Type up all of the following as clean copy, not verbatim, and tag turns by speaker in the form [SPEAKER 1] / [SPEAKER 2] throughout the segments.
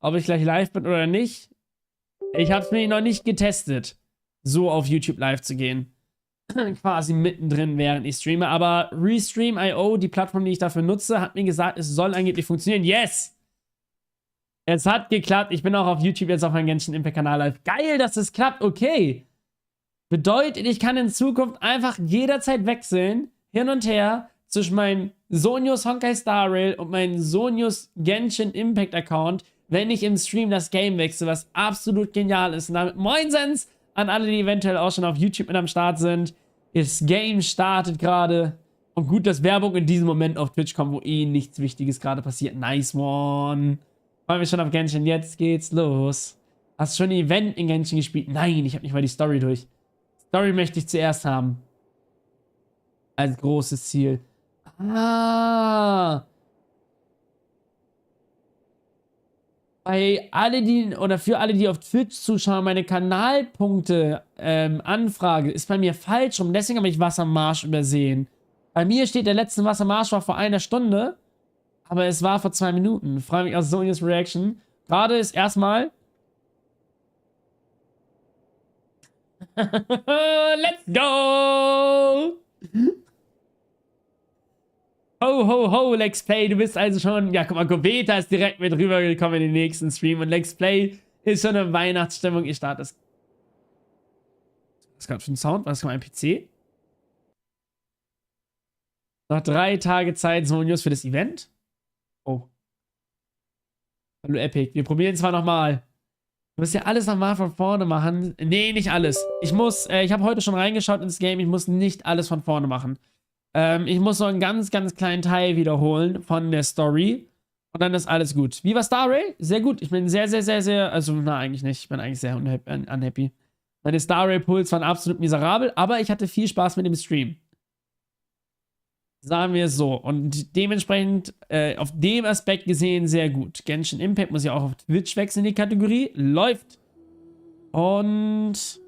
[SPEAKER 1] ob ich gleich live bin oder nicht. Ich habe es mir noch nicht getestet, so auf YouTube live zu gehen. Quasi mittendrin, während ich streame. Aber Restream.io, die Plattform, die ich dafür nutze, hat mir gesagt, es soll angeblich funktionieren. Yes! Es hat geklappt. Ich bin auch auf YouTube jetzt auf meinem Genshin Impact Kanal live. Geil, dass es klappt. Okay. Bedeutet, ich kann in Zukunft einfach jederzeit wechseln, hin und her, zwischen meinem Sonius Honkai Star Rail und meinem Sonius Genshin Impact Account, wenn ich im Stream das Game wechsle, was absolut genial ist. Und damit Moinsens an alle, die eventuell auch schon auf YouTube mit am Start sind. Das Game startet gerade. Und gut, dass Werbung in diesem Moment auf Twitch kommt, wo eh nichts Wichtiges gerade passiert. Nice one. Freuen wir schon auf Genshin. Jetzt geht's los. Hast du schon ein Event in Genshin gespielt? Nein, ich habe nicht mal die Story durch. Story möchte ich zuerst haben. Als großes Ziel. Ah. Bei alle, die, oder für alle, die auf Twitch zuschauen, meine Kanalpunkte Anfrage ist bei mir falsch rum. Deswegen habe ich Wassermarsch übersehen. Bei mir steht, der letzte Wassermarsch war vor einer Stunde. Aber es war vor 2 Minuten. Freue mich auf Sonius Reaction. Gerade ist erstmal. Let's go! Ho, ho, ho, Lex Play, du bist also schon... Ja, guck mal, Gobeta ist direkt mit rübergekommen in den nächsten Stream und Lex Play ist schon eine Weihnachtsstimmung. Ich starte das... Was ist gerade für ein Sound? Was kommt ein PC? Noch 3 Tage Zeit, Sonius, für das Event. Oh. Hallo Epic, wir probieren zwar nochmal. Du musst ja alles nochmal von vorne machen. Nee, nicht alles. Ich habe heute schon reingeschaut ins Game, ich muss nicht alles von vorne machen. Ich muss nur einen ganz, ganz kleinen Teil wiederholen von der Story. Und dann ist alles gut. Wie war Star Rail? Sehr gut. Ich bin sehr, sehr, sehr, sehr... Also, na, eigentlich nicht. Ich bin eigentlich sehr unhappy. Meine Star Rail-Pulls waren absolut miserabel, aber ich hatte viel Spaß mit dem Stream. Sagen wir es so. Und dementsprechend, auf dem Aspekt gesehen, sehr gut. Genshin Impact muss ja auch auf Twitch wechseln, die Kategorie. Läuft. Und...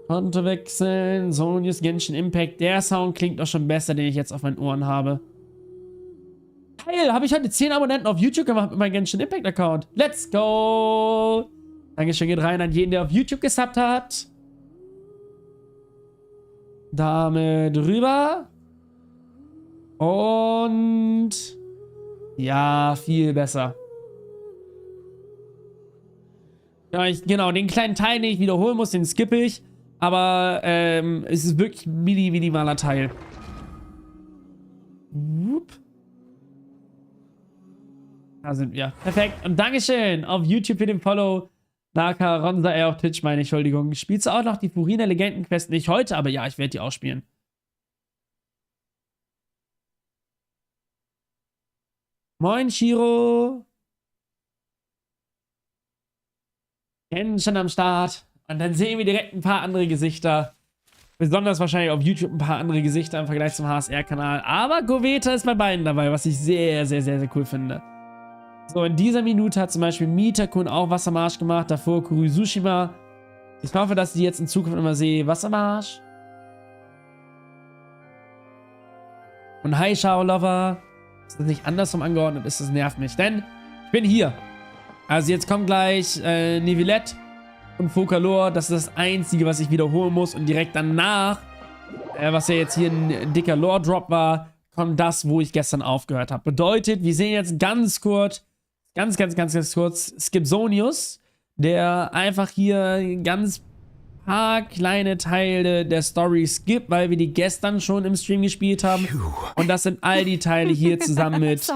[SPEAKER 1] Konto wechseln. Sonius Genshin Impact. Der Sound klingt auch schon besser, den ich jetzt auf meinen Ohren habe. Geil, habe ich heute 10 Abonnenten auf YouTube gemacht mit meinem Genshin Impact Account. Let's go! Dankeschön geht rein an jeden, der auf YouTube gesubbt hat. Damit rüber. Und... Ja, viel besser. Ja, genau, den kleinen Teil, den ich wiederholen muss, den skippe ich. Aber es ist wirklich ein minimaler Teil. Whoop. Da sind wir. Perfekt. Und Dankeschön auf YouTube für den Follow. Naka, Ronsa, auf Twitch, meine Entschuldigung. Spielst du auch noch die Furina Legendenquest? Nicht heute, aber ja, ich werde die auch spielen. Moin, Shiro. Genshin am Start. Und dann sehen wir direkt ein paar andere Gesichter. Besonders wahrscheinlich auf YouTube ein paar andere Gesichter im Vergleich zum HSR-Kanal. Aber Goveta ist bei beiden dabei, was ich sehr, sehr, sehr, sehr cool finde. So, in dieser Minute hat zum Beispiel Mita-kun auch Wassermarsch gemacht. Davor Kuruzushima. Ich hoffe, dass ich die jetzt in Zukunft immer sehe. Wassermarsch. Und hi, Shao-Lover. Ist das nicht andersrum angeordnet ist, das nervt mich. Denn ich bin hier. Also jetzt kommt gleich Neuvillette und Focalor. Das ist das Einzige, was ich wiederholen muss. Und direkt danach, was ja jetzt hier ein dicker Lore-Drop war, kommt das, wo ich gestern aufgehört habe. Bedeutet, wir sehen jetzt ganz kurz, ganz kurz Skip Sonius, der einfach hier ganz paar kleine Teile der Story skippt, weil wir die gestern schon im Stream gespielt haben. Und das sind all die Teile hier zusammen mit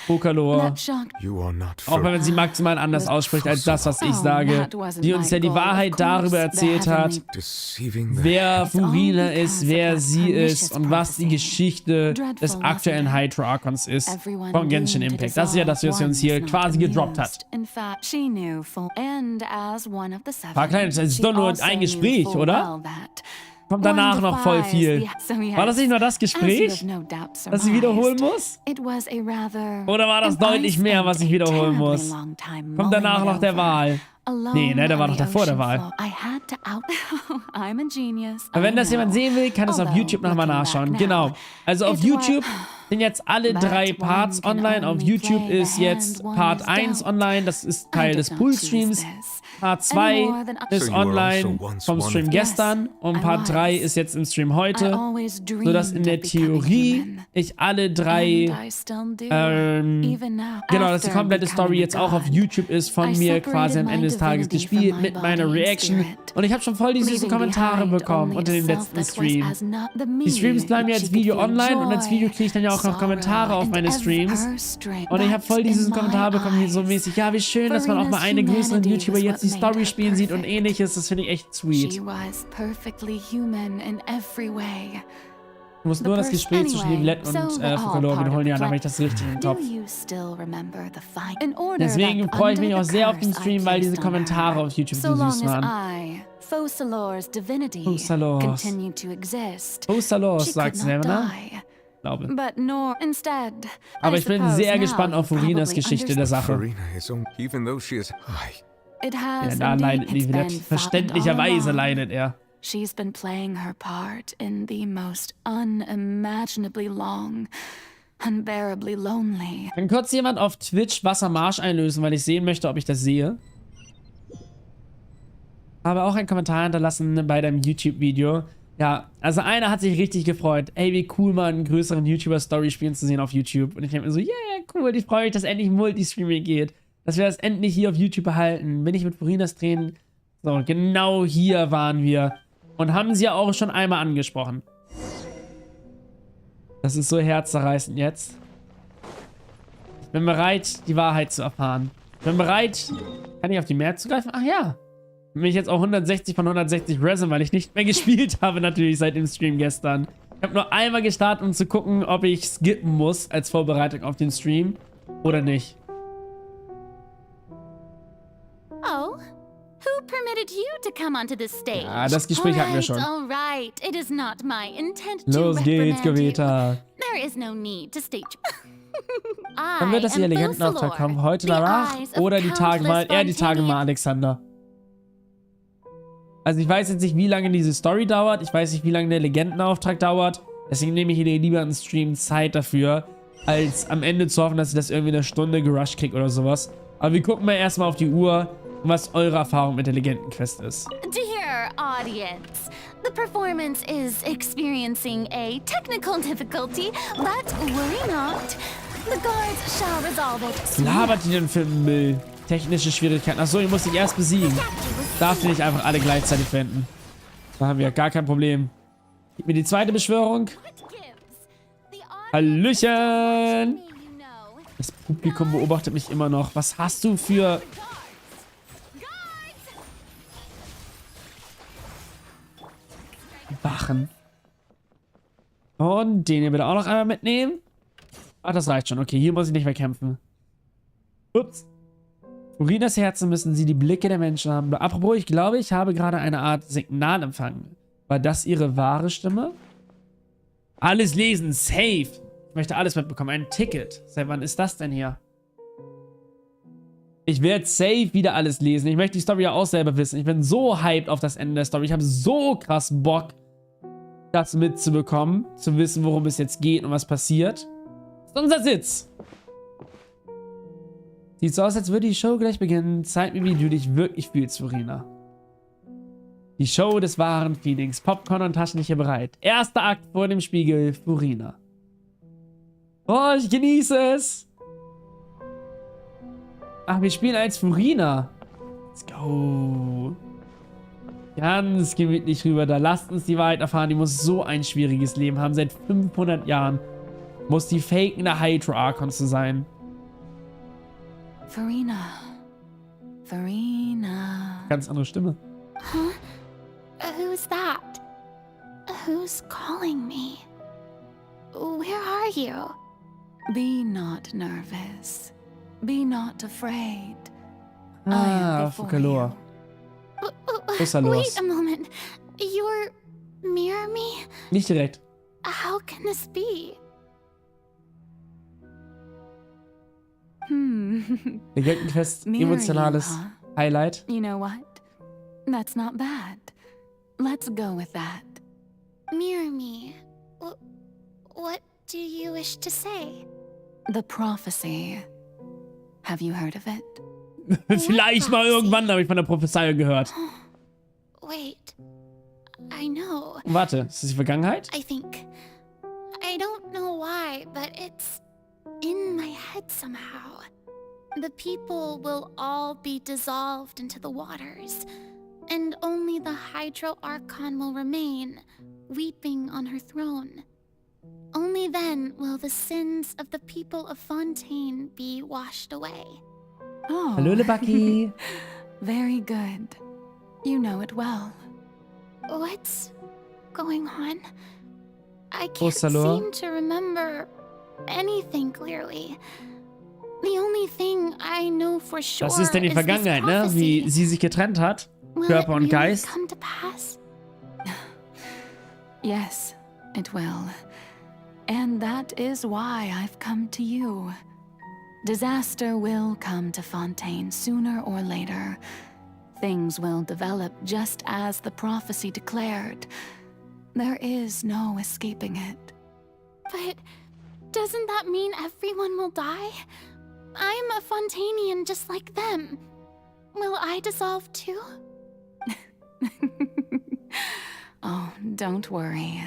[SPEAKER 1] Focalor. Auch wenn man sie maximal anders ausspricht als das, was ich sage. Die uns ja die Wahrheit darüber erzählt hat, wer Furina ist, wer sie ist und was die Geschichte des aktuellen Hydro Archons ist von Genshin Impact. Das ist ja das, was sie uns hier quasi gedroppt hat. Paar kleine, das ist doch nur ein Gespräch, oder? Kommt danach noch voll viel. War das nicht nur das Gespräch, das ich wiederholen muss? Oder war das deutlich mehr, was ich wiederholen muss? Kommt danach noch der Wahl? Nee, ne, der war doch davor der Wahl. Aber wenn das jemand sehen will, kann es auf YouTube nochmal nachschauen. Genau. Also auf YouTube Sind jetzt alle 3 Parts online. Auf YouTube ist jetzt Part 1 online. Das ist Teil des Poolstreams. Part 2 ist online vom Stream gestern. Und Part 3 ist jetzt im Stream heute. Sodass in der Theorie ich alle 3... genau, dass die komplette Story jetzt auch auf YouTube ist. Von mir quasi am Ende des Tages gespielt. Mit meiner Reaction. Und ich habe schon voll die süßen Kommentare bekommen unter dem letzten Stream. Die Streams bleiben ja als Video online. Und als Video kriege ich dann ja auch noch Kommentare auf meine Streams. Und ich habe voll diesen Kommentar bekommen, hier so mäßig, ja, wie schön, dass man auch mal eine größere YouTuber jetzt die Story spielen sieht und ähnliches. Das finde ich echt sweet. Du musst nur das Gespräch zwischen Nivelette und Furina wiederholen, ja, dann habe ich das richtig im Kopf. Deswegen freue ich mich auch sehr auf den Stream, weil diese Kommentare auf YouTube so süß waren. Fosalors, sagt sie selber, ne? Glaube. Aber ich bin sehr gespannt auf Furinas Geschichte der Sache. Ja, da leidet Nivelette. Verständlicherweise leidet er.
[SPEAKER 2] She's been playing her part in the most unimaginably long, unbearably lonely.
[SPEAKER 1] Kann kurz jemand auf Twitch Wassermarsch einlösen, weil ich sehen möchte, ob ich das sehe. Habe auch einen Kommentar hinterlassen bei deinem YouTube-Video. Ja, also einer hat sich richtig gefreut. Ey, wie cool, mal einen größeren YouTuber-Story spielen zu sehen auf YouTube. Und ich denke mir so, yeah, cool, ich freue mich, dass endlich Multistreaming geht. Dass wir das endlich hier auf YouTube behalten. Bin ich mit Furinas Tränen. So, genau hier waren wir. Und haben sie ja auch schon einmal angesprochen. Das ist so herzzerreißend jetzt. Ich bin bereit, die Wahrheit zu erfahren. Ich bin bereit. Kann ich auf die Map zugreifen? Ach ja. Bin ich jetzt auch 160 von 160 Resin, weil ich nicht mehr gespielt habe, natürlich seit dem Stream gestern. Ich habe nur einmal gestartet, um zu gucken, ob ich skippen muss als Vorbereitung auf den Stream oder nicht.
[SPEAKER 2] Oh. Who permitted you to come onto this stage?
[SPEAKER 1] Ja, das Gespräch hatten wir schon.
[SPEAKER 2] Alright. It is not my intent
[SPEAKER 1] Los
[SPEAKER 2] to
[SPEAKER 1] geht's,
[SPEAKER 2] reprimand
[SPEAKER 1] Geweter.
[SPEAKER 2] There is no need to state.
[SPEAKER 1] Dann wird das ihr Legendenauftrag kommen, heute danach oder die Tage mal, eher die Tage mal, Alexander. Also ich weiß jetzt nicht, wie lange diese Story dauert. Ich weiß nicht, wie lange der Legendenauftrag dauert. Deswegen nehme ich hier lieber einen Stream Zeit dafür, als am Ende zu hoffen, dass ich das irgendwie eine Stunde gerusht kriege oder sowas. Aber wir gucken mal erstmal auf die Uhr, was eure Erfahrung mit der Legendenquest ist.
[SPEAKER 2] Dear audience, the performance is experiencing a technical difficulty, but worry not. The guards shall resolve it.
[SPEAKER 1] Was labert die denn für Müll? Technische Schwierigkeiten. Achso, ich muss dich erst besiegen. Darf ich nicht einfach alle gleichzeitig verwenden. Da haben wir gar kein Problem. Gib mir die zweite Beschwörung. Hallöchen! Das Publikum beobachtet mich immer noch. Was hast du für... Wachen. Und den hier bitte auch noch einmal mitnehmen. Ach, das reicht schon. Okay, hier muss ich nicht mehr kämpfen. Ups. Furinas Herzen müssen sie die Blicke der Menschen haben. Apropos, ich glaube, ich habe gerade eine Art Signal empfangen. War das ihre wahre Stimme? Alles lesen, safe. Ich möchte alles mitbekommen. Ein Ticket. Seit wann ist das denn hier? Ich werde safe wieder alles lesen. Ich möchte die Story ja auch selber wissen. Ich bin so hyped auf das Ende der Story. Ich habe so krass Bock, das mitzubekommen. Zu wissen, worum es jetzt geht und was passiert. Das ist unser Sitz. Sieht so aus, als würde die Show gleich beginnen. Zeig mir, wie du dich wirklich fühlst, Furina. Die Show des wahren Feelings. Popcorn und Taschentücher bereit. Erster Akt vor dem Spiegel, Furina. Oh, ich genieße es. Ach, wir spielen als Furina. Let's go. Ganz gemütlich rüber. Da lasst uns die Wahrheit erfahren. Die muss so ein schwieriges Leben haben. Seit 500 Jahren muss die fakende Hydra-Archon zu sein.
[SPEAKER 2] Furina. Furina.
[SPEAKER 1] Ganz andere Stimme.
[SPEAKER 2] Huh? Who's that? Who's calling me? Where are you? Be not nervous. Be not afraid.
[SPEAKER 1] Ah, Fukalor. Was ist da los?
[SPEAKER 2] Wait a moment. You're near me?
[SPEAKER 1] Nicht direkt.
[SPEAKER 2] How can this be?
[SPEAKER 1] Legendenquest, emotionales Highlight.
[SPEAKER 2] You know what? That's not bad. Let's go with that. Mirror me. do you wish to say?
[SPEAKER 3] The prophecy. Have you heard of it?
[SPEAKER 1] Vielleicht mal irgendwann habe ich von der Prophezeiung gehört.
[SPEAKER 2] Wait, I know.
[SPEAKER 1] Warte, ist das die Vergangenheit?
[SPEAKER 2] I think. I don't know why, but it's in my head somehow. The people will all be dissolved into the waters, and only the Hydro Archon will remain, weeping on her throne. Only then will the sins of the people of Fontaine be washed away.
[SPEAKER 3] Oh.
[SPEAKER 1] Hallo, Lebaki.
[SPEAKER 3] Very good. You know it well.
[SPEAKER 2] What's going on? I
[SPEAKER 1] Oh,
[SPEAKER 2] can't
[SPEAKER 1] Salor.
[SPEAKER 2] seem to remember anything clearly. The only thing I know for sure
[SPEAKER 1] Das ist denn die
[SPEAKER 2] is this
[SPEAKER 1] Vergangenheit, ne? Wie
[SPEAKER 2] prophecy.
[SPEAKER 1] sie sich getrennt hat.
[SPEAKER 2] Will
[SPEAKER 1] Körper
[SPEAKER 2] it
[SPEAKER 1] und
[SPEAKER 2] really
[SPEAKER 1] Geist.
[SPEAKER 2] come to pass?
[SPEAKER 3] Yes, it will. And that is why I've come to you. Disaster will come to Fontaine sooner or later. Things will develop just as the prophecy declared. There is no escaping it.
[SPEAKER 2] But doesn't that mean everyone will die? I'm a Fontainian just like them. Will I dissolve too?
[SPEAKER 3] Oh, don't worry.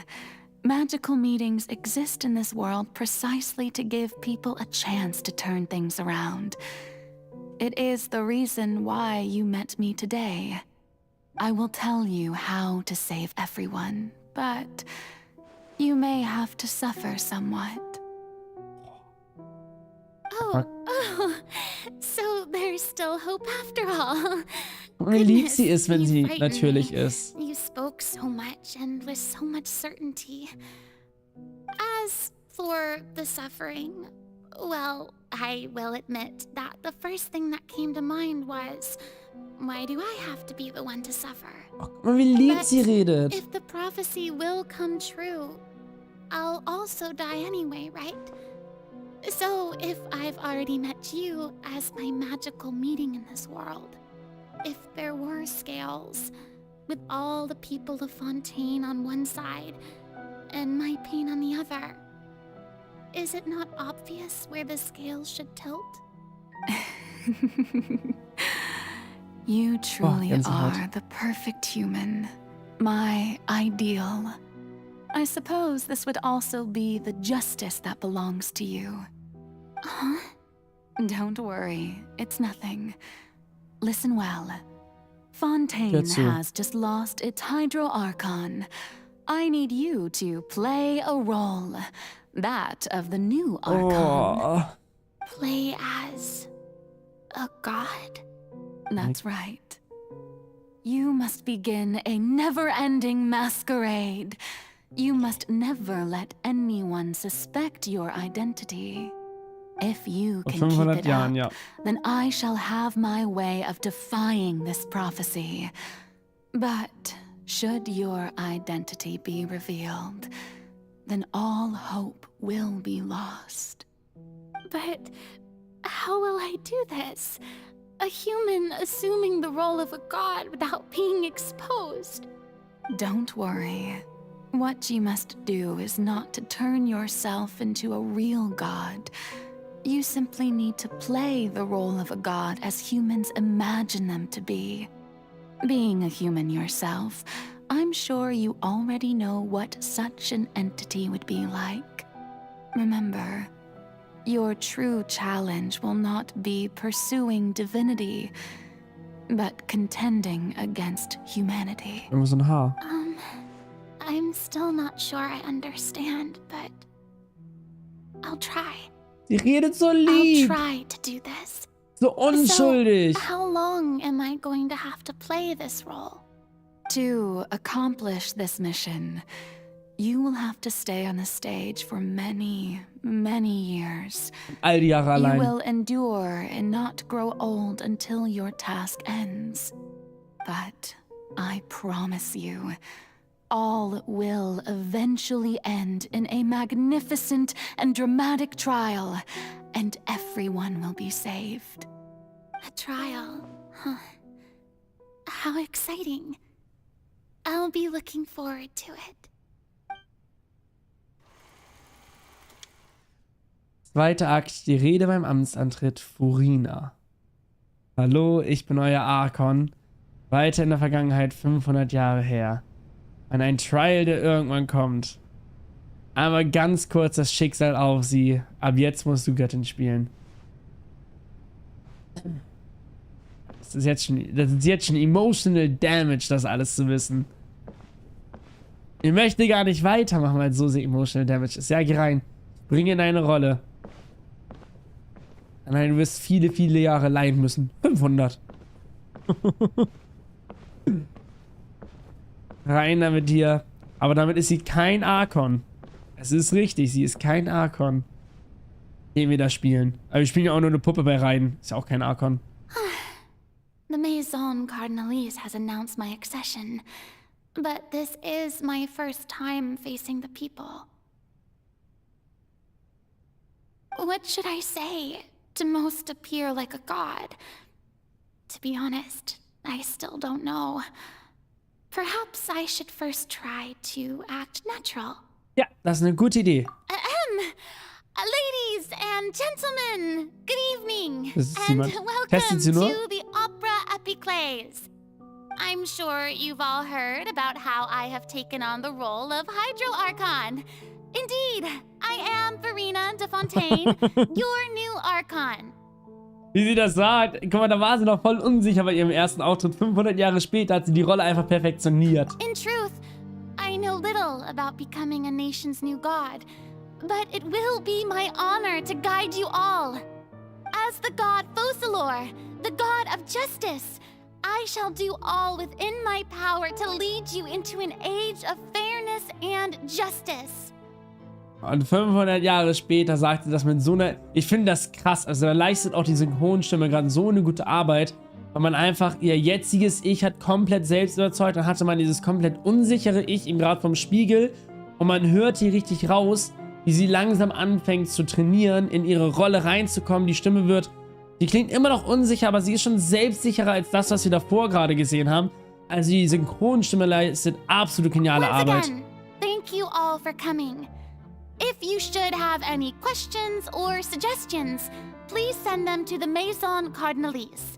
[SPEAKER 3] Magical meetings exist in this world precisely to give people a chance to turn things around. It is the reason why you met me today. I will tell you how to save everyone, but you may have to suffer somewhat.
[SPEAKER 2] Oh, so there's still hope after all.
[SPEAKER 1] Wie lieb sie
[SPEAKER 2] Goodness,
[SPEAKER 1] ist, wenn
[SPEAKER 2] you
[SPEAKER 1] sie
[SPEAKER 2] frighten
[SPEAKER 1] natürlich
[SPEAKER 2] me.
[SPEAKER 1] ist.
[SPEAKER 2] You spoke so much and with so much certainty. As for the suffering, well, I will admit that the first thing that came to mind was, why do I have to be the one to suffer?
[SPEAKER 1] Oh, guck mal, wie lieb
[SPEAKER 2] But
[SPEAKER 1] sie redet.
[SPEAKER 2] if the prophecy will come true, I'll also die anyway, right? So if I've already met you as my magical meeting in this world, if there were scales, with all the people of Fontaine on one side, and my pain on the other, is it not obvious where the scales should tilt?
[SPEAKER 3] You truly
[SPEAKER 1] Gänsehaut.
[SPEAKER 3] are the perfect human. My ideal. I suppose this would also be the justice that belongs to you.
[SPEAKER 2] Huh?
[SPEAKER 3] Don't worry, it's nothing. Listen well. Fontaine
[SPEAKER 1] Hör zu.
[SPEAKER 3] has just lost its Hydro Archon. I need you to play a role. That of the new Archon.
[SPEAKER 1] Oh.
[SPEAKER 2] Play as a god?
[SPEAKER 3] That's right. You must begin a never-ending masquerade. You must never let anyone suspect your identity. If you
[SPEAKER 1] Vor
[SPEAKER 3] can keep
[SPEAKER 1] 500
[SPEAKER 3] it
[SPEAKER 1] Jahren,
[SPEAKER 3] up,
[SPEAKER 1] ja.
[SPEAKER 3] then I shall have my way of defying this prophecy. But should your identity be revealed, then all hope will be lost.
[SPEAKER 2] But how will I do this? A human assuming the role of a god without being exposed.
[SPEAKER 3] Don't worry. What you must do is not to turn yourself into a real god. You simply need to play the role of a god as humans imagine them to be. Being a human yourself, I'm sure you already know what such an entity would be like. Remember, your true challenge will not be pursuing divinity, but contending against humanity.
[SPEAKER 1] Irgendwo so ein Haar.
[SPEAKER 2] I'm still not sure I understand, but I'll try.
[SPEAKER 1] Sie redet so
[SPEAKER 2] I'll
[SPEAKER 1] lieb.
[SPEAKER 2] try to do this.
[SPEAKER 1] So unschuldig.
[SPEAKER 2] So, how long am I going to have to play this role?
[SPEAKER 3] To accomplish this mission, you will have to stay on the stage for many, many years.
[SPEAKER 1] All die Jahre
[SPEAKER 3] You
[SPEAKER 1] allein.
[SPEAKER 3] will endure and not grow old until your task ends. But I promise you, all will eventually end in a magnificent and dramatic trial, and everyone will be saved.
[SPEAKER 2] A trial, huh? How exciting. I'll be looking forward to it.
[SPEAKER 1] Zweiter Akt, die Rede beim Amtsantritt Furina. Hallo, ich bin euer Archon. Weiter in der Vergangenheit 500 Jahre her. An ein Trial, der irgendwann kommt. Aber ganz kurz das Schicksal auf sie. Ab jetzt musst du Göttin spielen. Das ist jetzt schon emotional damage, das alles zu wissen. Ich möchte gar nicht weitermachen, weil es so sehr emotional damage ist. Ja, geh rein. Bring in deine Rolle. Nein, du wirst viele, viele Jahre leiden müssen. 500. Rein damit hier. Aber damit ist sie kein Archon. Es ist richtig, sie ist kein Archon. Den wir da spielen. Aber wir spielen ja auch nur eine Puppe bei Rein. Ist ja auch kein Archon.
[SPEAKER 2] The Maison Cardinalise has announced my accession, but this is my first time facing the people. What should I say to most appear like a god? To be honest, I still don't know. Perhaps I should first try to act natural.
[SPEAKER 1] Ja, das ist eine gute Idee.
[SPEAKER 2] Ladies and gentlemen, good evening,
[SPEAKER 1] Testet
[SPEAKER 2] and welcome
[SPEAKER 1] sie nur?
[SPEAKER 2] to the Opera Epiclese. I'm sure you've all heard about how I have taken on the role of Hydro Archon. Indeed, I am Furina de Fontaine, your new Archon.
[SPEAKER 1] Wie sie das sagt, guck mal, da war sie noch voll unsicher bei ihrem ersten Auftritt. 500 Jahre später hat sie die Rolle einfach perfektioniert.
[SPEAKER 2] In truth, I know little about becoming a nation's new god, but it will be my honor to guide you all. As the god Focalor, the god of justice, I shall do all within my power to lead you into an age of fairness and justice.
[SPEAKER 1] Und 500 Jahre später sagt sie das mit so einer... Ich finde das krass. Also da leistet auch die Synchronstimme gerade so eine gute Arbeit, weil man einfach ihr jetziges Ich hat komplett selbst überzeugt. Dann hatte man dieses komplett unsichere Ich ihm gerade vom Spiegel und man hört hier richtig raus, wie sie langsam anfängt zu trainieren, in ihre Rolle reinzukommen. Die Stimme wird... Die klingt immer noch unsicher, aber sie ist schon selbstsicherer als das, was wir davor gerade gesehen haben. Also die Synchronstimme leistet absolut geniale Arbeit.
[SPEAKER 2] Again, thank you all for coming. If you should have any questions or suggestions, please send them to the Maison Cardinalise.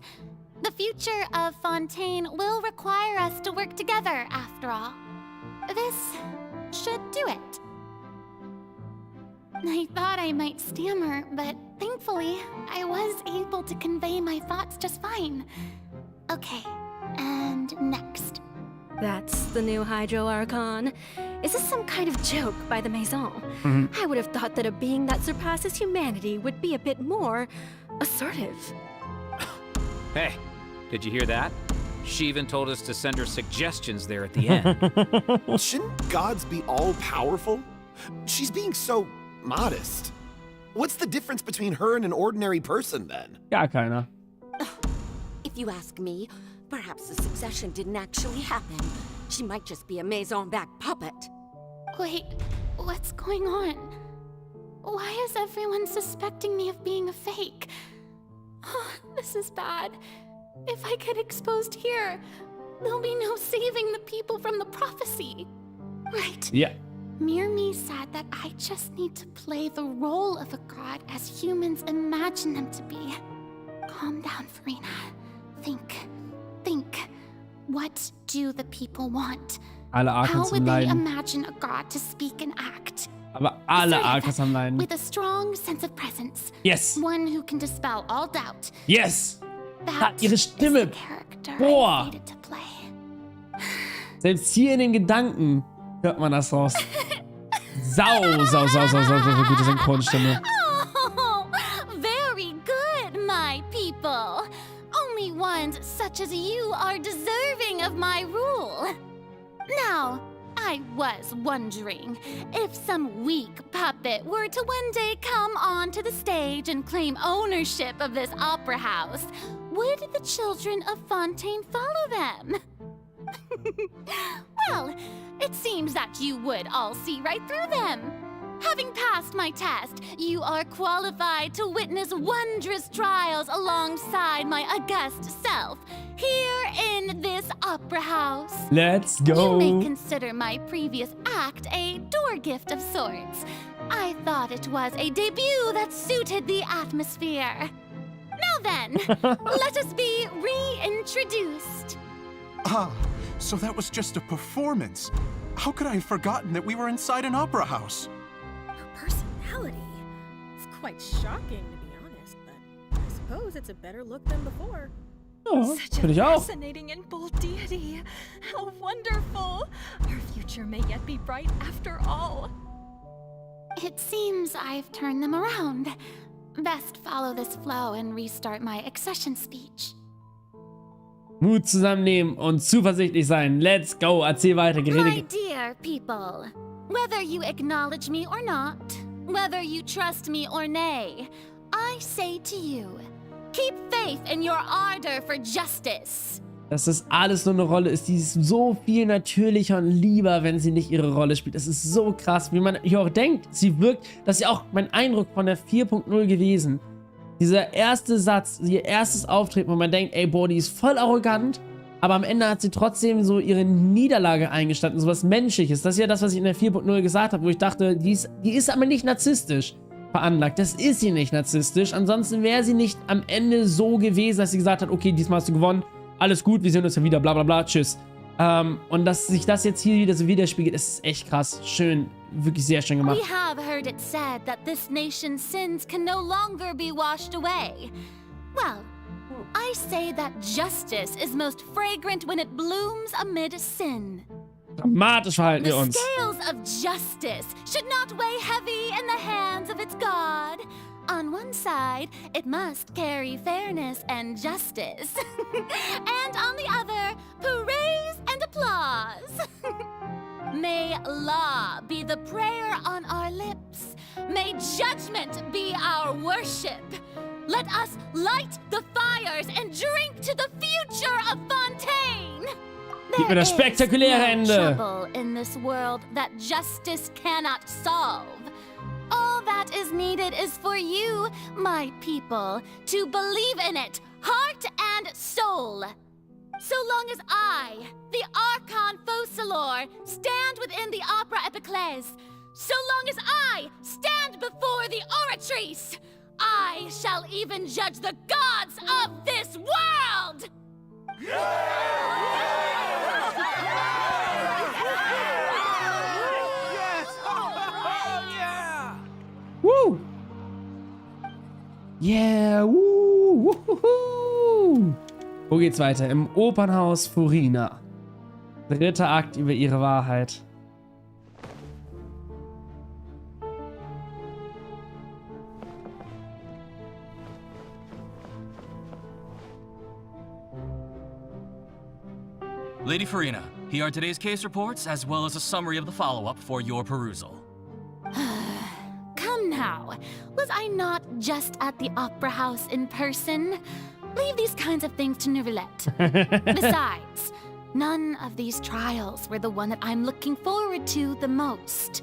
[SPEAKER 2] The future of Fontaine will require us to work together, after all. This should do it. I thought I might stammer, but thankfully, I was able to convey my thoughts just fine. Okay, and next.
[SPEAKER 4] That's the new Hydro Archon. Is this some kind of joke by the Maison? I would have thought that a being that surpasses humanity would be a bit more assertive.
[SPEAKER 5] Hey, did you hear that? She even told us to send her suggestions there at the end.
[SPEAKER 6] Shouldn't gods be all-powerful? She's being so modest. What's the difference between her and an ordinary person, then?
[SPEAKER 1] Gar keiner.
[SPEAKER 7] If you ask me, perhaps the succession didn't actually happen. She might just be a Maison-backed puppet.
[SPEAKER 2] Wait, what's going on? Why is everyone suspecting me of being a fake? Oh, this is bad. If I get exposed here, there'll be no saving the people from the prophecy. Right.
[SPEAKER 1] Ja.
[SPEAKER 2] Mirmi said that I just need to play the role of a god as humans imagine them to be. Calm down, Furina. Think. What do the people want?
[SPEAKER 1] Alle
[SPEAKER 2] How
[SPEAKER 1] Archons am
[SPEAKER 2] would they
[SPEAKER 1] Leiden.
[SPEAKER 2] imagine a god to speak and act?
[SPEAKER 1] Aber alle
[SPEAKER 2] Assertive,
[SPEAKER 1] Archons am Leiden.
[SPEAKER 2] with a strong sense of presence.
[SPEAKER 1] Yes.
[SPEAKER 2] One who can dispel all doubt.
[SPEAKER 1] Yes.
[SPEAKER 2] That
[SPEAKER 1] ihre
[SPEAKER 2] is
[SPEAKER 1] Stimme.
[SPEAKER 2] the character
[SPEAKER 1] Boah.
[SPEAKER 2] I needed to play.
[SPEAKER 1] Selbst hier in den Gedanken hört man das raus. Sau gute Synchronstimme.
[SPEAKER 2] Oh, very good, my people. Only ones such as you are deserving of my rule. Now, I was wondering, if some weak puppet were to one day come onto the stage and claim ownership of this opera house, would the children of Fontaine follow them? Well, it seems that you would all see right through them. Having passed my test, you are qualified to witness wondrous trials alongside my august self, here in this opera house.
[SPEAKER 1] Let's
[SPEAKER 2] You
[SPEAKER 1] go.
[SPEAKER 2] may consider my previous act a door gift of sorts. I thought it was a debut that suited the atmosphere. Now then, let us be reintroduced.
[SPEAKER 8] Ah, so that was just a performance. How could I have forgotten that we were inside an opera house?
[SPEAKER 9] Her personality. It's quite shocking, to be honest, but I suppose it's a better look than before.
[SPEAKER 1] Ja,
[SPEAKER 3] Such
[SPEAKER 1] finde
[SPEAKER 3] a
[SPEAKER 1] ich auch.
[SPEAKER 3] fascinating and bold deity. How wonderful. Our future may yet be bright after all.
[SPEAKER 2] It seems I've turned them around. Best follow this flow and restart my accession speech.
[SPEAKER 1] Mut zusammennehmen und zuversichtlich sein. Let's go. Erzähl weiter.
[SPEAKER 2] My
[SPEAKER 1] Gerede.
[SPEAKER 2] dear people, whether you acknowledge me or not, whether you trust me or nay, I say to you, keep faith in your ardor for justice.
[SPEAKER 1] Dass das alles nur eine Rolle ist, die ist so viel natürlicher und lieber, wenn sie nicht ihre Rolle spielt. Das ist so krass, wie man hier auch denkt. Sie wirkt, das ist ja auch mein Eindruck von der 4.0 gewesen. Dieser erste Satz, ihr erstes Auftreten, wo man denkt, ey, boah, die ist voll arrogant, aber am Ende hat sie trotzdem so ihre Niederlage eingestanden, sowas Menschliches. Das ist ja das, was ich in der 4.0 gesagt habe, wo ich dachte, die ist aber nicht narzisstisch veranlagt. Das ist sie nicht narzisstisch. Ansonsten wäre sie nicht am Ende so gewesen, dass sie gesagt hat, okay, diesmal hast du gewonnen, alles gut, wir sehen uns ja wieder, bla bla bla, tschüss. Und dass sich das jetzt hier wieder so widerspiegelt, ist echt krass. Schön, wirklich sehr schön gemacht.
[SPEAKER 2] We have heard it said that this nation's sins can no longer be washed away. Well, I say that justice is most fragrant when it blooms amid sin.
[SPEAKER 1] Dramatisch verhalten
[SPEAKER 2] The
[SPEAKER 1] wir uns.
[SPEAKER 2] scales of justice should not weigh heavy in the hands of its God. On one side, it must carry fairness and justice. And on the other, praise and applause. May law be the prayer on our lips. May judgment be our worship. Let us light the fires and drink to the future of Fontaine.
[SPEAKER 1] Gib mir das spektakuläre
[SPEAKER 2] There is no
[SPEAKER 1] Ende.
[SPEAKER 2] trouble in this world that justice cannot solve. All that is needed is for you, my people, to believe in it, heart and soul. So long as I, the Archon stand within the Opera Epiclese, so long as I stand before the Oratrice, I shall even judge the gods of this world!
[SPEAKER 1] Woo! Yeah! Woo! Wuhuhu. Wo geht's weiter? Im Opernhaus Furina. Dritter Akt über ihre Wahrheit.
[SPEAKER 10] Lady Furina, here are today's case reports, as well as a summary of the follow-up for your perusal.
[SPEAKER 2] Come now, was I not just at the Opera House in person? Leave these kinds of things to Neuvillette. Besides, none of these trials were the one that I'm looking forward to the most.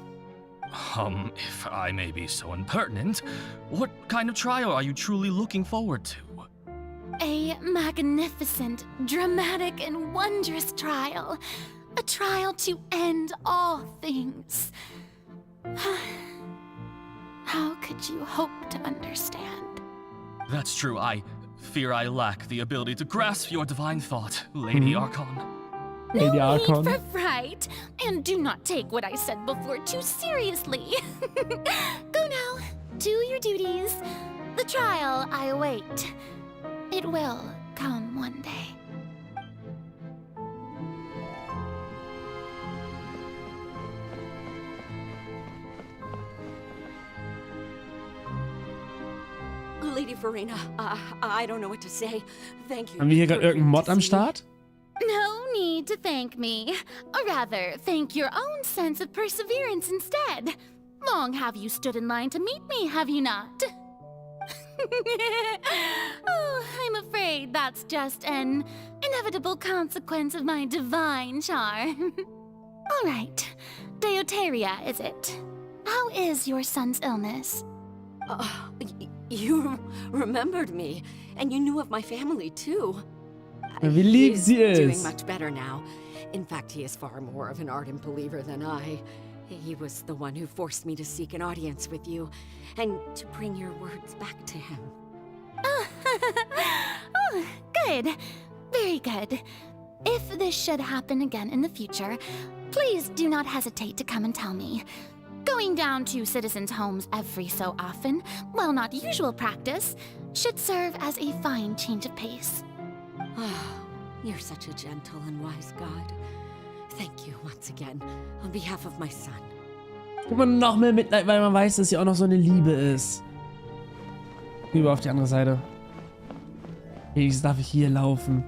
[SPEAKER 10] If I may be so impertinent, what kind of trial are you truly looking forward to?
[SPEAKER 2] A magnificent, dramatic, and wondrous trial. A trial to end all things. How could you hope to understand?
[SPEAKER 10] That's true, I fear I lack the ability to grasp your divine thought, Lady Archon.
[SPEAKER 1] Lady
[SPEAKER 2] No
[SPEAKER 1] Archon.
[SPEAKER 2] need for fright, and do not take what I said before too seriously. Go now, do your duties. The trial I await. It will come one day.
[SPEAKER 7] Lady Furina, I don't know what to say. Thank you.
[SPEAKER 1] Haben wir hier gerade
[SPEAKER 7] for
[SPEAKER 1] irgendeinen Mod am
[SPEAKER 7] agreeing to see me.
[SPEAKER 1] Start?
[SPEAKER 2] No need to thank me. Or rather, thank your own sense of perseverance instead. Long have you stood in line to meet me, have you not? Oh, I'm afraid that's just an inevitable consequence of my divine charm. All right, Deuteria, is it? How is your son's illness?
[SPEAKER 7] You remembered me, and you knew of my family too.
[SPEAKER 1] Wie lieb
[SPEAKER 7] He's
[SPEAKER 1] sie
[SPEAKER 7] doing
[SPEAKER 1] ist.
[SPEAKER 7] much better now. In fact, he is far more of an ardent believer than I. He was the one who forced me to seek an audience with you, and to bring your words back to him.
[SPEAKER 2] Oh, good. Very good. If this should happen again in the future, please do not hesitate to come and tell me. Going down to citizens' homes every so often, while not usual practice, should serve as a fine change of pace.
[SPEAKER 7] You're such a gentle and wise God. Thank you once again, on behalf of my son.
[SPEAKER 1] Guck mal, noch mehr Mitleid, weil man weiß, dass sie auch noch so eine Liebe ist. Rüber auf die andere Seite. Wenigstens darf ich hier laufen.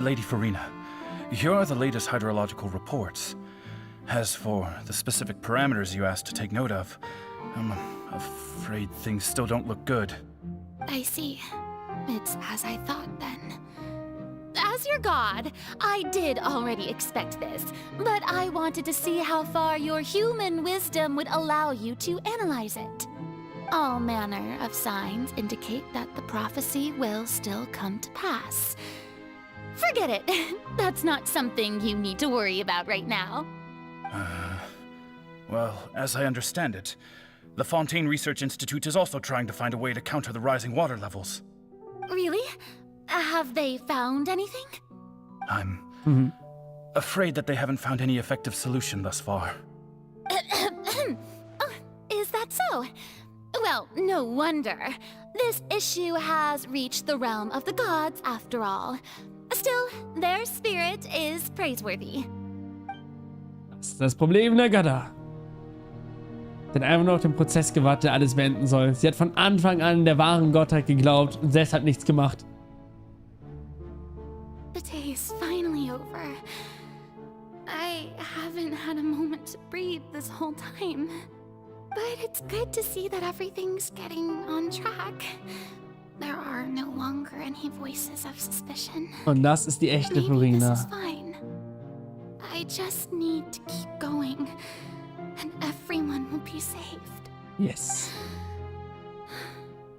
[SPEAKER 11] Lady Furina, here are the latest hydrological reports. As for the specific parameters you asked to take note of, I'm afraid things still don't look good.
[SPEAKER 2] I see. It's as I thought then. As your god, I did already expect this, but I wanted to see how far your human wisdom would allow you to analyze it. All manner of signs indicate that the prophecy will still come to pass. Forget it. That's not something you need to worry about right now.
[SPEAKER 11] Well, as I understand it, the Fontaine Research Institute is also trying to find a way to counter the rising water levels.
[SPEAKER 2] Really? Have they found anything?
[SPEAKER 11] I'm afraid that they haven't found any effective solution thus far.
[SPEAKER 2] Oh, is that so? Well, no wonder. This issue has reached the realm of the gods after all. Still, their spirit is praiseworthy.
[SPEAKER 1] Das ist das Problem der Götter. Sie hat einfach nur auf den Prozess gewartet, der alles beenden soll. Sie hat von Anfang an der wahren Gottheit geglaubt und selbst hat nichts gemacht.
[SPEAKER 2] The day is finally over. I haven't had a moment to breathe this whole time. But it's good to see that everything's getting on track. There are no longer any voices of suspicion.
[SPEAKER 1] Und das ist die echte Furina.
[SPEAKER 2] This is fine. I just need to keep going, and everyone will be saved.
[SPEAKER 1] Yes.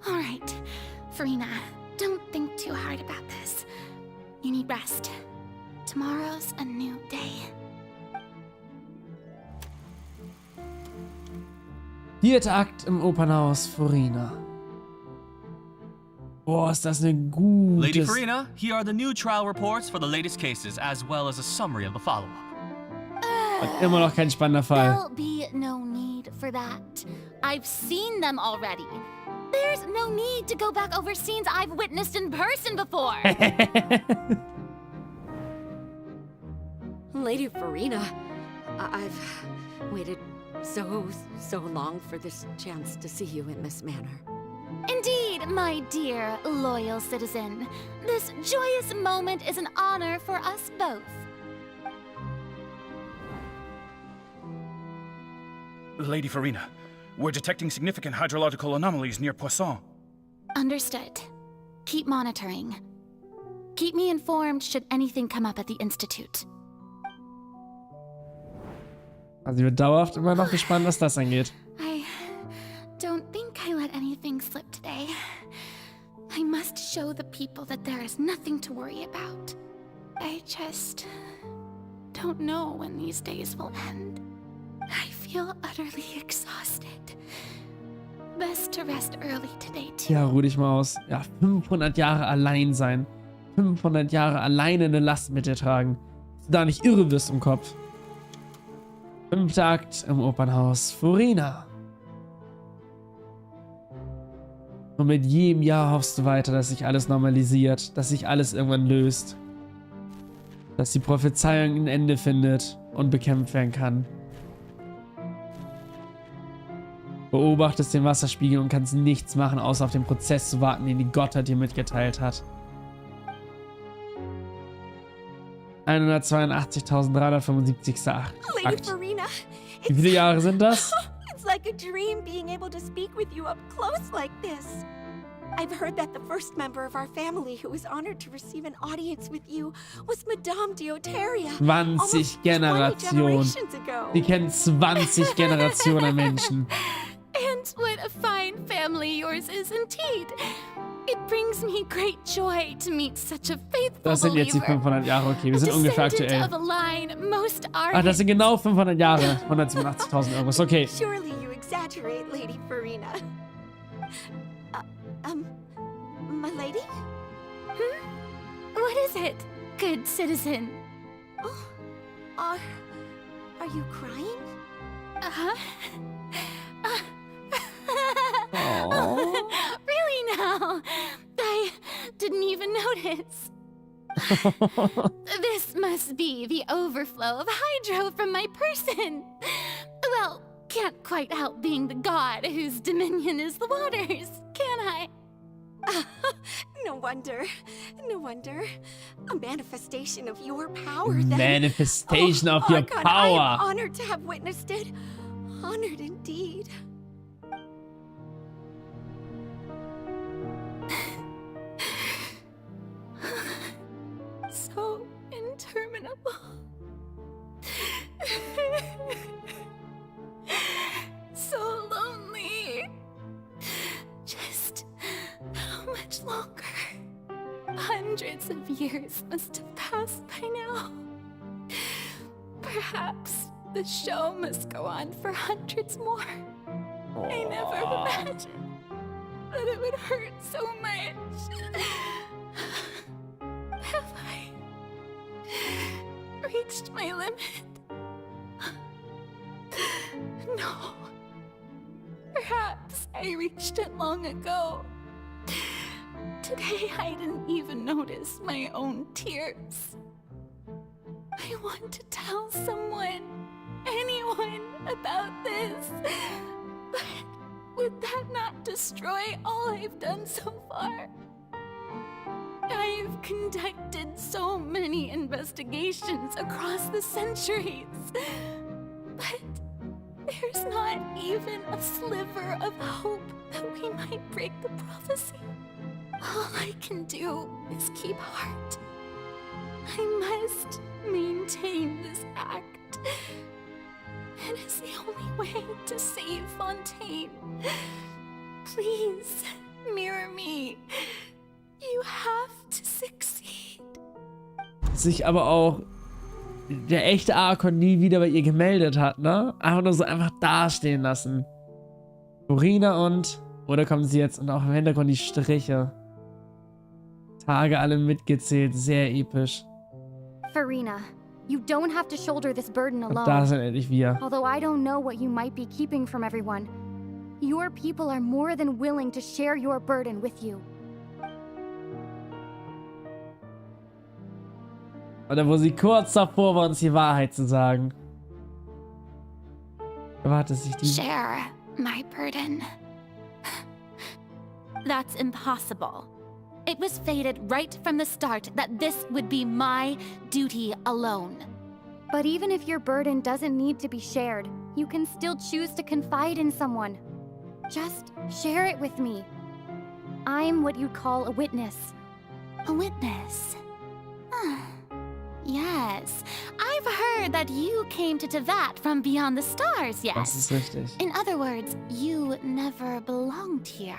[SPEAKER 2] All right, Furina, don't think too hard about this. You need rest. Tomorrow's a new day.
[SPEAKER 1] Vierter Akt im Opernhaus Furina. Boah, ist das eine gute...
[SPEAKER 10] Lady Furina, here are the new trial reports for the latest cases, as well as a summary of the follow-up.
[SPEAKER 1] Und immer noch kein spannender Fall.
[SPEAKER 2] There'll be no need for that. I've seen them already. There's no need to go back over scenes I've witnessed in person before.
[SPEAKER 7] Lady Furina, I've waited so long for this chance to see you in this manner.
[SPEAKER 2] Indeed, my dear, loyal citizen. This joyous moment is an honor for us both.
[SPEAKER 11] Lady Furina, we're detecting significant hydrological anomalies near Poisson.
[SPEAKER 2] Understood. Keep monitoring. Keep me informed should anything come up at the Institute.
[SPEAKER 1] Also ich bin dauerhaft immer noch gespannt, was das angeht.
[SPEAKER 2] I don't think I let anything slip today. I must show the people that there is nothing to worry about. I just don't know when these days will end. I feel utterly exhausted. Best to rest early today too.
[SPEAKER 1] Ja, ruh dich mal aus. Ja, 500 Jahre allein sein. 500 Jahre alleine eine Last mit dir tragen. Dass du da nicht irre wirst im Kopf. 5. Akt im Opernhaus Furina. Und mit jedem Jahr hoffst du weiter, dass sich alles normalisiert, dass sich alles irgendwann löst. Dass die Prophezeiung ein Ende findet und bekämpft werden kann. Beobachtest den Wasserspiegel und kannst nichts machen, außer auf den Prozess zu warten, den die Gottheit dir mitgeteilt hat. 182.375. Akt.
[SPEAKER 7] Lady Furina,
[SPEAKER 1] Wie viele Jahre sind das?
[SPEAKER 7] it's like a dream being able to speak with you up close like this. I've heard that the first member of our family who was honored to receive an audience with you was Madame Deoteria.
[SPEAKER 1] 20 Generationen. Die kennen 20 Generationen an Menschen.
[SPEAKER 2] And what a fine family yours is indeed. It brings me great joy to meet such a faithful
[SPEAKER 1] Das sind jetzt die 500 Jahre, okay. Wir sind ungefähr aktuell.
[SPEAKER 2] Of a line most
[SPEAKER 1] Ah, das sind genau 500 Jahre. 187.000 Euro, ist okay.
[SPEAKER 7] Surely you exaggerate, Lady Furina. My lady?
[SPEAKER 2] What is it, good citizen?
[SPEAKER 7] Oh, are you crying?
[SPEAKER 2] Really now? I didn't even notice. This must be the overflow of hydro from my person. Well, can't quite help being the god whose dominion is the waters, can I?
[SPEAKER 7] No wonder. No wonder. A manifestation of your power, then.
[SPEAKER 1] Manifestation of your
[SPEAKER 7] Archon,
[SPEAKER 1] power.
[SPEAKER 7] I am honored to have witnessed it. Honored indeed.
[SPEAKER 2] So interminable. So lonely. Just how much longer? Hundreds of years must have passed by now. Perhaps the show must go on for hundreds more. I never imagined that it would hurt so much. Have I reached my limit? No. Perhaps I reached it long ago. Today I didn't even notice my own tears. I want to tell someone, anyone, about this. But would that not destroy all I've done so far? I've conducted so many investigations across the centuries, but there's not even a sliver of hope that we might break the prophecy. All I can do is keep heart. I must maintain this act. It is the only way to save Fontaine. Please, mirror me. You have to succeed.
[SPEAKER 1] Sich aber auch der echte Archon nie wieder bei ihr gemeldet hat, ne? Einfach nur so einfach dastehen lassen. Furina und... Oder kommen sie jetzt? Und auch im Hintergrund die Striche. Tage alle mitgezählt. Sehr episch.
[SPEAKER 12] Furina, you don't have to shoulder this burden alone.
[SPEAKER 1] Und da sind endlich wir.
[SPEAKER 12] Although I don't know what you might be keeping from everyone, your people are more than willing to share your burden with you.
[SPEAKER 1] Oder wo sie kurz davor war, uns die Wahrheit zu sagen. Warte, sich die...
[SPEAKER 2] Share my burden. That's impossible. It was fated right from the start that this would be my duty alone.
[SPEAKER 12] But even if your burden doesn't need to be shared, you can still choose to confide in someone. Just share it with me. I'm what you'd call a witness.
[SPEAKER 2] A witness? Yes, I've heard that you came to Tevat from beyond the stars, yes?
[SPEAKER 1] Das ist richtig.
[SPEAKER 2] In other words, you never belonged here.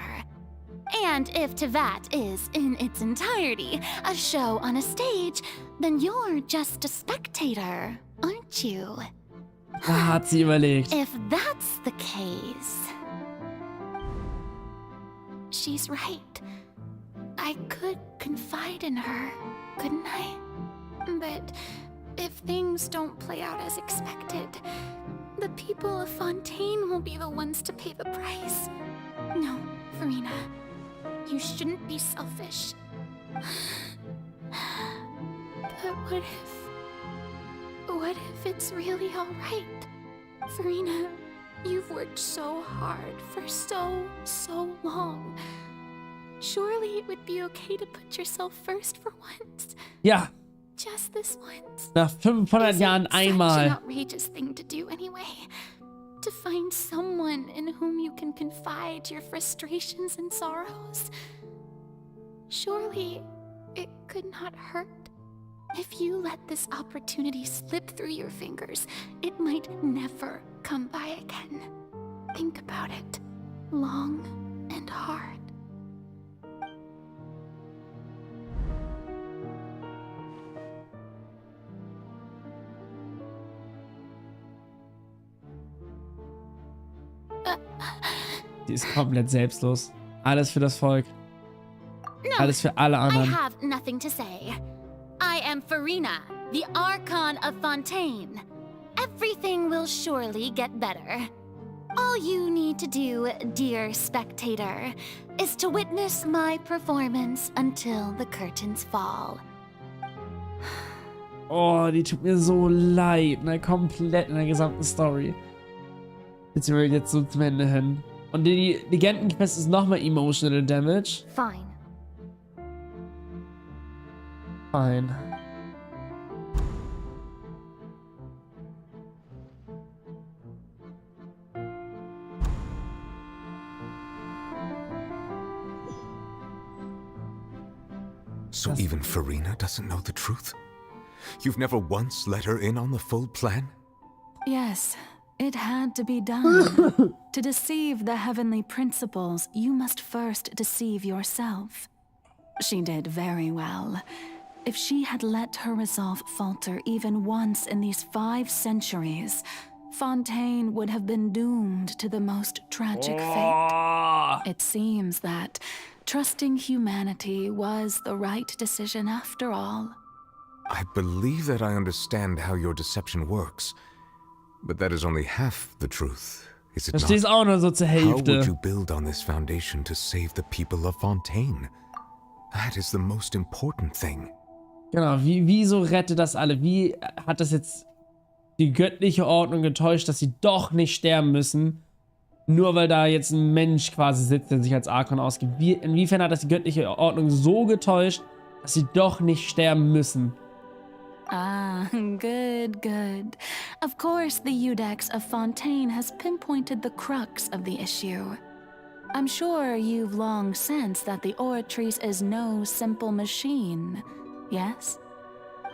[SPEAKER 2] And if Tevat is, in its entirety, a show on a stage, then you're just a spectator, aren't you?
[SPEAKER 1] Da hat sie überlegt.
[SPEAKER 2] If that's the case... She's right. I could confide in her, couldn't I? But if things don't play out as expected, the people of Fontaine will be the ones to pay the price. No, Furina, you shouldn't be selfish. But what if it's really all right? Furina, you've worked so hard for so long. Surely it would be okay to put yourself first for once.
[SPEAKER 1] Ja.
[SPEAKER 2] Just this once.
[SPEAKER 1] Nach 500 Jahren einmal.
[SPEAKER 2] Such an outrageous thing to do anyway. To find someone in whom you can confide your frustrations and sorrows. Surely it could not hurt. If you let this opportunity slip through your fingers, it might never come by again. Think about it long and hard.
[SPEAKER 1] Die ist komplett selbstlos. Alles für das Volk. Alles für alle
[SPEAKER 2] I
[SPEAKER 1] anderen.
[SPEAKER 2] have nothing to say. I am Furina, the Archon of Fontaine. Everything will surely get better. All you need to do, dear spectator, is to witness my performance until the curtains fall.
[SPEAKER 1] Oh, die tut mir so leid. Ne, komplett in der gesamten Story. Beziehungsweise jetzt so zum Ende hin. Und die Legendenquest ist nochmal Emotional Damage.
[SPEAKER 12] Fine.
[SPEAKER 1] Fine.
[SPEAKER 6] So even Furina doesn't know the truth? You've never once let her in on the full plan?
[SPEAKER 3] Yes, it had to be done. To deceive the heavenly principles, you must first deceive yourself. She did very well. If she had let her resolve falter even once in these 5 centuries, Fontaine would have been doomed to the most tragic fate. It seems that trusting humanity was the right decision after all.
[SPEAKER 6] I believe that I understand how your deception works, but that is only half the truth, is it not?
[SPEAKER 1] Versteh's auch nur so zur
[SPEAKER 6] How would
[SPEAKER 1] Hälfte.
[SPEAKER 6] you build on this foundation to save the people of Fontaine? That is the most important thing.
[SPEAKER 1] Genau, wieso rettet das alle? Wie hat das jetzt die göttliche Ordnung getäuscht, dass sie doch nicht sterben müssen? Nur weil da jetzt ein Mensch quasi sitzt, der sich als Archon ausgibt. Inwiefern hat das die göttliche Ordnung so getäuscht, dass sie doch nicht sterben müssen?
[SPEAKER 3] Ah, good, good. Of course, the Iudex of Fontaine has pinpointed the crux of the issue. I'm sure you've long sensed that the Oratrice is no simple machine, yes?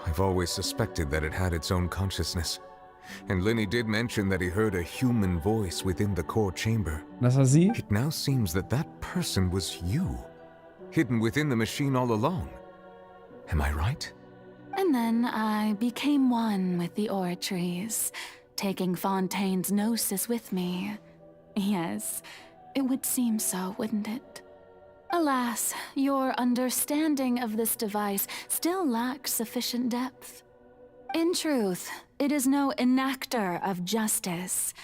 [SPEAKER 6] I've always suspected that it had its own consciousness. And Lenny did mention that he heard a human voice within the core chamber.
[SPEAKER 1] Das war sie?
[SPEAKER 6] It now seems that that person was you, hidden within the machine all along. Am I right?
[SPEAKER 3] And then I became one with the Oratrice, taking Fontaine's gnosis with me. Yes, it would seem so, wouldn't it? Alas, your understanding of this device still lacks sufficient depth. In truth, it is no enactor of justice.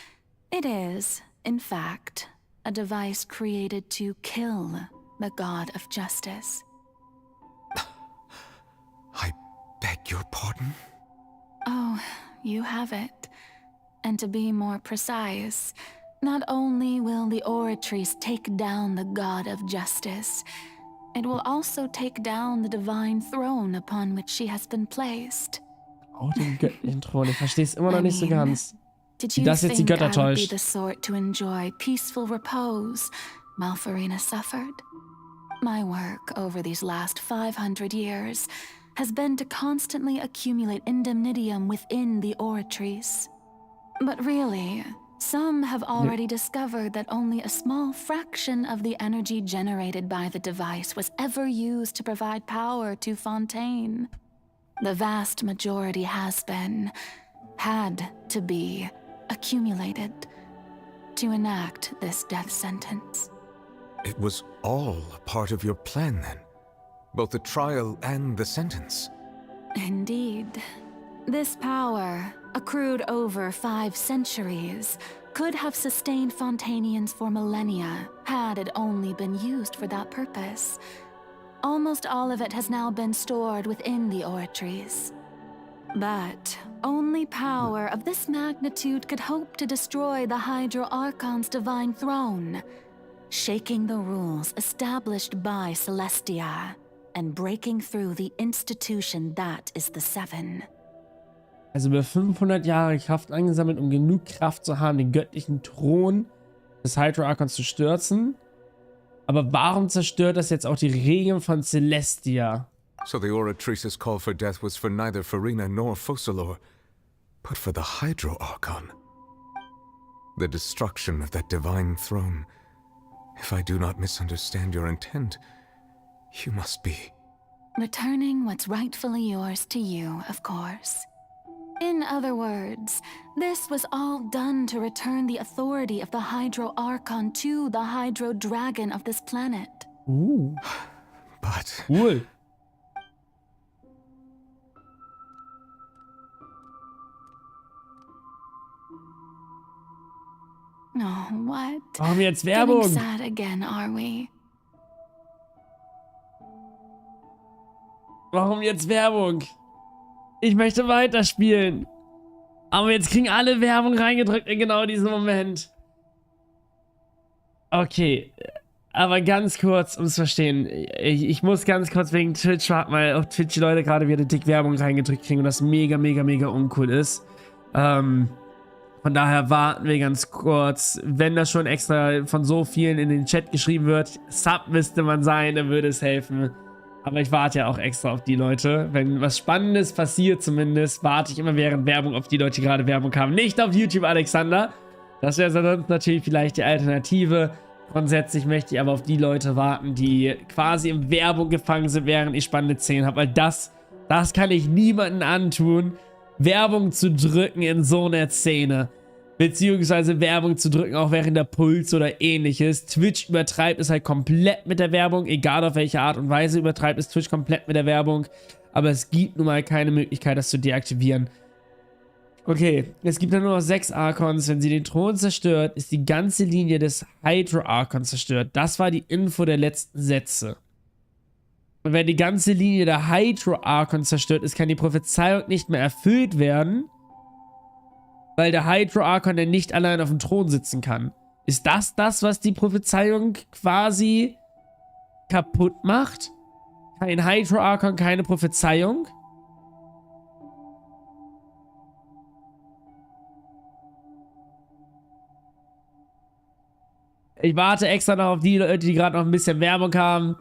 [SPEAKER 3] It is, in fact, a device created to kill the god of justice.
[SPEAKER 6] I beg your pardon?
[SPEAKER 3] Oh, you have it. And to be more precise, not only will the Oratrice take down the god of justice, it will also take down the divine throne upon which she has been placed.
[SPEAKER 1] Oh, den göttlichen Thron. Ich verstehe es immer noch nicht so ganz.
[SPEAKER 3] Did
[SPEAKER 1] Wie
[SPEAKER 3] you
[SPEAKER 1] das jetzt die
[SPEAKER 3] think
[SPEAKER 1] Götter
[SPEAKER 3] I would be
[SPEAKER 1] täuscht.
[SPEAKER 3] the sort to enjoy peaceful repose while Furina suffered? My work over these last 500 years has been to constantly accumulate indemnitium within the Oratrice. But really, some have already discovered that only a small fraction of the energy generated by the device was ever used to provide power to Fontaine. The vast majority has been, had to be, accumulated to enact this death sentence.
[SPEAKER 6] It was all a part of your plan then? Both the trial and the sentence?
[SPEAKER 3] Indeed. This power, accrued over 5 centuries, could have sustained Fontainians for millennia had it only been used for that purpose. Almost all of it has now been stored within the Oratrice. But only power of this magnitude could hope to destroy the Hydro Archon's divine throne, shaking the rules established by Celestia and breaking through the institution that is the Seven.
[SPEAKER 1] Also über 500 Jahre Kraft angesammelt, um genug Kraft zu haben, den göttlichen Thron des Hydro Archons zu stürzen. Aber warum zerstört das jetzt auch die Regeln von Celestia?
[SPEAKER 13] So the Oratrice's call for death was for neither Furina nor Focalor, but for the Hydro Archon. The destruction of that divine throne. If I do not misunderstand your intent, you must be...
[SPEAKER 3] Returning what's rightfully yours to you, of course. In other words, this was all done to return the authority of the Hydro Archon to the Hydro Dragon of this planet.
[SPEAKER 1] Ooh.
[SPEAKER 13] But...
[SPEAKER 1] Cool.
[SPEAKER 3] Oh, what?
[SPEAKER 1] Warum jetzt Werbung?
[SPEAKER 3] Getting sad again, are we?
[SPEAKER 1] Warum jetzt Werbung? Ich möchte weiterspielen. Aber jetzt kriegen alle Werbung reingedrückt in genau diesem Moment. Okay. Aber ganz kurz, um es zu verstehen. Ich muss ganz kurz wegen Twitch warten, weil auf Twitch die Leute gerade wieder dick Werbung reingedrückt kriegen und das mega, mega, mega uncool ist. Von daher warten wir ganz kurz. Wenn das schon extra von so vielen in den Chat geschrieben wird, Sub müsste man sein, dann würde es helfen. Aber ich warte ja auch extra auf die Leute. Wenn was Spannendes passiert zumindest, warte ich immer während Werbung auf die Leute, die gerade Werbung haben. Nicht auf YouTube, Alexander. Das wäre sonst natürlich vielleicht die Alternative. Grundsätzlich möchte ich aber auf die Leute warten, die quasi in Werbung gefangen sind, während ich spannende Szenen habe. Weil das kann ich niemandem antun, Werbung zu drücken in so einer Szene. Beziehungsweise Werbung zu drücken, auch während der Puls oder ähnliches. Twitch übertreibt es halt komplett mit der Werbung. Egal auf welche Art und Weise übertreibt es Twitch komplett mit der Werbung. Aber es gibt nun mal keine Möglichkeit, das zu deaktivieren. Okay, es gibt dann nur noch 6 Archons. Wenn sie den Thron zerstört, ist die ganze Linie des Hydro Archons zerstört. Das war die Info der letzten Sätze. Und wenn die ganze Linie der Hydro Archon zerstört ist, kann die Prophezeiung nicht mehr erfüllt werden, weil der Hydro Archon dann nicht allein auf dem Thron sitzen kann. Ist das, was die Prophezeiung quasi kaputt macht? Kein Hydro Archon, keine Prophezeiung? Ich warte extra noch auf die Leute, die gerade noch ein bisschen Werbung haben.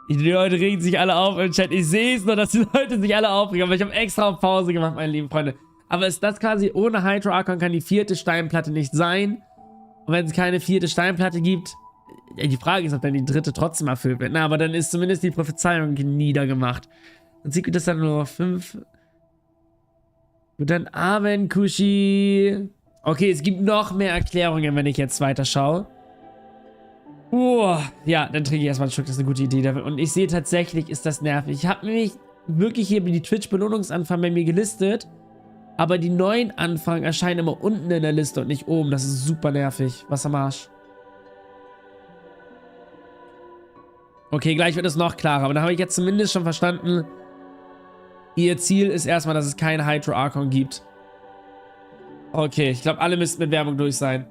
[SPEAKER 1] Die Leute regen sich alle auf im Chat. Ich sehe es nur, dass die Leute sich alle aufregen. Aber ich habe extra auf Pause gemacht, meine lieben Freunde. Aber ist das quasi, ohne Hydro Archon kann die 4. Steinplatte nicht sein. Und wenn es keine 4. Steinplatte gibt, die Frage ist, ob dann die 3. trotzdem erfüllt wird. Na, aber dann ist zumindest die Prophezeiung niedergemacht. Dann sieht das dann nur noch 5. Und dann Amen, Kushi. Okay, es gibt noch mehr Erklärungen, wenn ich jetzt weiter schaue. Ja, dann trinke ich erstmal ein Stück, das ist eine gute Idee. Und ich sehe tatsächlich, ist das nervig. Ich habe nämlich wirklich hier die Twitch-Belohnungsanfragen bei mir gelistet. Aber die neuen Anfragen erscheinen immer unten in der Liste und nicht oben. Das ist super nervig. Was am Arsch. Okay, gleich wird es noch klarer. Aber da habe ich jetzt zumindest schon verstanden, ihr Ziel ist erstmal, dass es keinen Hydro Archon gibt. Okay, ich glaube, alle müssten mit Werbung durch sein.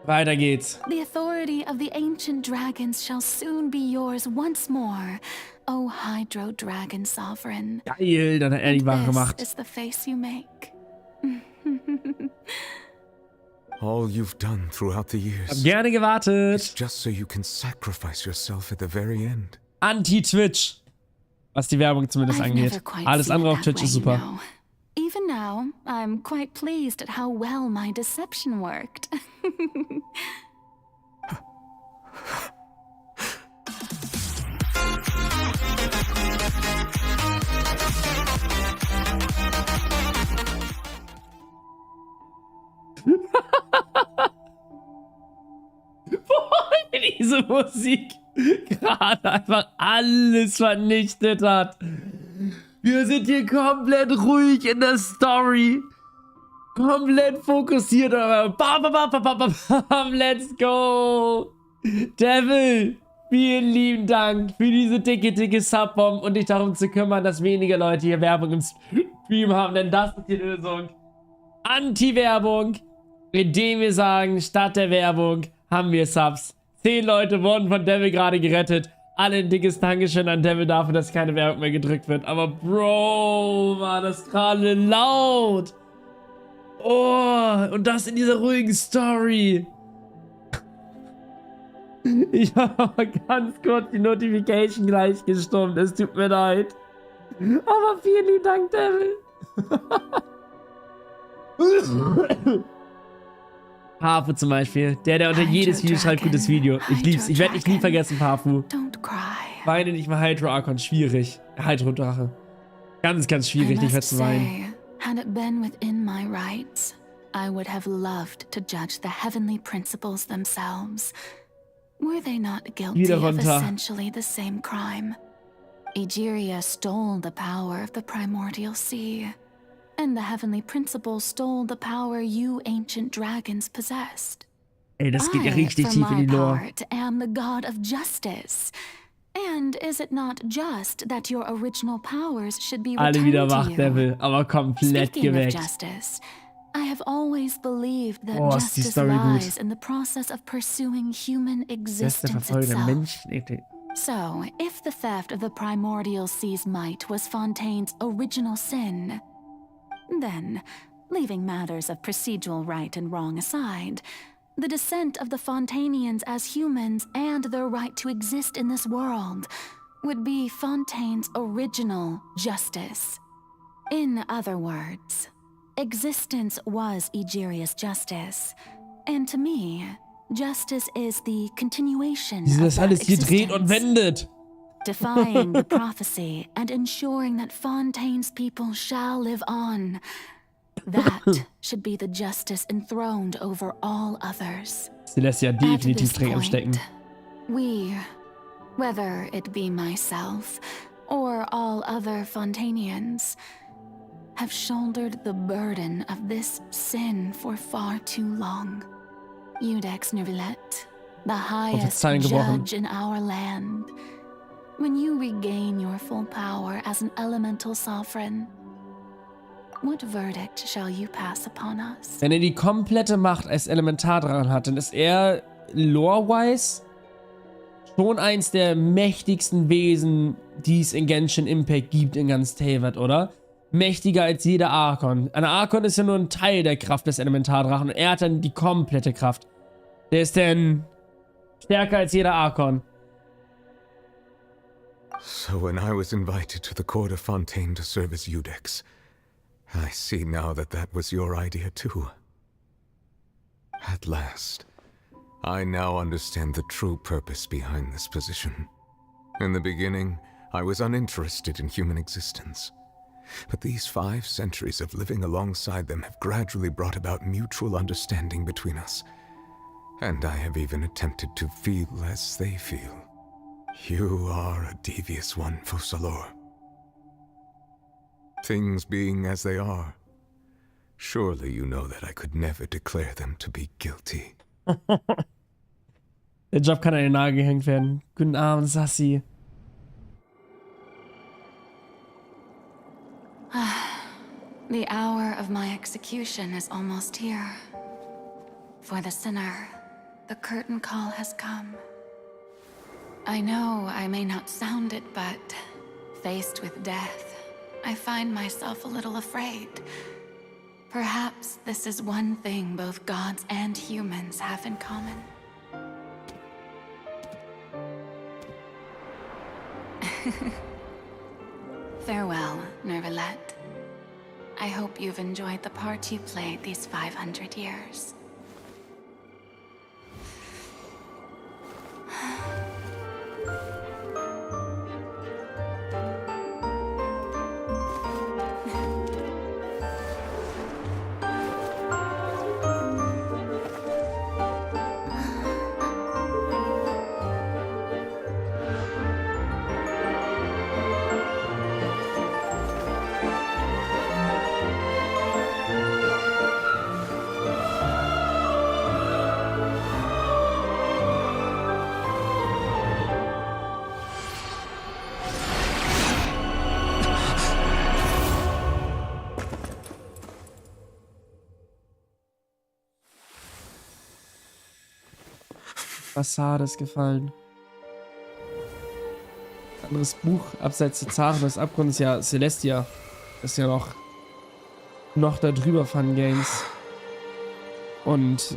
[SPEAKER 1] Weiter geht's.
[SPEAKER 3] The authority of the ancient dragons shall soon be yours once more, O Hydro Dragon Sovereign.
[SPEAKER 1] Geil, dann hat er die Ware gemacht.
[SPEAKER 3] This is the face you make.
[SPEAKER 13] All you've done throughout the years.
[SPEAKER 1] Hab gerne gewartet.
[SPEAKER 13] It's just so you can sacrifice yourself at the very end.
[SPEAKER 1] Anti-Twitch. Was die Werbung zumindest angeht. Alles andere auf Twitch ist super.
[SPEAKER 3] Even now, I'm quite pleased at how well my deception worked.
[SPEAKER 1] Diese Musik gerade einfach alles vernichtet hat. Wir sind hier komplett ruhig in der Story. Komplett fokussiert. Let's go. Devil, vielen lieben Dank für diese dicke Subbomb und dich darum zu kümmern, dass weniger Leute hier Werbung im Stream haben, denn das ist die Lösung. Anti-Werbung, indem wir sagen, statt der Werbung haben wir Subs. 10 Leute wurden von Devil gerade gerettet. Alle ein dickes Dankeschön an Devil dafür, dass keine Werbung mehr gedrückt wird. Aber Bro, war das gerade laut. Oh, und das in dieser ruhigen Story. Ich habe aber ganz kurz die Notification gleich gestummt. Es tut mir leid. Aber vielen lieben Dank, Devil. Parfu zum Beispiel. Der unter jedes Video schreibt, gutes Video. Ich lieb's. Ich werde dich nie vergessen, Parfu. Weine nicht mal Hydro Archon. Schwierig. Hydro Drache. Ganz, ganz schwierig, nicht mehr zu weinen.
[SPEAKER 3] Had it been within my rights, I would have loved to judge the heavenly principles themselves. Were they not guilty of essentially the same crime? Egeria stole the power of the primordial sea, and the heavenly principles stole the power you ancient dragons possessed.
[SPEAKER 1] Ey, das geht ja richtig tief in die Lore.
[SPEAKER 3] I, for my part, am the god of justice. And is it not just that your original powers should be returned
[SPEAKER 1] Alle wieder
[SPEAKER 3] to
[SPEAKER 1] wach,
[SPEAKER 3] you?
[SPEAKER 1] Devil, aber komplett
[SPEAKER 3] Speaking of
[SPEAKER 1] geweckt.
[SPEAKER 3] justice, I have always believed that
[SPEAKER 1] Ist die
[SPEAKER 3] justice
[SPEAKER 1] Story
[SPEAKER 3] lies
[SPEAKER 1] gut.
[SPEAKER 3] in the process of pursuing human
[SPEAKER 1] Beste
[SPEAKER 3] existence
[SPEAKER 1] Verfolger der
[SPEAKER 3] itself.
[SPEAKER 1] Menschen.
[SPEAKER 3] So, if the theft of the primordial sea's might was Fontaine's original sin, then, leaving matters of procedural right and wrong aside, the descent of the Fontanians as humans and their right to exist in this world would be Fontaine's original justice. In other words, existence was Egeria's justice, and to me, justice is the continuation
[SPEAKER 1] Wie sie
[SPEAKER 3] of
[SPEAKER 1] das
[SPEAKER 3] that
[SPEAKER 1] alles hier dreht
[SPEAKER 3] existence.
[SPEAKER 1] und wendet.
[SPEAKER 3] Defying the prophecy and ensuring that Fontaine's people shall live on. That should be the justice enthroned over all others.
[SPEAKER 1] Sie lässt ja definitiv Dreck am
[SPEAKER 3] point,
[SPEAKER 1] Stecken.
[SPEAKER 3] We, whether it be myself or all other Fontanians, have shouldered the burden of this sin for far too long. Iudex Neuvillette, the highest judge in our land, when you regain your full power as an elemental sovereign, what verdict shall you pass upon us?
[SPEAKER 1] Wenn er die komplette Macht als Elementardrachen hat, dann ist er lore-wise schon eins der mächtigsten Wesen, die es in Genshin Impact gibt in ganz Teyvat, oder? Mächtiger als jeder Archon. Ein Archon ist ja nur ein Teil der Kraft des Elementardrachen und er hat dann die komplette Kraft. Der ist dann stärker als jeder Archon.
[SPEAKER 13] So when I was invited to the court of Fontaine to serve as Iudex, I see now that that was your idea too. At last, I now understand the true purpose behind this position. In the beginning, I was uninterested in human existence. But these 5 centuries of living alongside them have gradually brought about mutual understanding between us. And I have even attempted to feel as they feel. You are a devious one, Focalors. Things being as they are, surely you know that I could never declare them to be guilty.
[SPEAKER 1] Der Job kann an den Nagel gehängt werden. Guten Abend, Sassi.
[SPEAKER 3] The hour of my execution is almost here. For the sinner, the curtain call has come. I know I may not sound it, but faced with death, I find myself a little afraid. Perhaps this is one thing both gods and humans have in common. Farewell, Neuvillette. I hope you've enjoyed the part you played these 500 years.
[SPEAKER 1] Fassade ist gefallen. Anderes Buch, abseits der Zaren des Abgrunds, ja, Celestia. Ist ja noch noch da drüber Fun Games. Und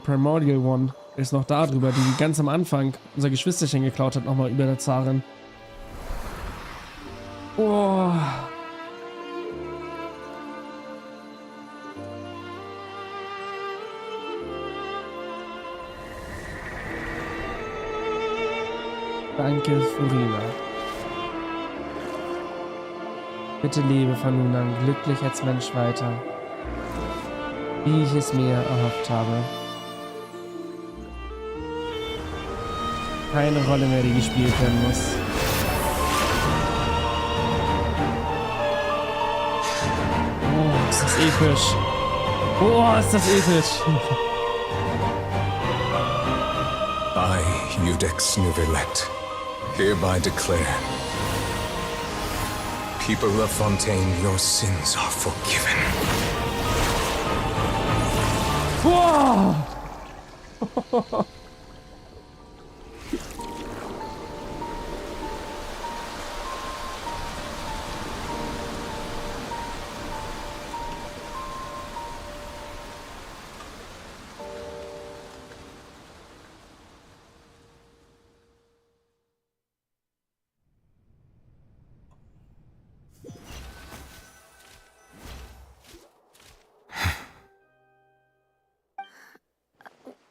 [SPEAKER 1] Primordial One ist noch da drüber, die ganz am Anfang unser Geschwisterchen geklaut hat, nochmal über der Zarin. Oh. Danke, Furina. Bitte lebe von nun an glücklich als Mensch weiter, wie ich es mir erhofft habe. Keine Rolle mehr, die gespielt werden muss. Oh, ist das episch. Oh, ist das episch.
[SPEAKER 13] I, Judex Nuvelet, hereby declare, people of Fontaine, your sins are forgiven.
[SPEAKER 1] Wow!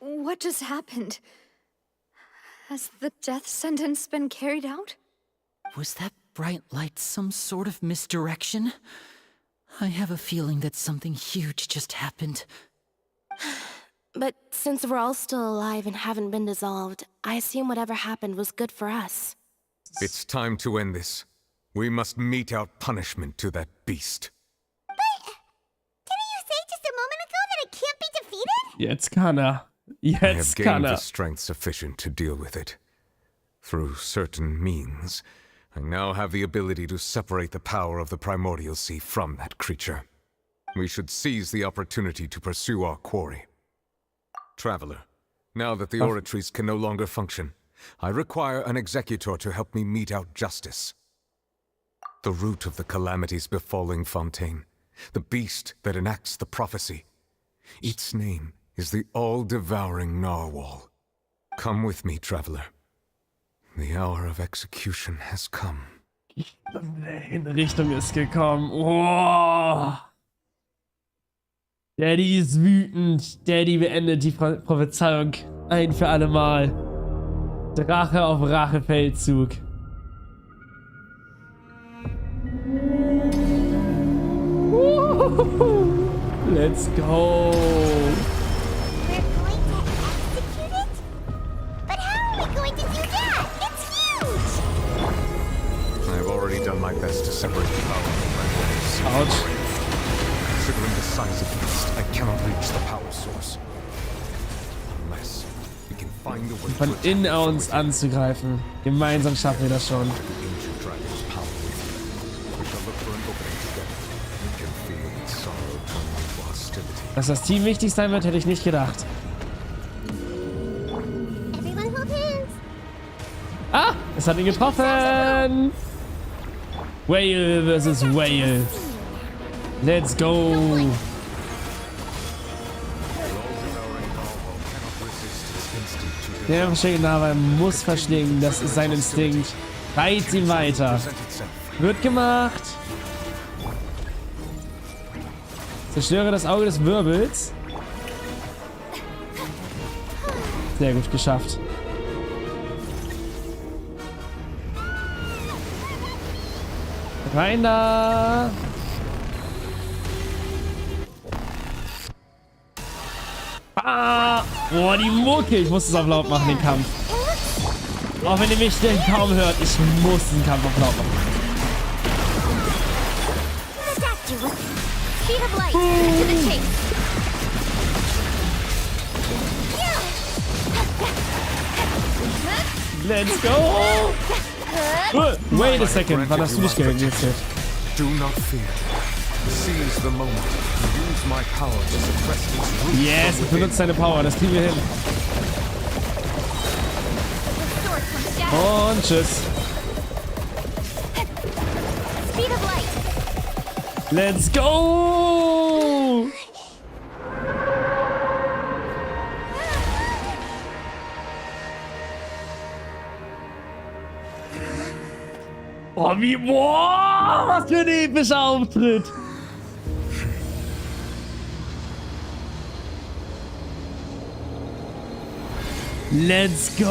[SPEAKER 3] What just happened? Has the death sentence been carried out?
[SPEAKER 14] Was that bright light some sort of misdirection? I have a feeling that something huge just happened.
[SPEAKER 15] But since we're all still alive and haven't been dissolved, I assume whatever happened was good for us.
[SPEAKER 13] It's time to end this. We must mete out punishment to that beast.
[SPEAKER 2] But didn't you say just a moment ago that it can't be defeated?
[SPEAKER 1] Jetzt kann er.
[SPEAKER 13] I have
[SPEAKER 1] Jetzt
[SPEAKER 13] gained
[SPEAKER 1] kann
[SPEAKER 13] the
[SPEAKER 1] er.
[SPEAKER 13] strength sufficient to deal with it. Through certain means, I now have the ability to separate the power of the Primordial Sea from that creature. We should seize the opportunity to pursue our quarry. Traveler, now that the oratories can no longer function, I require an executor to help me mete out justice. The root of the calamities befalling Fontaine, the beast that enacts the prophecy, its name is the all-devouring Narwhal. Come with me, traveler. The hour of execution has come.
[SPEAKER 1] Die Hinrichtung ist gekommen. Oh. Daddy ist wütend. Daddy beendet die Prophezeiung ein für alle Mal. Drache auf Rachefeldzug. Let's go.
[SPEAKER 13] Done my best to separate the power from my voice.
[SPEAKER 1] Ouch.
[SPEAKER 13] Considering the size of the beast, I cannot reach the power source. Unless we can find a way
[SPEAKER 1] Von innen uns anzugreifen. Gemeinsam schaffen wir das schon. Dass das Team wichtig sein wird, hätte ich nicht gedacht. Ah, es hat ihn getroffen. Whale versus Whale. Let's go. Der Verschenkenhaber muss verschlingen. Das ist sein Instinkt. Reizt ihn weiter. Wird gemacht. Zerstöre das Auge des Wirbels. Sehr gut geschafft. Rein da! Ah! Boah, die Mucke! Ich muss es auf laut machen, den Kampf. Auch wenn ihr mich denn kaum hört, ich muss den Kampf auf laut machen. Let's go! Wait a second, wann hast du dich gehängt?
[SPEAKER 13] Do not fear. Seize the moment. Use my power to suppress this root.
[SPEAKER 1] Yes, benutzt deine Power, das kriegen wir hin. Und tschüss. Let's go! Oh, boah, was für ein epischer Auftritt. Let's go!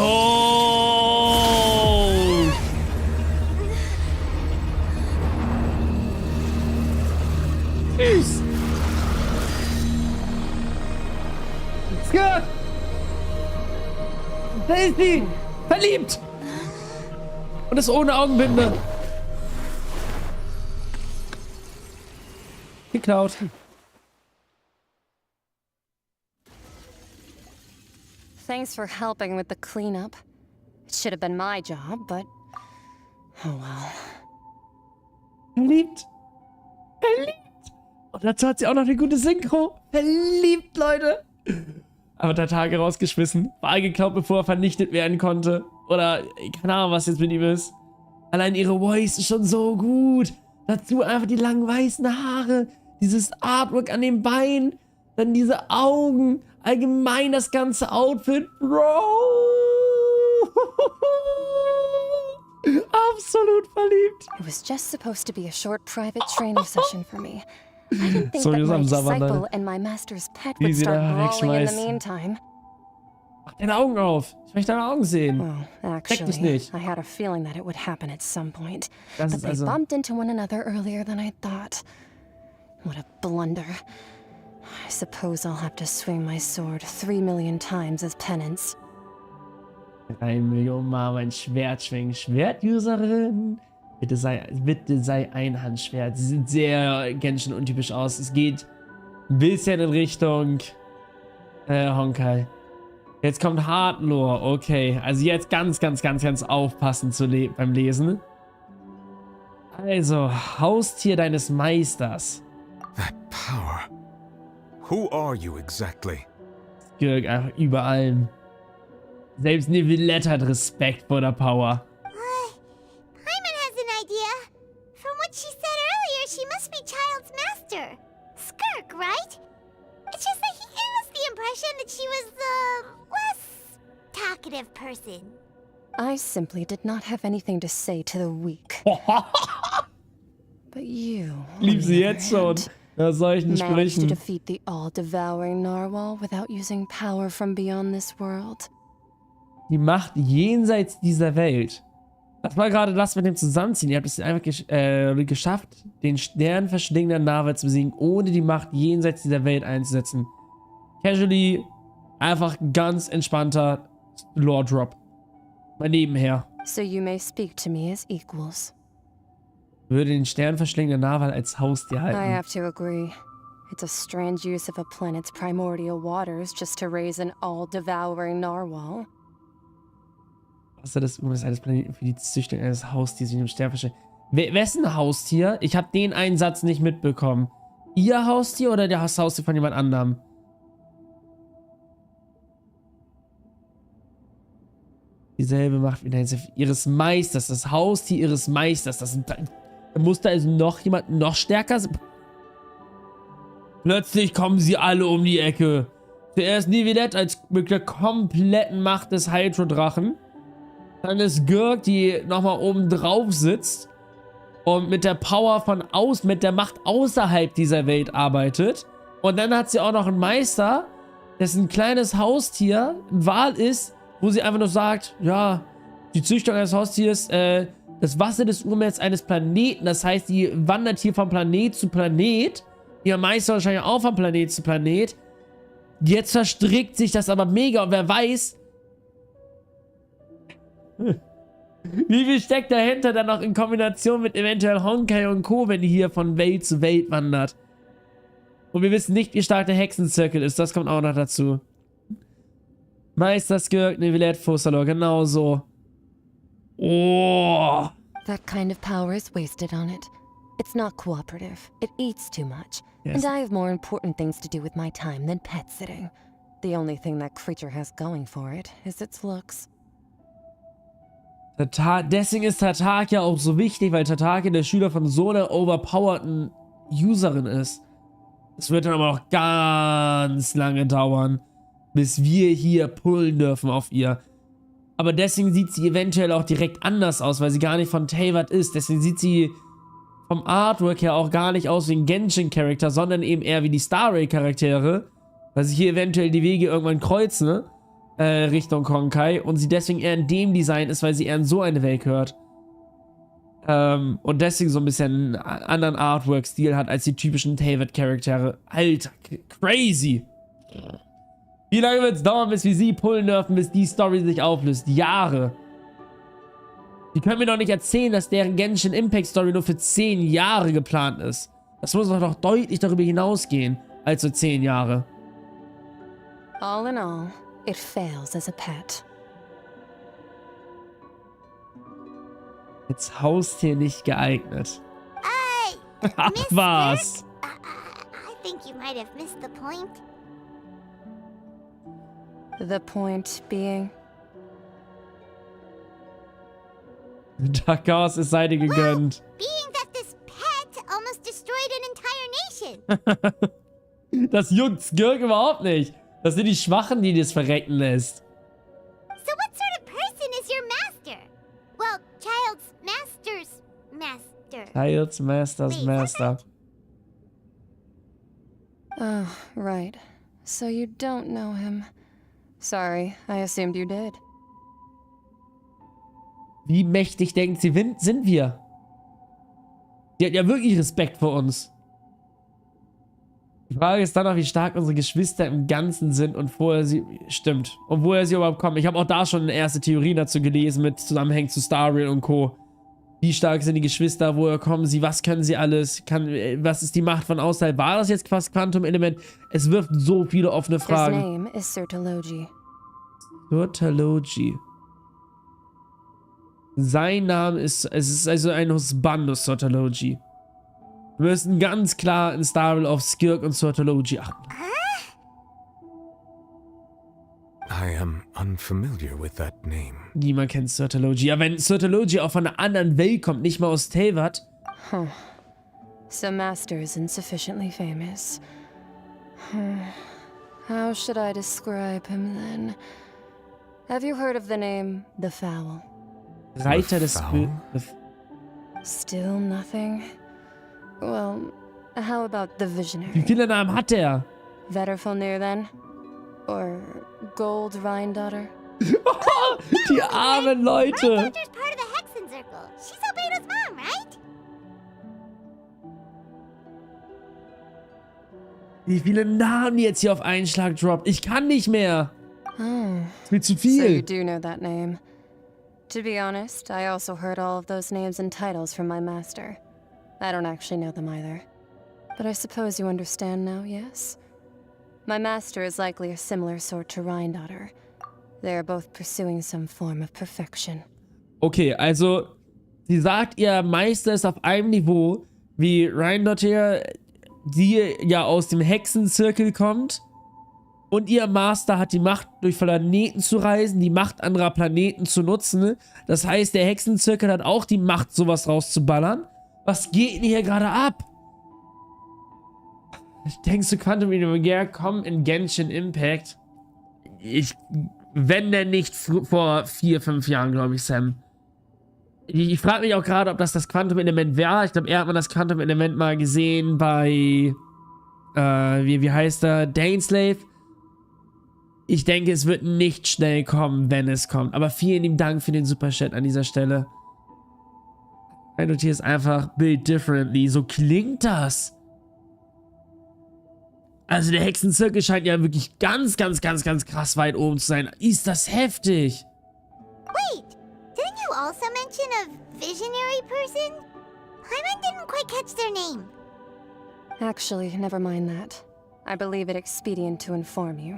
[SPEAKER 1] Tschüss! Skirt! Da ist sie! Verliebt! Und ist ohne Augenbinde. Geklaut.
[SPEAKER 16] Thanks for helping with the cleanup. It should have been my job, but oh well.
[SPEAKER 1] Verliebt. Verliebt. Und dazu hat sie auch noch eine gute Synchro. Verliebt, Leute. Aber der Tage rausgeschmissen. Wahl geklaut, bevor er vernichtet werden konnte. Oder keine Ahnung, was jetzt mit ihm ist. Allein ihre Voice ist schon so gut. Dazu einfach die langen weißen Haare. Dieses Artwork an den Beinen. Dann diese Augen. Allgemein das ganze Outfit. Bro. Absolut verliebt.
[SPEAKER 16] It was just supposed to be a short private training session for me. I didn't think that my disciple and my master's pet would start brawling in the meantime.
[SPEAKER 1] Mach deine Augen auf. Ich möchte deine Augen sehen.
[SPEAKER 16] Well, actually, I had a feeling that it would happen at some point. But they bumped into one another earlier than I thought. What a blunder. I suppose I'll have to swing my sword 3 million times as penance.
[SPEAKER 1] 3 Millionen Mal mein Schwert schwingen. Schwertuserin. Bitte sei ein Handschwert. Sie sieht sehr Genshin untypisch aus. Es geht ein bisschen in Richtung Honkai. Jetzt kommt Hardlore. Okay, also jetzt ganz aufpassen beim Lesen. Also, Haustier deines Meisters.
[SPEAKER 13] That power. Who are you exactly?
[SPEAKER 1] Girk einfach über allem. Selbst Nevilette hat Respekt vor der Power.
[SPEAKER 2] Hyman has an idea. From what she said earlier, she must be Child's master. Skirk, right? It's just that he gave us the impression that she was the less talkative person.
[SPEAKER 16] I simply did not have anything to say to the weak. But you,
[SPEAKER 1] lieb sie jetzt schon. Nach solchen
[SPEAKER 16] managed to
[SPEAKER 1] Sprüchen.
[SPEAKER 16] defeat the all-devouring narwhal without using power from beyond this world.
[SPEAKER 1] Die Macht jenseits dieser Welt. Das war gerade das mit dem Zusammenziehen. Ihr habt es einfach geschafft, den sternverschlingenden Narwhal zu besiegen, ohne die Macht jenseits dieser Welt einzusetzen. Casually, einfach ganz entspannter Lore-Drop. Mal nebenher.
[SPEAKER 16] So you may speak to me as equals.
[SPEAKER 1] Würde den sternverschlingenden Narwhal als Haustier halten.
[SPEAKER 16] I have to agree. It's a strange use of a planet's primordial waters just to raise an all-devouring narwhal.
[SPEAKER 1] Wasser des Urmes eines Planeten für die Züchtung eines Haustiers wie einem Sternverschlingenden. Wessen Haustier? Ich habe den einen Satz nicht mitbekommen. Ihr Haustier oder das Haustier von jemand anderem? Dieselbe Macht wie ihres Meisters. Das Haustier ihres Meisters. Da muss da also noch jemand noch stärker sein. Plötzlich kommen sie alle um die Ecke. Zuerst Nevilette als mit der kompletten Macht des Hydro-Drachen. Dann ist Girk, die nochmal oben drauf sitzt und mit der Power mit der Macht außerhalb dieser Welt arbeitet. Und dann hat sie auch noch einen Meister, dessen kleines Haustier ein Wal ist, wo sie einfach nur sagt, ja, die Züchtung eines Haustiers, das Wasser des Urmeers eines Planeten, das heißt, die wandert hier von Planet zu Planet. Ihr Meister wahrscheinlich auch von Planet zu Planet. Jetzt verstrickt sich das aber mega und wer weiß, wie viel steckt dahinter dann noch in Kombination mit eventuell Honkai und Co., wenn die hier von Welt zu Welt wandert. Und wir wissen nicht, wie stark der Hexenzirkel ist, das kommt auch noch dazu. Meister Skirk, Nevilette, Fussalor, genau so. Oh.
[SPEAKER 16] That kind of power is wasted on it. It's not cooperative. It eats too much.
[SPEAKER 1] Yes.
[SPEAKER 16] And I have more important things to do with my time than pet sitting. The only thing that creature has going for it is its looks.
[SPEAKER 1] Deswegen ist Tatake auch so wichtig, weil Tatake der Schüler von so einer overpowerten Userin ist. Es wird dann aber noch ganz lange dauern, bis wir hier pullen dürfen auf ihr. Aber deswegen sieht sie eventuell auch direkt anders aus, weil sie gar nicht von Teyvat ist. Deswegen sieht sie vom Artwork her auch gar nicht aus wie ein Genshin-Charakter, sondern eben eher wie die Star Rail-Charaktere. Weil sich hier eventuell die Wege irgendwann kreuzen, Richtung Honkai. Und sie deswegen eher in dem Design ist, weil sie eher in so eine Welt gehört. Und deswegen so ein bisschen einen anderen Artwork-Stil hat als die typischen Teyvat-Charaktere. Alter, crazy! Wie lange wird es dauern, bis wir sie pullen dürfen, bis die Story sich auflöst? Jahre. Die können mir doch nicht erzählen, dass deren Genshin Impact Story nur für 10 Jahre geplant ist. Das muss doch deutlich darüber hinausgehen, als so 10 Jahre.
[SPEAKER 16] All in all, it fails as a pet.
[SPEAKER 1] Als Haustier nicht geeignet. Ach, was?
[SPEAKER 2] I think you might have missed the point.
[SPEAKER 16] The point being?
[SPEAKER 1] Chaos ist Seite gegönnt.
[SPEAKER 2] Being that this pet almost destroyed an entire nation.
[SPEAKER 1] Das juckt Skirk überhaupt nicht. Das sind die Schwachen, die das verrecken lässt.
[SPEAKER 2] So what sort of person is your master? Well, Child's master's master.
[SPEAKER 1] Child's master's master.
[SPEAKER 16] Oh, right. So you don't know him. Sorry, I assumed you did.
[SPEAKER 1] Wie mächtig denkt sie, sind wir? Die hat ja wirklich Respekt vor uns. Die Frage ist dann noch, wie stark unsere Geschwister im Ganzen sind und woher sie... Stimmt. Und woher sie überhaupt kommen. Ich habe auch da schon eine erste Theorie dazu gelesen mit Zusammenhängen zu Star Rail und Co. Wie stark sind die Geschwister? Woher kommen sie? Was können sie alles? Was ist die Macht von außerhalb? War das jetzt fast Quantum-Element? Es wirft so viele offene Fragen.
[SPEAKER 16] His name is Sirtologi.
[SPEAKER 1] Sirtologi. Sein Name ist... Es ist also ein Husbandus Sirtologi. Wir müssen ganz klar in Star Rail auf Skirk und Sirtologi achten.
[SPEAKER 13] I am unfamiliar with that name.
[SPEAKER 1] Niemand kennt Sirtologi. Ja, wenn Sirtologi auch von einer anderen Welt kommt, nicht mal aus Teyvat.
[SPEAKER 16] Huh. So Master isn't sufficiently famous. How should I describe him then? Have you heard of the name The Foul?
[SPEAKER 1] Reiter des
[SPEAKER 16] Still nothing? Well, how about the Visionary?
[SPEAKER 1] Wie viele Namen hat der?
[SPEAKER 16] Vetterfulnir then? Or Gold Rhine-Daughter?
[SPEAKER 1] Die armen Leute!
[SPEAKER 2] Rhine-Daughter's part of the Hexen Circle. She's Albedo's mom, right?
[SPEAKER 1] Wie viele Namen die jetzt hier auf einen Schlag droppt. Ich kann nicht mehr.
[SPEAKER 16] Oh.
[SPEAKER 1] Das wird zu viel.
[SPEAKER 16] So you do know that name. To be honest, I also heard all of those names and titles from my master. I don't actually know them either. But I suppose you understand now, yes? My master is likely a similar sort to Rhine-Daughter. They are both pursuing some form of perfection.
[SPEAKER 1] Okay, also, sie sagt, ihr Meister ist auf einem Niveau wie Rhine-Daughter, die ja aus dem Hexenzirkel kommt. Und ihr Master hat die Macht, durch Planeten zu reisen, die Macht anderer Planeten zu nutzen. Das heißt, der Hexenzirkel hat auch die Macht, sowas rauszuballern. Was geht denn hier gerade ab? Denkst du, Quantum Reunion kommen in Genshin Impact? Wenn denn nicht vor 4, 5 Jahren, glaube ich, Sam. Ich frage mich auch gerade, ob das Quantum-Element wäre. Ich glaube, er hat man das Quantum-Element mal gesehen bei, wie heißt er? Dainslave. Ich denke, es wird nicht schnell kommen, wenn es kommt. Aber vielen lieben Dank für den Superchat an dieser Stelle. Ich notiere es einfach Build Differently. So klingt das. Also der Hexenzirkel scheint ja wirklich ganz krass weit oben zu sein. Ist das heftig.
[SPEAKER 2] Wait, didn't you also mention a visionary person? Hyman didn't quite catch their name.
[SPEAKER 16] Actually, never mind that. I believe it expedient to inform you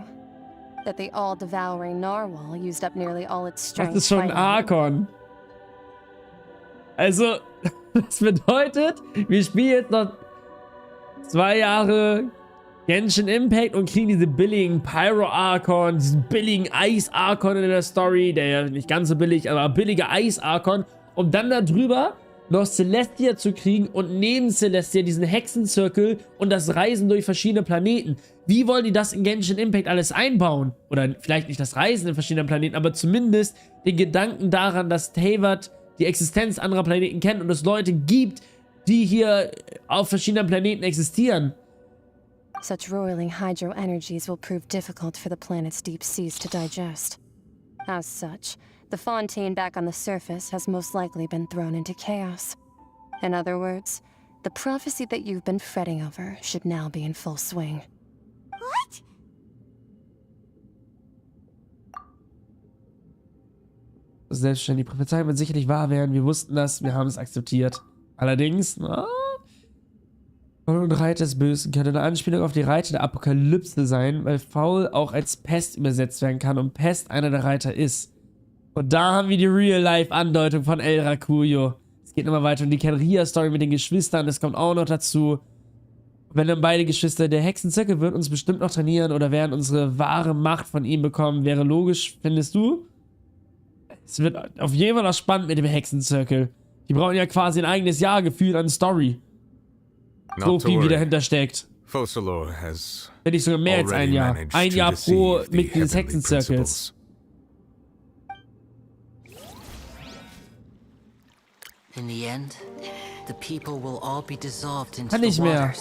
[SPEAKER 16] that the all-devouring Narwhal used up nearly all its strength.
[SPEAKER 1] Das ist schon ein Archon. Also, das bedeutet, wir spielen jetzt noch 2 Jahre Genshin Impact und kriegen diese billigen Pyro-Archon, diesen billigen Eis-Archon in der Story, der ja nicht ganz so billig, aber billiger Eis-Archon. Und dann darüber noch Celestia zu kriegen und neben Celestia diesen Hexenzirkel und das Reisen durch verschiedene Planeten. Wie wollen die das in Genshin Impact alles einbauen? Oder vielleicht nicht das Reisen in verschiedenen Planeten, aber zumindest den Gedanken daran, dass Teyvat die Existenz anderer Planeten kennt und es Leute gibt, die hier auf verschiedenen Planeten existieren.
[SPEAKER 16] Such roiling hydro energies will prove difficult for the planet's deep seas to digest. As such, the fontaine back on the surface has most likely been thrown into chaos. In other words, the prophecy that you've been fretting over should now be in full swing.
[SPEAKER 2] What?
[SPEAKER 1] Selbstverständlich, die Prophezeiung wird sicherlich wahr werden. Wir wussten das, wir haben es akzeptiert. Allerdings, Faul und Reiter des Bösen könnte eine Anspielung auf die Reiter der Apokalypse sein, weil Faul auch als Pest übersetzt werden kann und Pest einer der Reiter ist. Und da haben wir die Real-Life-Andeutung von El Racuyo. Es geht nochmal weiter um die Kenria-Story mit den Geschwistern, das kommt auch noch dazu. Wenn dann beide Geschwister der Hexenzirkel wird uns bestimmt noch trainieren oder werden unsere wahre Macht von ihm bekommen, wäre logisch, findest du? Es wird auf jeden Fall noch spannend mit dem Hexenzirkel. Die brauchen ja quasi ein eigenes Jahr gefühlt an Story. So viel, wie dahinter steckt. Wenn nicht sogar mehr als ein Jahr. Ein Jahr pro Mitglied des Hexenzirkels.
[SPEAKER 14] In the end, the people will all be dissolved into
[SPEAKER 1] Kann nicht mehr.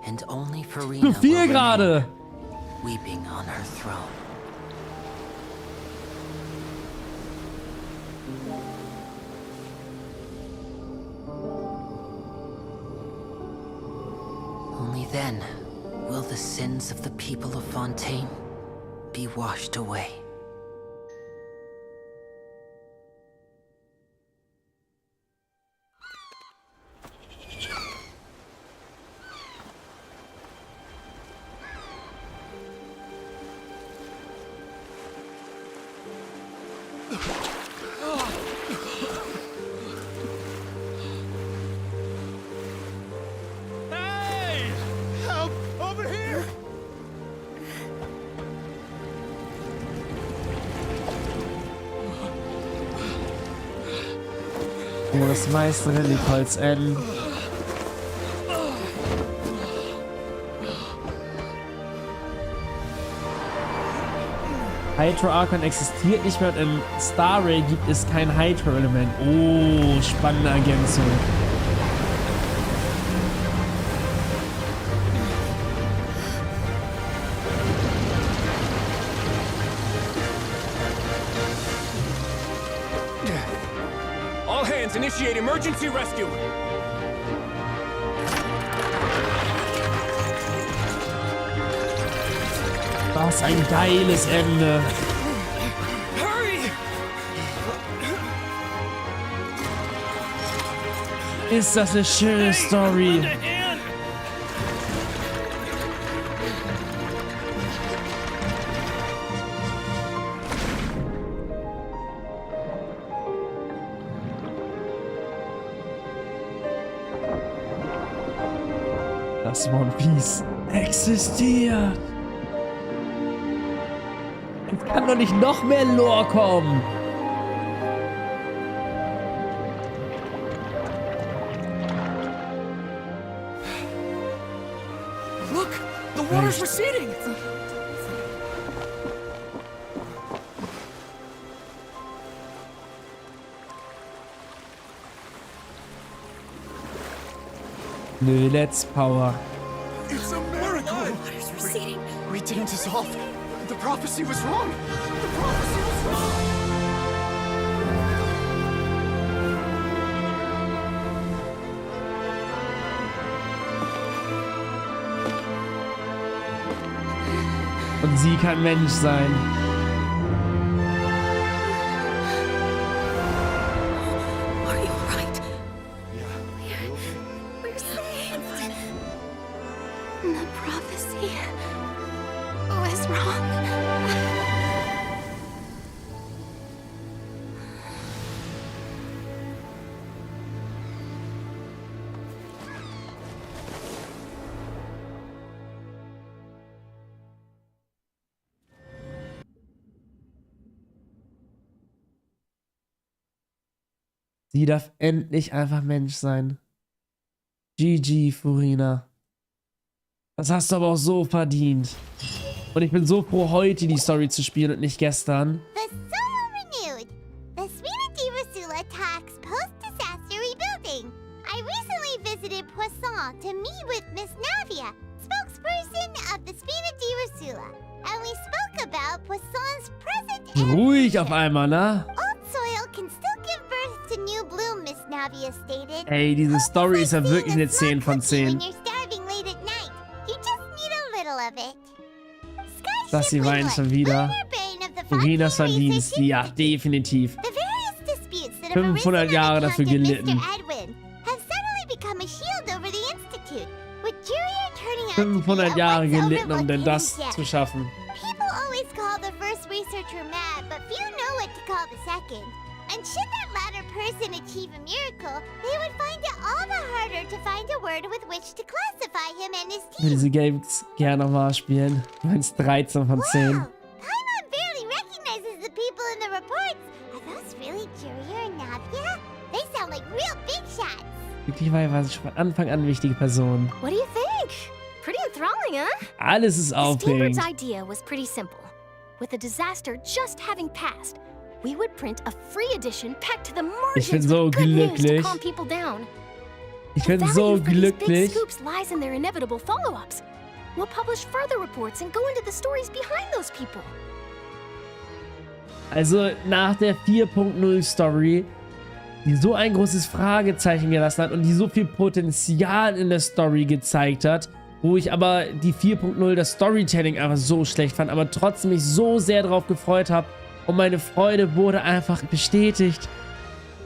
[SPEAKER 14] And only Furina
[SPEAKER 1] Zu viel gerade.
[SPEAKER 14] Weeping on her throne. Only then will the sins of the people of Fontaine be washed away.
[SPEAKER 1] Oh, das meiste Relikholz N. Hydro Archon existiert nicht mehr und im Star Ray gibt es kein Hydro-Element. Oh, spannende Ergänzung.
[SPEAKER 17] All hands, initiate emergency rescue.
[SPEAKER 1] Was ein geiles Ende.
[SPEAKER 17] Hurry!
[SPEAKER 1] Ist das eine schöne Story. Das One Piece existiert. Es kann doch nicht noch mehr Lore kommen.
[SPEAKER 17] Look, the water's receding.
[SPEAKER 1] Nö, let's power.
[SPEAKER 17] It's a miracle. The water's receding. We didn't dissolve. The prophecy was wrong. The prophecy was wrong.
[SPEAKER 1] Und sie kann Mensch sein.
[SPEAKER 2] Are you alright? We're saved. The prophecy was wrong.
[SPEAKER 1] Sie darf endlich einfach Mensch sein. GG, Furina. Das hast du aber auch so verdient. Und ich bin so froh, heute die Story zu spielen und nicht gestern.
[SPEAKER 18] The soul renewed. The Sphina attacks post-disaster rebuilding. I recently visited Poisson to meet with Miss Navia, spokesperson of the Sphina, and we spoke about Poisson's present.
[SPEAKER 1] Ruhig auf einmal, ne?
[SPEAKER 18] Old soil can still give birth to new bloom, Miss Navia stated.
[SPEAKER 1] Ey, diese Story ist ja wirklich eine 10 von 10. Dass sie weint schon wieder. Furinas Verdienst, ja, definitiv. 500 Jahre dafür gelitten. 500 Jahre gelitten, um denn das zu schaffen.
[SPEAKER 18] People always call the first researcher mad, but few know what to call the second. And should that latter person achieve a miracle, they would find it all the harder to find a word with which to classify him and his
[SPEAKER 1] Ich will diese Games gerne nochmal spielen. Du meinst 13 von 10.
[SPEAKER 18] Paimon barely recognizes the people in the reports. Are those really Jurier and Navia? They sound like real big shots.
[SPEAKER 1] Wirklich war sie von Anfang an eine wichtige Person.
[SPEAKER 4] What do you think? Pretty enthralling, huh?
[SPEAKER 1] Alles ist aufregend.
[SPEAKER 4] Steambird's idea was pretty simple. With the disaster just having passed, we would print a free edition packed to the margins with good news to calm people down.
[SPEAKER 1] Ich bin so glücklich.
[SPEAKER 4] Big scoops lies in their inevitable follow-ups. We'll publish further reports and go into the stories behind those people.
[SPEAKER 1] Also nach der 4.0 Story, die so ein großes Fragezeichen gelassen hat und die so viel Potenzial in der Story gezeigt hat, wo ich aber die 4.0 das Storytelling einfach so schlecht fand, aber trotzdem mich so sehr darauf gefreut habe und meine Freude wurde einfach bestätigt.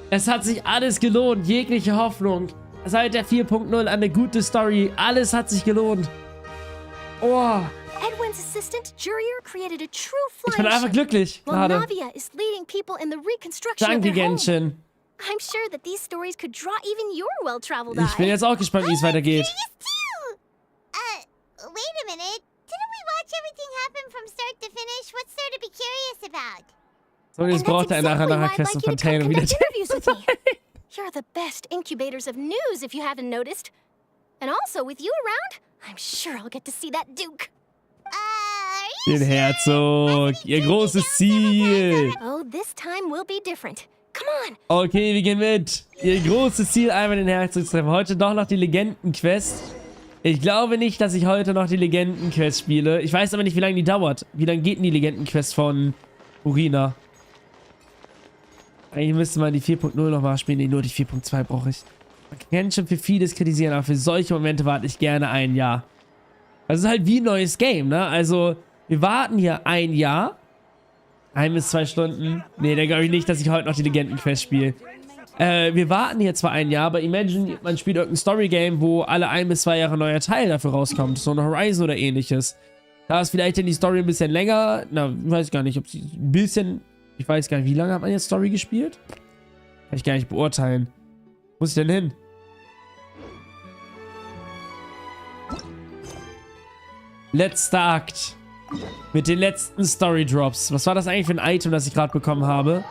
[SPEAKER 1] Es hat sich alles gelohnt, jegliche Hoffnung. Seit der 4.0 eine gute Story, alles hat sich gelohnt. Oh.
[SPEAKER 4] Edwin's assistant Jurier created a true
[SPEAKER 1] Ich bin einfach glücklich gerade.
[SPEAKER 4] Navia is leading people in the reconstruction
[SPEAKER 1] Danke,
[SPEAKER 4] of their home.
[SPEAKER 1] Genshin.
[SPEAKER 4] I'm sure that these stories could draw even your well-traveled eye.
[SPEAKER 1] Ich bin jetzt auch gespannt, wie es weitergeht.
[SPEAKER 18] Wait a minute. Didn't we watch everything happen from start to finish? What's there to be curious about?
[SPEAKER 1] So, jetzt braucht er nachher Quest und Fontaine und wieder
[SPEAKER 4] interviews with me. You're the best incubators of news, if you haven't noticed. And also, with you around, I'm sure I'll get to see that Duke.
[SPEAKER 1] Den Herzog, ihr großes Ziel.
[SPEAKER 4] Oh, this time will be different. Come on.
[SPEAKER 1] Okay, wir gehen mit. Ihr großes Ziel, einmal den Herzog zu treffen. Heute doch noch die Legenden-Quest. Ich glaube nicht, dass ich heute noch die Legenden-Quest spiele. Ich weiß aber nicht, wie lange die dauert. Wie lange geht denn die Legenden-Quest von Furina? Eigentlich müsste man die 4.0 nochmal spielen. Nee, nur die 4.2 brauche ich. Man kann schon für vieles kritisieren, aber für solche Momente warte ich gerne ein Jahr. Das ist halt wie ein neues Game, ne? Also, wir warten hier ein Jahr. 1 bis 2 Stunden. Nee, da glaube ich nicht, dass ich heute noch die Legenden-Quest spiele. Wir warten hier zwar ein Jahr, aber imagine, man spielt irgendein Story-Game, wo alle 1 bis 2 Jahre ein neuer Teil dafür rauskommt. So ein Horizon oder ähnliches. Da ist vielleicht dann die Story ein bisschen länger. Na, ich weiß gar nicht, ob sie ein bisschen... Ich weiß gar nicht, wie lange hat man jetzt Story gespielt? Kann ich gar nicht beurteilen. Wo muss ich denn hin? Letzter Akt. Mit den letzten Story Drops. Was war das eigentlich für ein Item, das ich gerade bekommen habe?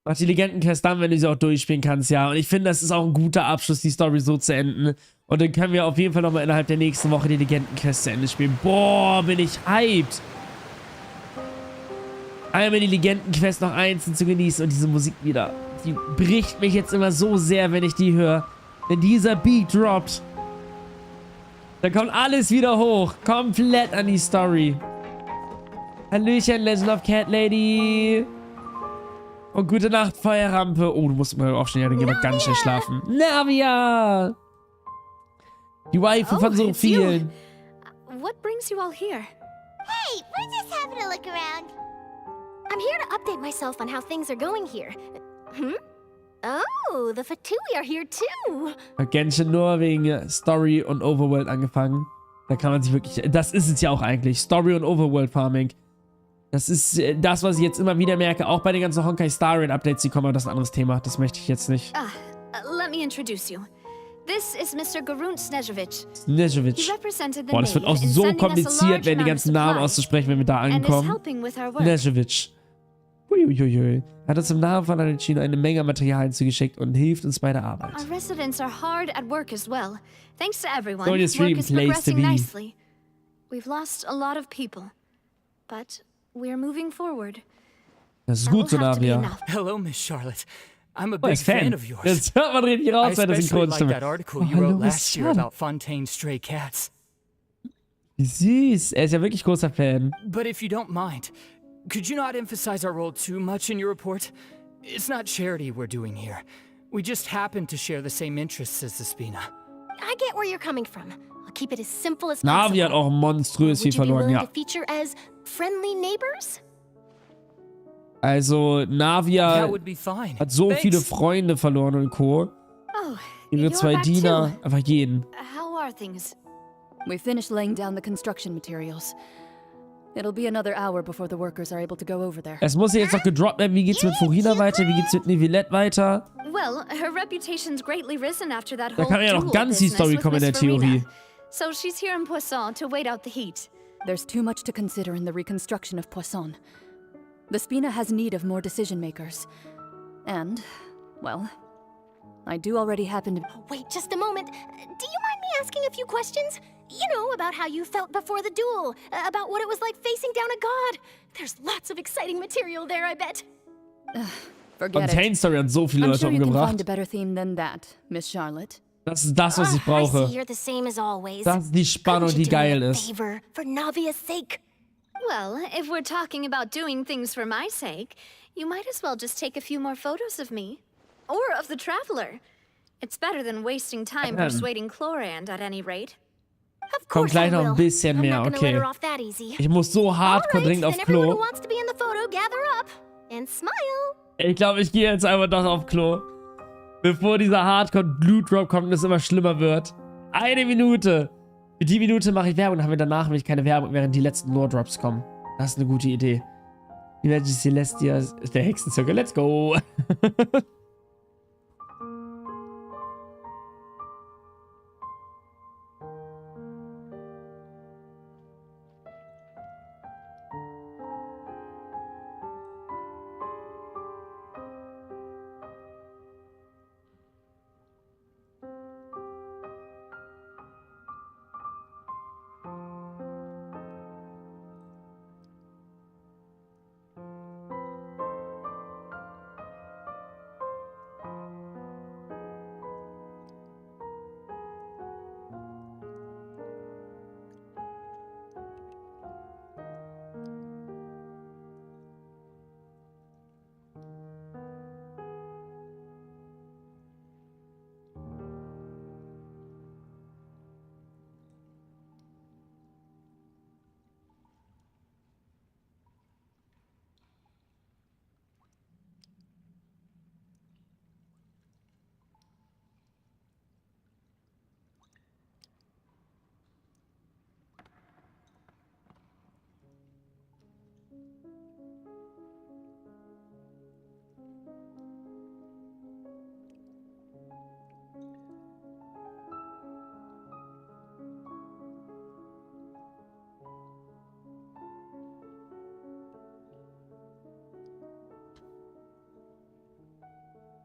[SPEAKER 1] Mach die Legendenquest dann, wenn du sie auch durchspielen kannst, ja. Und ich finde, das ist auch ein guter Abschluss, die Story so zu enden. Und dann können wir auf jeden Fall nochmal innerhalb der nächsten Woche die Legendenquest zu Ende spielen. Boah, bin ich hyped. Einmal die Legendenquest noch einzeln zu genießen und diese Musik wieder. Die bricht mich jetzt immer so sehr, wenn ich die höre. Wenn dieser Beat droppt, dann kommt alles wieder hoch. Komplett an die Story. Hallöchen, Legend of Cat Lady. Und gute Nacht, Feuerrampe. Oh, du musst mal aufstehen. Ja, dann gehen wir ganz schnell schlafen. Navia! Die Waifu von so vielen.
[SPEAKER 4] What brings you all here?
[SPEAKER 18] Hey, we're just having a look around.
[SPEAKER 4] I'm here to update myself on how things are going here. Oh, the Fatui are here too.
[SPEAKER 1] Hat Genshin nur wegen Story und Overworld angefangen. Da kann man sich wirklich... Das ist es ja auch eigentlich. Story und Overworld Farming. Das ist das, was ich jetzt immer wieder merke. Auch bei den ganzen Honkai Star Rail Updates, die kommen, aber das ist ein anderes Thema. Das möchte ich jetzt nicht.
[SPEAKER 19] Let me introduce you. This is Mr. Garun Snežević.
[SPEAKER 1] Boah, das wird auch so kompliziert, wenn die ganzen Namen auszusprechen, wenn wir da ankommen. Snežević. Uiuiui. Er hat uns im Namen von Chino eine Menge Materialien zugeschickt und hilft uns bei der Arbeit.
[SPEAKER 19] Our residents are hard at work as well. Thanks to everyone,
[SPEAKER 1] Sonius
[SPEAKER 19] work
[SPEAKER 1] dream
[SPEAKER 19] is
[SPEAKER 1] place to
[SPEAKER 19] progressing
[SPEAKER 1] be.
[SPEAKER 19] nicely. We've lost a lot of people, but we're moving forward.
[SPEAKER 1] Das ist gut so, Navia.
[SPEAKER 14] Hello, Miss Charlotte. I'm a
[SPEAKER 1] Oh,
[SPEAKER 14] big
[SPEAKER 1] ist Fan.
[SPEAKER 14] fan of yours.
[SPEAKER 1] Das hört man richtig raus bei der
[SPEAKER 14] I especially like
[SPEAKER 1] Synchronstimme.
[SPEAKER 14] that article
[SPEAKER 1] Oh,
[SPEAKER 14] you
[SPEAKER 1] hallo,
[SPEAKER 14] wrote
[SPEAKER 1] Miss
[SPEAKER 14] last year
[SPEAKER 1] Charlotte.
[SPEAKER 14] about Fontaine's stray cats.
[SPEAKER 1] Wie süß. Er ist ja wirklich großer Fan.
[SPEAKER 14] But if you don't mind, could you not emphasize our role too much in your report? It's not charity we're doing here. We just happen to share the same interests as the Spina.
[SPEAKER 15] I get where you're coming from. I'll keep it as simple as
[SPEAKER 1] Navi hat
[SPEAKER 15] possible.
[SPEAKER 1] auch monströs viel
[SPEAKER 15] Would you be
[SPEAKER 1] verloren,
[SPEAKER 15] willing
[SPEAKER 1] ja.
[SPEAKER 15] to feature as friendly neighbors?
[SPEAKER 1] Also, Navia
[SPEAKER 14] That would be fine.
[SPEAKER 1] hat so
[SPEAKER 14] Thanks.
[SPEAKER 1] viele Freunde verloren und Co.
[SPEAKER 19] Oh,
[SPEAKER 1] Ihre
[SPEAKER 19] you're
[SPEAKER 1] 2
[SPEAKER 19] back
[SPEAKER 1] Diener,
[SPEAKER 19] too.
[SPEAKER 1] einfach jeden.
[SPEAKER 19] How are things?
[SPEAKER 20] We finished laying down the construction materials. It'll be another hour before the workers are able to go over there.
[SPEAKER 1] Es muss ja jetzt noch gedroppt werden. Wie geht's mit Furina weiter? Wie geht's mit Nivelette weiter?
[SPEAKER 19] Well, her reputation's greatly risen after that
[SPEAKER 1] Da
[SPEAKER 19] whole
[SPEAKER 1] kann man ja noch
[SPEAKER 19] duel
[SPEAKER 1] ganz die
[SPEAKER 19] business
[SPEAKER 1] Story
[SPEAKER 19] with
[SPEAKER 1] kommen in der
[SPEAKER 19] Miss Furina.
[SPEAKER 1] Theorie.
[SPEAKER 19] So she's here in Poisson to wait out the heat.
[SPEAKER 20] There's too much to consider in the reconstruction of Poisson. The Spina has need of more decision makers. And, well, I do already happen to...
[SPEAKER 15] Wait just a moment. Do you mind me asking a few questions? You know, about how you felt before the duel, about what it was like facing down a god. There's lots of exciting material there, I bet.
[SPEAKER 20] Forget
[SPEAKER 1] Fontaine Story hat so viele
[SPEAKER 20] I'm
[SPEAKER 1] Leute
[SPEAKER 20] sure you can
[SPEAKER 1] umgebracht.
[SPEAKER 20] find a better theme than that, Miss Charlotte.
[SPEAKER 1] Das ist das, was ich
[SPEAKER 15] I
[SPEAKER 1] brauche.
[SPEAKER 15] see you're the same as always.
[SPEAKER 1] Das ist die Spannung, die geil ist.
[SPEAKER 15] Favor, for Navia's sake.
[SPEAKER 19] Well, if we're talking about doing things for my sake, you might as well just take a few more photos of me. Or of the Traveler. It's better than wasting time persuading Chlorand at any rate.
[SPEAKER 1] Kommt gleich noch ein bisschen mehr, okay. Ich muss so hardcore dringend auf Klo.
[SPEAKER 15] Wants to be in the photo, gather up and smile.
[SPEAKER 1] Ich glaube, ich gehe jetzt einfach doch auf Klo. Bevor dieser Hardcore-Blue-Drop kommt und es immer schlimmer wird. 1 Minute. Für die Minute mache ich Werbung, dann haben wir danach nämlich keine Werbung, während die letzten Lore-Drops kommen. Das ist eine gute Idee. Die Magic Celestia ist der Hexenzirkel. Let's go.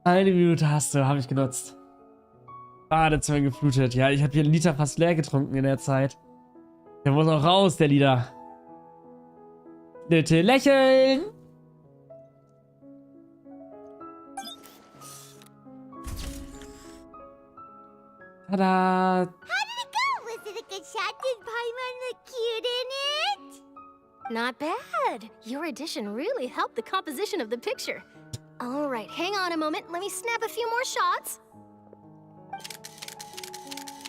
[SPEAKER 1] Eine Minute hast du, habe ich genutzt. Badezimmer geflutet. Ja, ich habe hier einen Liter fast leer getrunken in der Zeit. Der muss auch raus, der Liter. Bitte lächeln! Tada!
[SPEAKER 18] How did it go? Was it a good shot? Did Paimon look cute in it?
[SPEAKER 15] Not bad. Your addition really helped the composition of the picture. All right, hang on a moment. Let me snap a few more shots.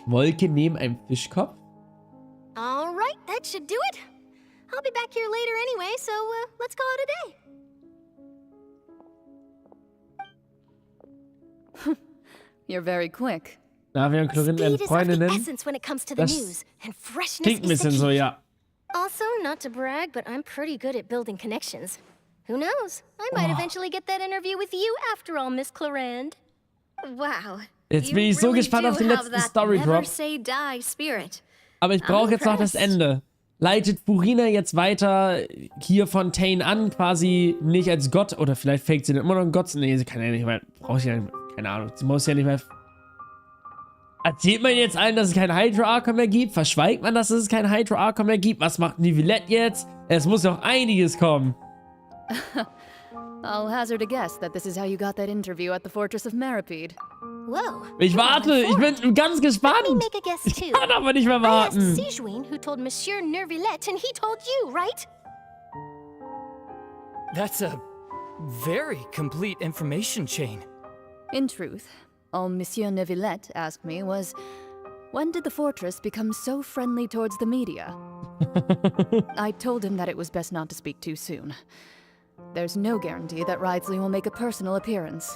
[SPEAKER 1] Wolke neben einem Fischkopf?
[SPEAKER 15] All right, that should do it. I'll be back here later anyway, so let's call it a day.
[SPEAKER 20] You're very quick.
[SPEAKER 1] Navia und Chlorin werden Freundinnen.
[SPEAKER 15] When it comes to the
[SPEAKER 1] Das
[SPEAKER 15] news, and freshness
[SPEAKER 1] klingt ein
[SPEAKER 15] is the
[SPEAKER 1] bisschen so,
[SPEAKER 15] key.
[SPEAKER 1] ja.
[SPEAKER 15] Also, not to brag, but I'm pretty good at building connections. Who knows? I might eventually get that interview with you after all, Miss Chlorand.
[SPEAKER 19] Wow.
[SPEAKER 1] Jetzt bin ich so gespannt auf den letzten Story-Drop.
[SPEAKER 19] Never say die spirit.
[SPEAKER 1] Aber ich brauche jetzt noch das Ende. leitet Furina jetzt weiter hier Fontaine an, quasi nicht als Gott, oder vielleicht fängt sie dann immer noch einen Gott. Nee, sie kann ja nicht mehr, braucht sie ja nicht mehr, keine Ahnung, sie muss ja nicht mehr. Erzählt man jetzt allen, dass es kein Hydro-Archon mehr gibt? Verschweigt man, dass es kein Hydro-Archon mehr gibt? Was macht Nivelette jetzt? Es muss noch einiges kommen.
[SPEAKER 20] I'll hazard a guess that this is how you got that interview at the Fortress of Meripede.
[SPEAKER 15] Whoa.
[SPEAKER 1] Ich warte, ich bin ganz gespannt.
[SPEAKER 15] Let me make a guess too.
[SPEAKER 1] Ich kann aber nicht mehr warten.
[SPEAKER 15] I asked Sigewinne, who told Monsieur Nervillette, and he told you, right?
[SPEAKER 14] That's a very complete information chain.
[SPEAKER 20] In truth, all Monsieur Nervillette asked me was, when did the fortress become so friendly towards the media? I told him that it was best not to speak too soon. There's no guarantee that Wriothesley will make a personal appearance.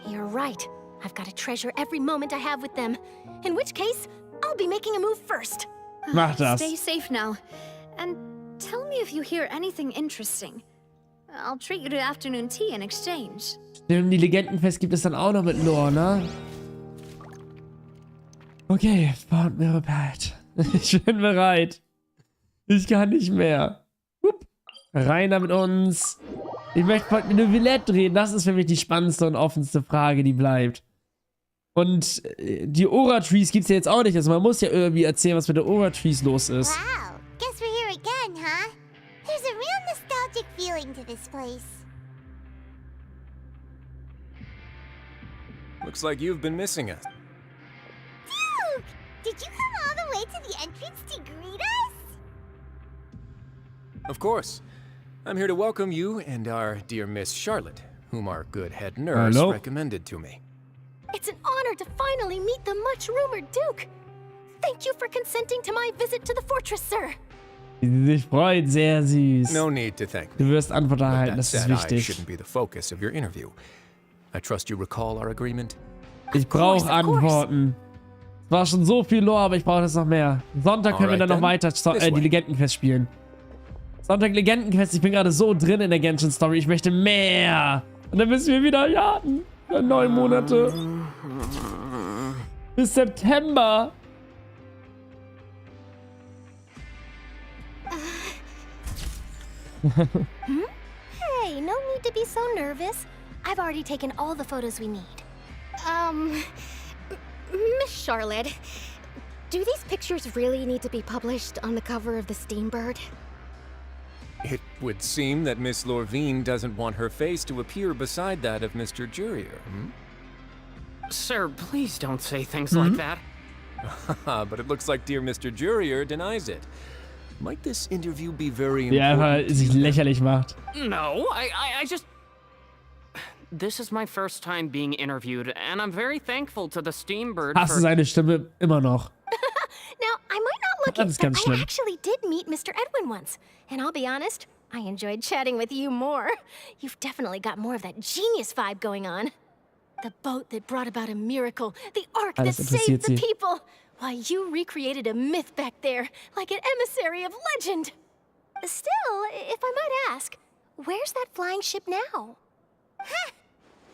[SPEAKER 15] You're right. I've got to treasure every moment I have with them. In which case, I'll be making a move first.
[SPEAKER 1] Mach das.
[SPEAKER 19] Stay safe now. And tell me if you hear anything interesting. I'll treat you to afternoon tea in exchange.
[SPEAKER 1] Stimmt, die Legendenquest gibt es dann auch noch mit Lore, ne? Okay, baut mir bereit. Ich bin bereit. Ich kann nicht mehr. Rein da mit uns. Ich möchte heute mit Nivelette reden. Das ist für mich die spannendste und offenste Frage, die bleibt. Und die Aura-Trees gibt es ja jetzt auch nicht. Also man muss ja irgendwie erzählen, was mit der Aura-Trees los ist.
[SPEAKER 18] Wow, guess we're here again, huh? There's a real nostalgic feeling to this place.
[SPEAKER 6] Looks like you've been missing us.
[SPEAKER 18] Duke! Did you come all the way to the entrance to greet us?
[SPEAKER 6] Of course. I'm here to welcome you and our dear Miss Charlotte, whom our good head nurse recommended to me.
[SPEAKER 15] It's an honor to finally meet the much-rumored Duke. Thank you for consenting to my visit to the fortress, sir.
[SPEAKER 1] Wie sie sich freut, sehr süß.
[SPEAKER 6] No need to thank me.
[SPEAKER 1] Du wirst Antwort erhalten, das ist
[SPEAKER 6] I
[SPEAKER 1] wichtig.
[SPEAKER 6] shouldn't be the focus of your interview. I trust you recall our agreement?
[SPEAKER 1] Ich brauche Antworten. Es war schon so viel Lore, aber ich brauche das noch mehr. Sonntag können wir dann noch weiter die Legendenquest spielen. Sonntag Legendenquest, ich bin gerade so drin in der Genshin-Story. Ich möchte mehr. Und dann müssen wir wieder warten. 9 Monate. Bis September.
[SPEAKER 15] Hey, no need to be so nervous. I've already taken all the photos we need.
[SPEAKER 21] Miss Charlotte, do these pictures really need to be published on the cover of the Steambird?
[SPEAKER 6] It would seem that Miss Lorvine doesn't want her face to appear beside that of Mr. Jurier.
[SPEAKER 22] Sir, please don't say things like that.
[SPEAKER 6] But it looks like dear Mr. Jurier denies it. Might this interview be very
[SPEAKER 1] Wie er
[SPEAKER 6] important?
[SPEAKER 1] einfach sich lächerlich macht.
[SPEAKER 22] No, I just... This is my first time being interviewed, and I'm very thankful to the Steambird
[SPEAKER 1] Hast du seine Stimme immer noch?
[SPEAKER 15] Now, I might not look
[SPEAKER 1] Das ist ganz
[SPEAKER 15] I
[SPEAKER 1] schlimm.
[SPEAKER 15] actually did meet Mr. Edwin once. And I'll be honest, I enjoyed chatting with you more. You've definitely got more of that genius vibe going on. The boat that brought about a miracle. The ark that saved the people. Why, you recreated a myth back there, like an emissary of legend. Still, if I might ask, where's that flying ship now?
[SPEAKER 18] Huh.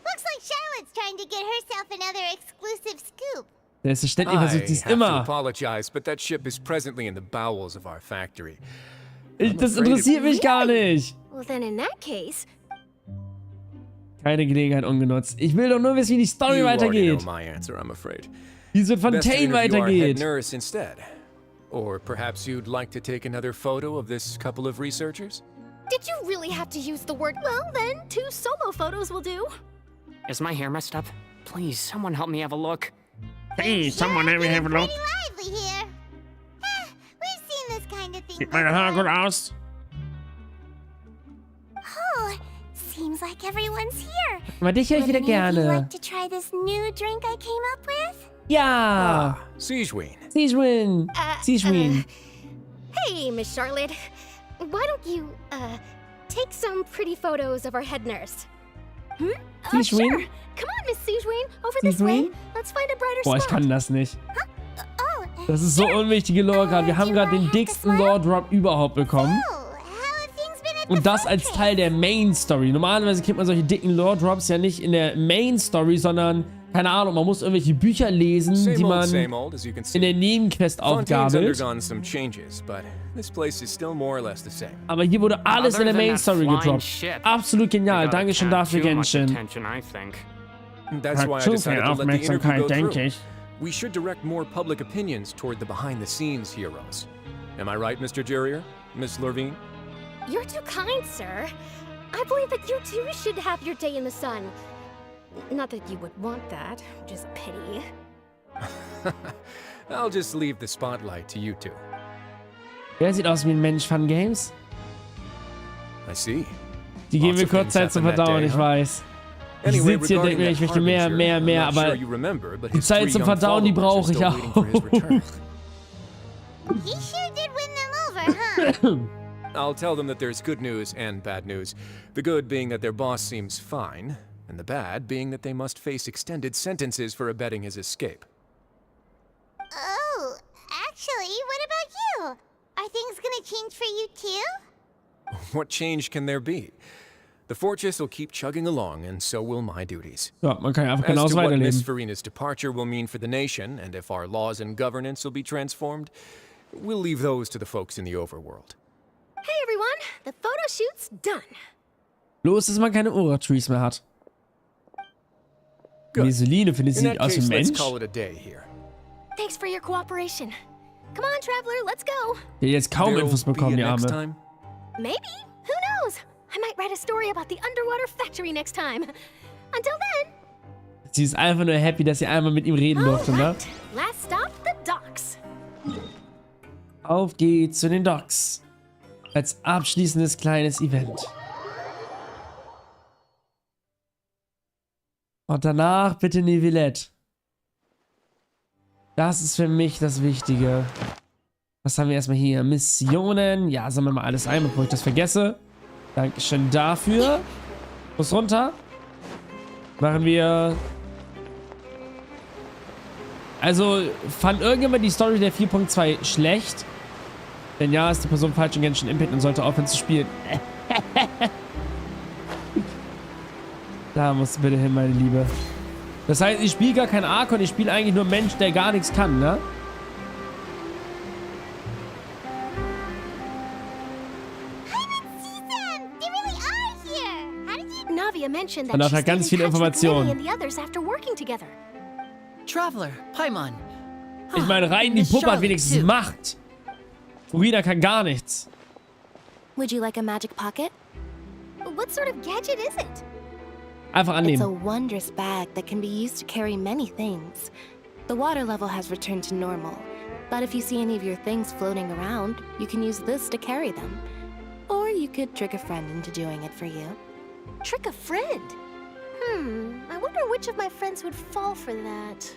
[SPEAKER 18] Looks like Charlotte's trying to get herself another exclusive scoop.
[SPEAKER 1] Selbstverständlich versucht sie es
[SPEAKER 6] I have to
[SPEAKER 1] immer.
[SPEAKER 6] apologize, but that ship is presently in the bowels of our factory.
[SPEAKER 1] Das interessiert mich gar nicht.
[SPEAKER 15] Well, then in that case...
[SPEAKER 1] Keine Gelegenheit ungenutzt. Ich will doch nur wissen, wie die Story
[SPEAKER 6] You already know
[SPEAKER 1] weitergeht.
[SPEAKER 6] my answer, I'm afraid.
[SPEAKER 1] Wie es mit
[SPEAKER 6] Best to
[SPEAKER 1] Fontaine
[SPEAKER 6] interview our head
[SPEAKER 1] weitergeht.
[SPEAKER 6] nurse instead. Or perhaps you'd like to take another photo of this couple of researchers?
[SPEAKER 15] Did you really have to use the word? Well, then, 2 solo photos will do.
[SPEAKER 22] Is my hair messed up? Please, someone help me have a look.
[SPEAKER 1] Hey, someone let me have a look.
[SPEAKER 18] Lively here. We've seen this kind of thing.
[SPEAKER 1] Sieht meine Haare gut aus?
[SPEAKER 18] Oh, seems like everyone's here.
[SPEAKER 1] Aber dich höre ich wieder
[SPEAKER 18] Would any of you
[SPEAKER 1] gerne.
[SPEAKER 18] like to try this new drink I came up with?
[SPEAKER 1] Ja.
[SPEAKER 6] Sigewinne.
[SPEAKER 1] Sigewinne. Sigewinne.
[SPEAKER 21] Hey, Miss Charlotte. Why don't you, take some pretty photos of our head nurse?
[SPEAKER 1] Sigewinne?
[SPEAKER 15] Sure. Come on, Miss Sigewinne. Over this way. Let's find a brighter
[SPEAKER 1] Boah, ich
[SPEAKER 15] spot.
[SPEAKER 1] kann das nicht. Das ist so unwichtige Lore gerade. Wir haben gerade den dicksten Lore-Drop überhaupt bekommen. Und das als Teil der Main-Story. Normalerweise kriegt man solche dicken Lore-Drops ja nicht in der Main-Story, sondern keine Ahnung, man muss irgendwelche Bücher lesen, die man in der Nebenquest aufgabelt. Aber hier wurde alles in der Main Story gedroppt. Absolut genial. Dankeschön dafür, Genshin. Hat zu viel Aufmerksamkeit, denke ich.
[SPEAKER 5] We should direct more public opinions toward the behind-the-scenes heroes. Am I right, Mr. Jurier? Miss Lurvine?
[SPEAKER 21] You're too kind, sir. I believe that you too should have your day in the sun. Not that you would want that, which is a pity.
[SPEAKER 5] I'll just leave the spotlight to you two.
[SPEAKER 1] Der sieht aus wie ein Mensch von Games.
[SPEAKER 5] I see.
[SPEAKER 1] Die geben mir kurz Zeit zum Verdauen, ich weiß. Ich sitze hier und denke mir, ich möchte mehr, aber die Zeit zum Verdauen, die brauche ich auch.
[SPEAKER 18] He sure did win them over, huh?
[SPEAKER 5] I'll tell them that there's good news and bad news. The good being that their boss seems fine, and the bad being that they must face extended sentences for abetting his escape.
[SPEAKER 18] Oh, actually, what about you? Are things gonna change for you too?
[SPEAKER 5] What change can there be? The fortress will keep chugging along, and so will my duties.
[SPEAKER 1] Ja, man kann einfach
[SPEAKER 5] As
[SPEAKER 1] genauso
[SPEAKER 5] to what Miss
[SPEAKER 1] weiterleben.
[SPEAKER 5] Furina's departure will mean for the nation, and if our laws and governance will be transformed, we'll leave those to the folks in the overworld.
[SPEAKER 21] Hey everyone, the photo shoot's done.
[SPEAKER 1] Bloß, dass man keine Aura-Trees mehr hat. Meseline findet sie aus dem Mensch.
[SPEAKER 21] Thanks for your cooperation. Come on, traveler, let's go.
[SPEAKER 1] Der jetzt kaum Infos bekommen, die Arme.
[SPEAKER 21] Maybe. Who knows? I might write a story about the underwater factory next time. Until then.
[SPEAKER 1] Sie ist einfach nur happy, dass sie einmal mit ihm reden durfte, ne?
[SPEAKER 21] Last stop, the docks.
[SPEAKER 1] Auf geht's zu den Docks. Als abschließendes kleines Event. Und danach bitte Neuvillette. Das ist für mich das Wichtige. Was haben wir erstmal hier? Missionen. Ja, sammeln wir mal alles ein, bevor ich das vergesse. Dankeschön dafür. Muss runter. Machen wir... Also, fand irgendjemand die Story der 4.2 schlecht? Wenn ja, ist die Person falsch in Genshin Impact und sollte aufhören zu spielen. Da musst du bitte hin, meine Liebe. Das heißt, ich spiele gar kein Archon, ich spiele eigentlich nur einen Mensch, der gar nichts kann, ne? Und hat ganz viele Informationen.
[SPEAKER 8] Traveler, Paimon.
[SPEAKER 1] Ich meine, rein die Puppe hat wenigstens Macht. Furina kann gar nichts.
[SPEAKER 3] Would you like a magic pocket?
[SPEAKER 21] What sort of gadget is it?
[SPEAKER 1] Einfach annehmen.
[SPEAKER 3] It's a wondrous bag that can be used to carry many things. The water level has returned to normal, but if you see any of your things floating around, you can use this to carry them. Or you could trick a friend into doing it for you.
[SPEAKER 21] Trick a friend? I wonder which of my friends would fall for that.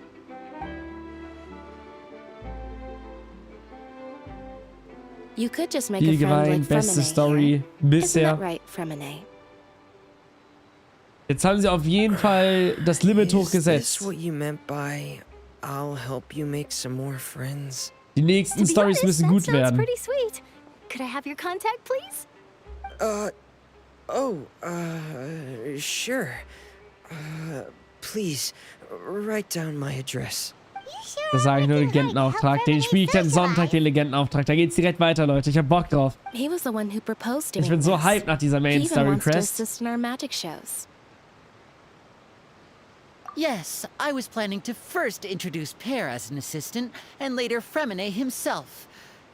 [SPEAKER 3] You could just make a friend like
[SPEAKER 1] beste Story bisher.
[SPEAKER 3] Isn't that right, Fremine?
[SPEAKER 1] Jetzt haben sie auf jeden Fall das Limit hochgesetzt.
[SPEAKER 23] What you meant by I'll help you make some more friends.
[SPEAKER 1] Die nächsten Stories müssen gut werden.
[SPEAKER 21] Pretty sweet. Could I have your contact, please?
[SPEAKER 23] Sure. Please, write down my address.
[SPEAKER 1] Das sage ich nur, Legendenauftrag. Den spiele ich dann Sonntag, den Legendenauftrag. Da geht's direkt weiter, Leute. Ich hab Bock drauf.
[SPEAKER 3] He was the one who proposed to me.
[SPEAKER 1] Ich bin so hyped nach dieser Main Story Quest.
[SPEAKER 8] Yes, I was planning to first introduce Pear as an assistant, and later Fremine himself.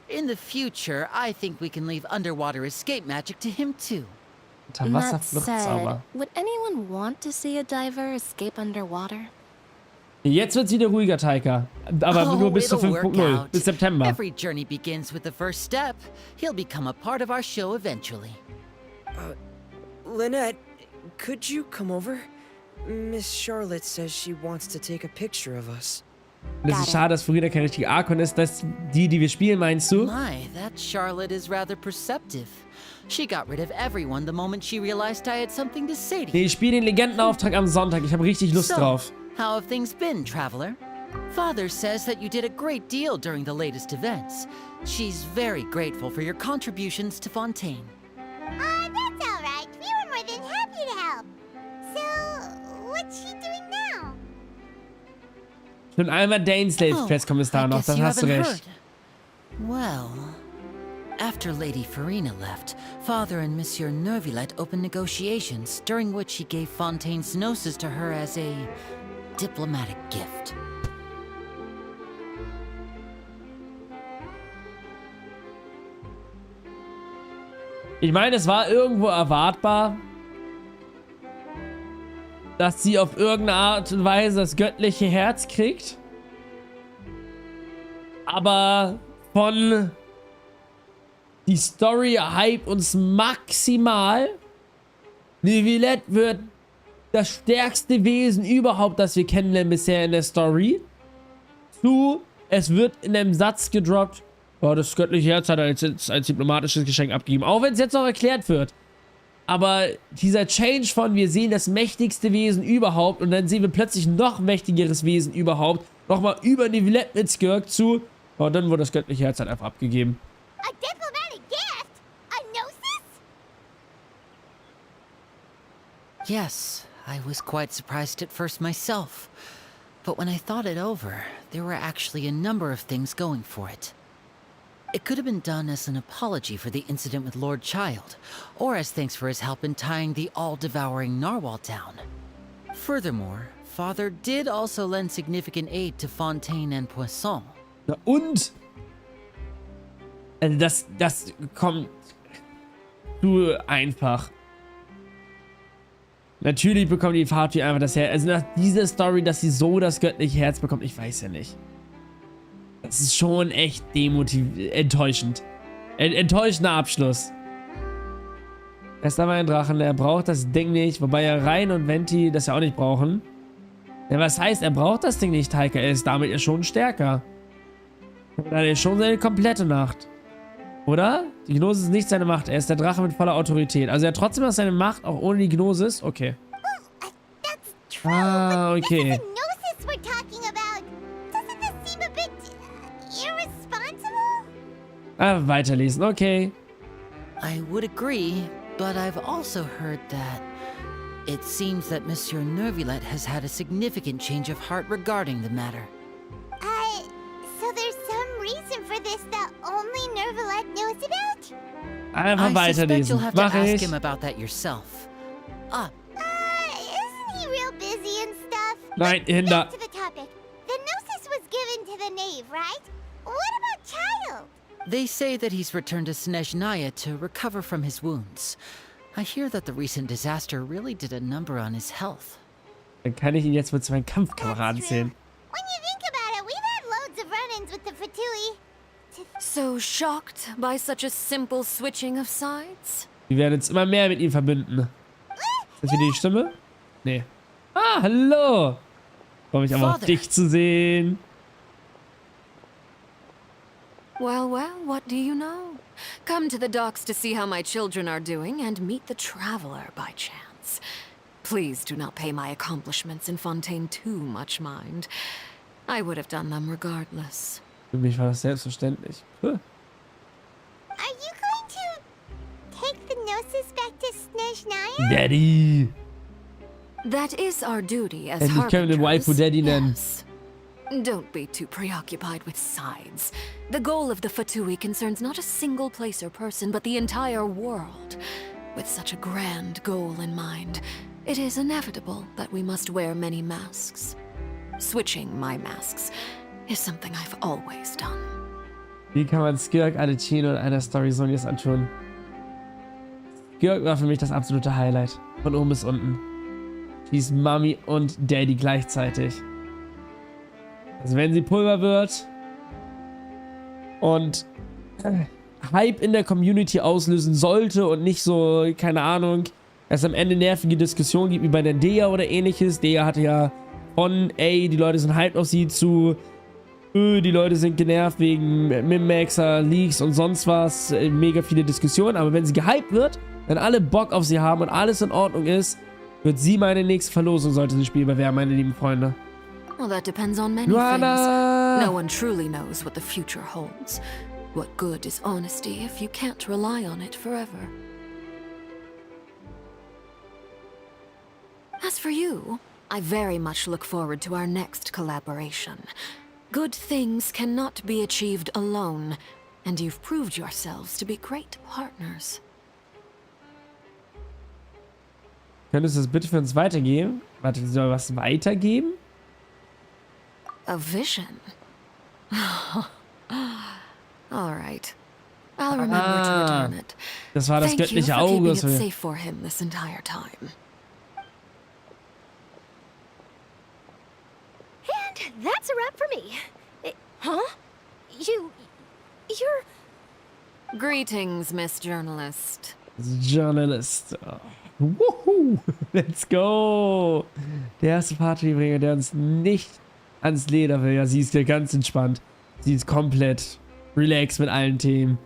[SPEAKER 8] In the future, I think we can leave underwater escape magic to him too.
[SPEAKER 3] That said, would anyone want to see a diver escape underwater?
[SPEAKER 1] Jetzt wird's wieder ruhiger, Taika. Aber nur bis zu 5.0, bis September.
[SPEAKER 8] Every journey begins with the first step. He'll become a part of our show eventually.
[SPEAKER 23] Lynette, could you come over? Miss Charlotte says she wants to take a picture of us.
[SPEAKER 1] Das ist schade, dass Furina kein richtiger Archon ist. Das ist die wir spielen, meinst du?
[SPEAKER 8] My, that Charlotte is rather perceptive. She got rid of everyone the moment she realized I had something to say to you.
[SPEAKER 1] Nee, ich spiele den Legendenauftrag am Sonntag. Ich habe richtig Lust drauf.
[SPEAKER 8] How have things been, Traveler? Father says that you did a great deal during the latest events. She's very grateful for your contributions to Fontaine.
[SPEAKER 18] That's all right. We were more than happy to help. So, what's she doing now?
[SPEAKER 1] Und einmal Dane Slave Quest Kommentar noch, das hast du recht.
[SPEAKER 8] Well, after Lady Furina left, Father and Monsieur Neuvillette opened negotiations, during which he gave Fontaine's gnosis to her as a diplomatic gift.
[SPEAKER 1] Ich meine, es war irgendwo erwartbar, dass sie auf irgendeine Art und Weise das göttliche Herz kriegt. Aber von die Story hype uns maximal. Neuvillette wird das stärkste Wesen überhaupt, das wir kennenlernen bisher in der Story. Es wird in einem Satz gedroppt, oh, das göttliche Herz hat er jetzt als diplomatisches Geschenk abgegeben. Auch wenn es jetzt noch erklärt wird. Aber dieser Change von, wir sehen das mächtigste Wesen überhaupt und dann sehen wir plötzlich noch mächtigeres Wesen überhaupt, nochmal über Neuvillette mit Skirk zu, oh, dann wurde das göttliche Herz halt einfach abgegeben.
[SPEAKER 18] A diplomatic gift? A gnosis?
[SPEAKER 8] Yes, I was quite surprised at first myself. But when I thought it over, there were actually a number of things going for it. It could have been done as an apology for the incident with Lord Child, or as thanks for his help in tying the all-devouring narwhal down. Furthermore, Father did also lend significant aid to Fontaine and Poisson.
[SPEAKER 1] Na und? Also das kommt zu einfach. Natürlich bekommt die Fahrt einfach das Herz. Also nach dieser Story, dass sie so das göttliche Herz bekommt, ich weiß ja nicht. Das ist schon echt enttäuschend. Enttäuschender Abschluss. Er ist aber ein Drachen, er braucht das Ding nicht, wobei ja Rein und Venti das ja auch nicht brauchen. Ja, was heißt, er braucht das Ding nicht, Taika? Er ist damit ja schon stärker. Er hat ja schon seine komplette Macht. Oder? Die Gnosis ist nicht seine Macht, er ist der Drache mit voller Autorität. Also er hat trotzdem noch seine Macht, auch ohne die Gnosis? Okay. Ah, okay. Weiterlesen, okay.
[SPEAKER 8] I would agree, but I've also heard that it seems that Monsieur Neuvillette has had a significant change of heart regarding the matter.
[SPEAKER 18] So there's some reason for this that only Neuvillette knows about?
[SPEAKER 1] Einfach
[SPEAKER 8] I suspect you'll
[SPEAKER 1] weiterlesen.
[SPEAKER 8] have to
[SPEAKER 1] Mach
[SPEAKER 8] ask
[SPEAKER 1] ich.
[SPEAKER 8] him about that yourself.
[SPEAKER 18] Isn't he real busy and stuff?
[SPEAKER 1] Nein,
[SPEAKER 18] But
[SPEAKER 1] Hinder.
[SPEAKER 18] back to the topic. The gnosis was given to the knave, right? What about Child?
[SPEAKER 8] They say that he's returned to Snezhnaya to recover from his wounds. I hear that the recent disaster really did a number on his health.
[SPEAKER 1] Dann kann ich ihn jetzt mit meinen Kampfkameraden zählen.
[SPEAKER 18] When you think about it, we've had loads of run-ins with the Fatui.
[SPEAKER 4] So shocked by such a simple switching of sides?
[SPEAKER 1] Wir werden jetzt immer mehr mit ihm verbünden. Ist das wieder die Stimme? Nee. Ah, hallo! Freue mich aber auf dich zu sehen.
[SPEAKER 4] Well, well, what do you know? Come to the docks to see how my children are doing and meet the traveler by chance. Please do not pay my accomplishments in Fontaine too much mind. I would have done them regardless.
[SPEAKER 1] Für mich war das selbstverständlich. Huh.
[SPEAKER 18] Are you going to take the gnosis back to Snezhnaya?
[SPEAKER 1] Daddy!
[SPEAKER 4] That is our duty as
[SPEAKER 1] Endlich können wir den Waifu Daddy nennen.
[SPEAKER 4] Don't be too preoccupied with sides. The goal of the Fatui concerns not a single place or person, but the entire world. With such a grand goal in mind, it is inevitable that we must wear many masks. Switching my masks is something I've always done.
[SPEAKER 1] Wie kann man Skirk, Alechin und einer Story Sonius antun? Skirk war für mich das absolute Highlight. Von oben bis unten. Die ist Mami und Daddy gleichzeitig. Also wenn sie Pulver wird und Hype in der Community auslösen sollte und nicht so, keine Ahnung, es am Ende nervige Diskussionen gibt wie bei der Dea oder ähnliches. Dea hatte ja von, ey, die Leute sind hyped auf sie zu, die Leute sind genervt wegen Min-Maxer, Leaks und sonst was, mega viele Diskussionen. Aber wenn sie gehypt wird, wenn alle Bock auf sie haben und alles in Ordnung ist, wird sie meine nächste Verlosung, sollte sie Spiel bewerben, meine lieben Freunde.
[SPEAKER 4] Well, that depends on many
[SPEAKER 1] Joanna!
[SPEAKER 4] things. No one truly knows what the future holds. What good is honesty if you can't rely on it forever? As for you, I very much look forward to our next collaboration. Good things cannot be achieved alone, and you've proved yourselves to be great partners.
[SPEAKER 1] Könntest du das bitte für uns weitergeben? Warte, sie soll was weitergeben?
[SPEAKER 4] A vision? All right. I'll remember to return it.
[SPEAKER 1] Das war das göttliche Auge.
[SPEAKER 4] Thank you for keeping it safe for him this entire time.
[SPEAKER 21] And that's a wrap for me. Huh? You're...
[SPEAKER 4] Greetings, Miss Journalist.
[SPEAKER 1] Journalist. Woohoo! Let's go! Der erste Partybringer, der uns nicht ans Leder will. Ja, sie ist ja ganz entspannt. Sie ist komplett relaxed mit allen Themen.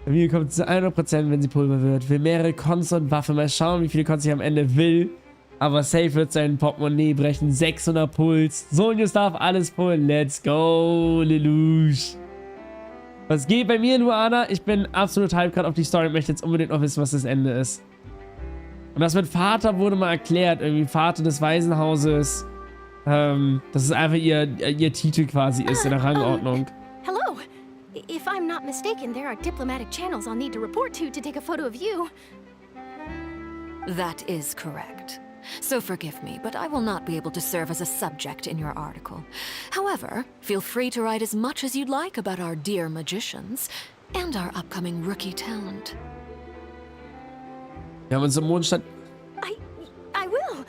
[SPEAKER 1] Bei mir kommt es zu 100%, wenn sie Pulver wird. Will mehrere Cons und Waffen. Mal schauen, wie viele Cons ich am Ende will. Aber safe wird sein Portemonnaie brechen. 600 Puls. Sonius darf alles pullen. Let's go, Lelouch. Was geht bei mir, Luana? Ich bin absolut hyped gerade auf die Story und möchte jetzt unbedingt noch wissen, was das Ende ist. Und das mit Vater wurde mal erklärt. Irgendwie Vater des Waisenhauses. Dass es einfach ihr Titel quasi ist in der Rangordnung.
[SPEAKER 21] Hello. If I'm not mistaken, there are diplomatic channels I'll need to report to take a photo of you.
[SPEAKER 4] That is correct. So forgive me, but I will not be able to serve as a subject in your article. However, feel free to write as much as you'd like about our dear magicians and our upcoming rookie talent.
[SPEAKER 1] Wir haben uns im Mondstadt...
[SPEAKER 21] I will.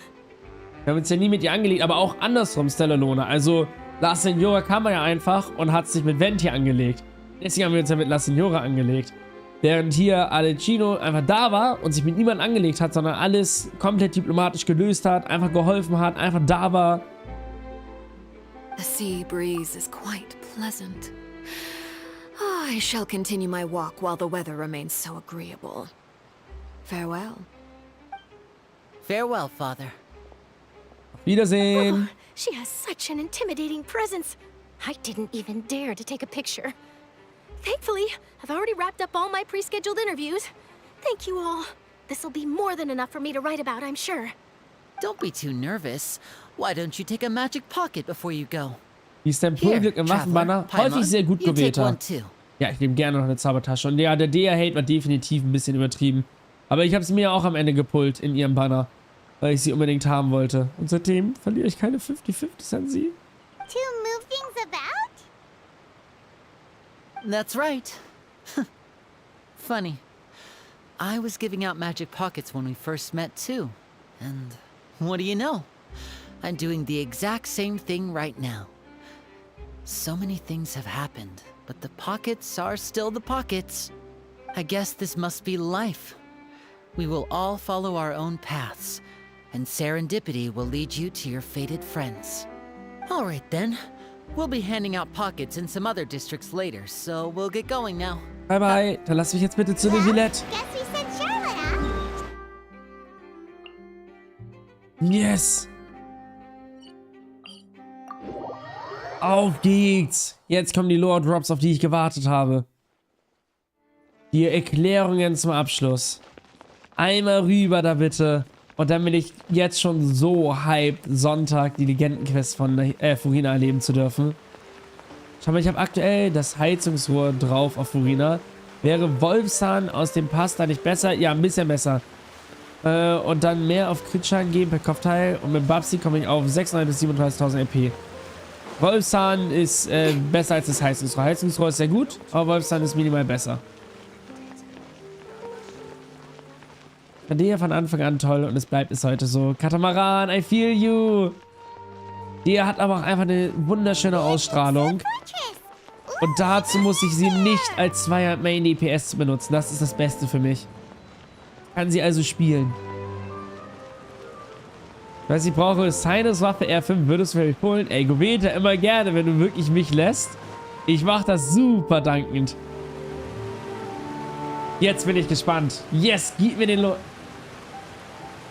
[SPEAKER 1] Wir haben uns ja nie mit ihr angelegt, aber auch andersrum, Stellalone. Also, La Signora kam ja einfach und hat sich mit Venti angelegt. Deswegen haben wir uns ja mit La Signora angelegt. Während hier Alecino einfach da war und sich mit niemandem angelegt hat, sondern alles komplett diplomatisch gelöst hat, einfach geholfen hat, einfach da war.
[SPEAKER 4] The sea breeze is quite pleasant. Oh, I shall continue my walk while the weather remains so agreeable. Farewell.
[SPEAKER 8] Farewell, Father.
[SPEAKER 1] Auf Wiedersehen.
[SPEAKER 21] Oh, she has such an intimidating presence. I didn't even dare to take a picture. Thankfully, I've already wrapped up all my pre-scheduled interviews. Thank you all. This'll be more than enough for me to write about, I'm sure.
[SPEAKER 8] Don't be too nervous. Why don't you take a magic pocket before you go?
[SPEAKER 1] Wie ist dein Pulglück im Waffenbanner? Häufig sehr gut gewählter. Ja, ich nehme gerne noch eine Zaubertasche. Und ja, der Dea-Hate war definitiv ein bisschen übertrieben. Aber ich habe es mir auch am Ende gepullt in ihrem Banner. Weil ich sie unbedingt haben wollte. Und seitdem verliere ich keine 50-50s an sie.
[SPEAKER 18] To move things about?
[SPEAKER 8] That's right. Funny. I was giving out magic pockets when we first met too. And what do you know? I'm doing the exact same thing right now. So many things have happened, but the pockets are still the pockets. I guess this must be life. We will all follow our own paths, and serendipity will lead you to your fated friends. All right then. We'll be handing out pockets in some other districts later, so we'll get going now.
[SPEAKER 1] Bye bye. Dann lass mich jetzt bitte zu Neuvillette. Yes. Auf geht's. Jetzt kommen die Lore Drops, auf die ich gewartet habe. Die Erklärungen zum Abschluss. Einmal rüber da bitte. Und dann bin ich jetzt schon so hyped, Sonntag die Legendenquest von Furina erleben zu dürfen. Schau mal, ich habe aktuell das Heizungsrohr drauf auf Furina. Wäre Wolfshahn aus dem Pass da nicht besser? Ja, ein bisschen besser. Und dann mehr auf Crit-Schaden geben per Kopfteil. Und mit Babsi komme ich auf 6.900 bis 37.000 EP. Wolfshahn ist besser als das Heizungsrohr. Heizungsrohr ist sehr gut, aber Wolfshahn ist minimal besser. Der von Anfang an toll und es bleibt bis heute so. Katamaran, I feel you. Der hat aber auch einfach eine wunderschöne Ausstrahlung. Und dazu muss ich sie nicht als Zweier Main DPS benutzen. Das ist das Beste für mich. Kann sie also spielen. Was ich brauche, ist Sinus Waffe R5. Würdest du mich holen? Ey, Gobeta, immer gerne, wenn du wirklich mich lässt. Ich mach das super dankend. Jetzt bin ich gespannt. Yes, gib mir den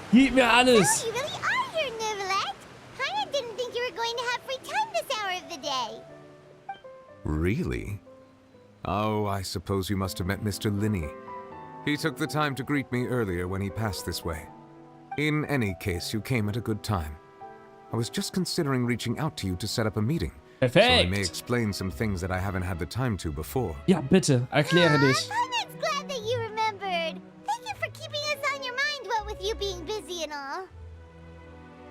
[SPEAKER 1] Gib mir alles.
[SPEAKER 18] Oh, you really are here, Neuvillette. Kinda didn't think you were going to have free time this hour of the day.
[SPEAKER 13] Really? Oh, I suppose you must have met Mr. Linney. He took the time to greet me earlier when he passed this way. In any case, you came at a good time. I was just considering reaching out to you to set up a meeting.
[SPEAKER 1] Perfekt.
[SPEAKER 13] So I may explain some things that I haven't had the time to before.
[SPEAKER 1] Ja, bitte, erkläre dich.
[SPEAKER 18] Paimon glad that you remembered. Thank you for keeping us on your mind, what with you being busy and all.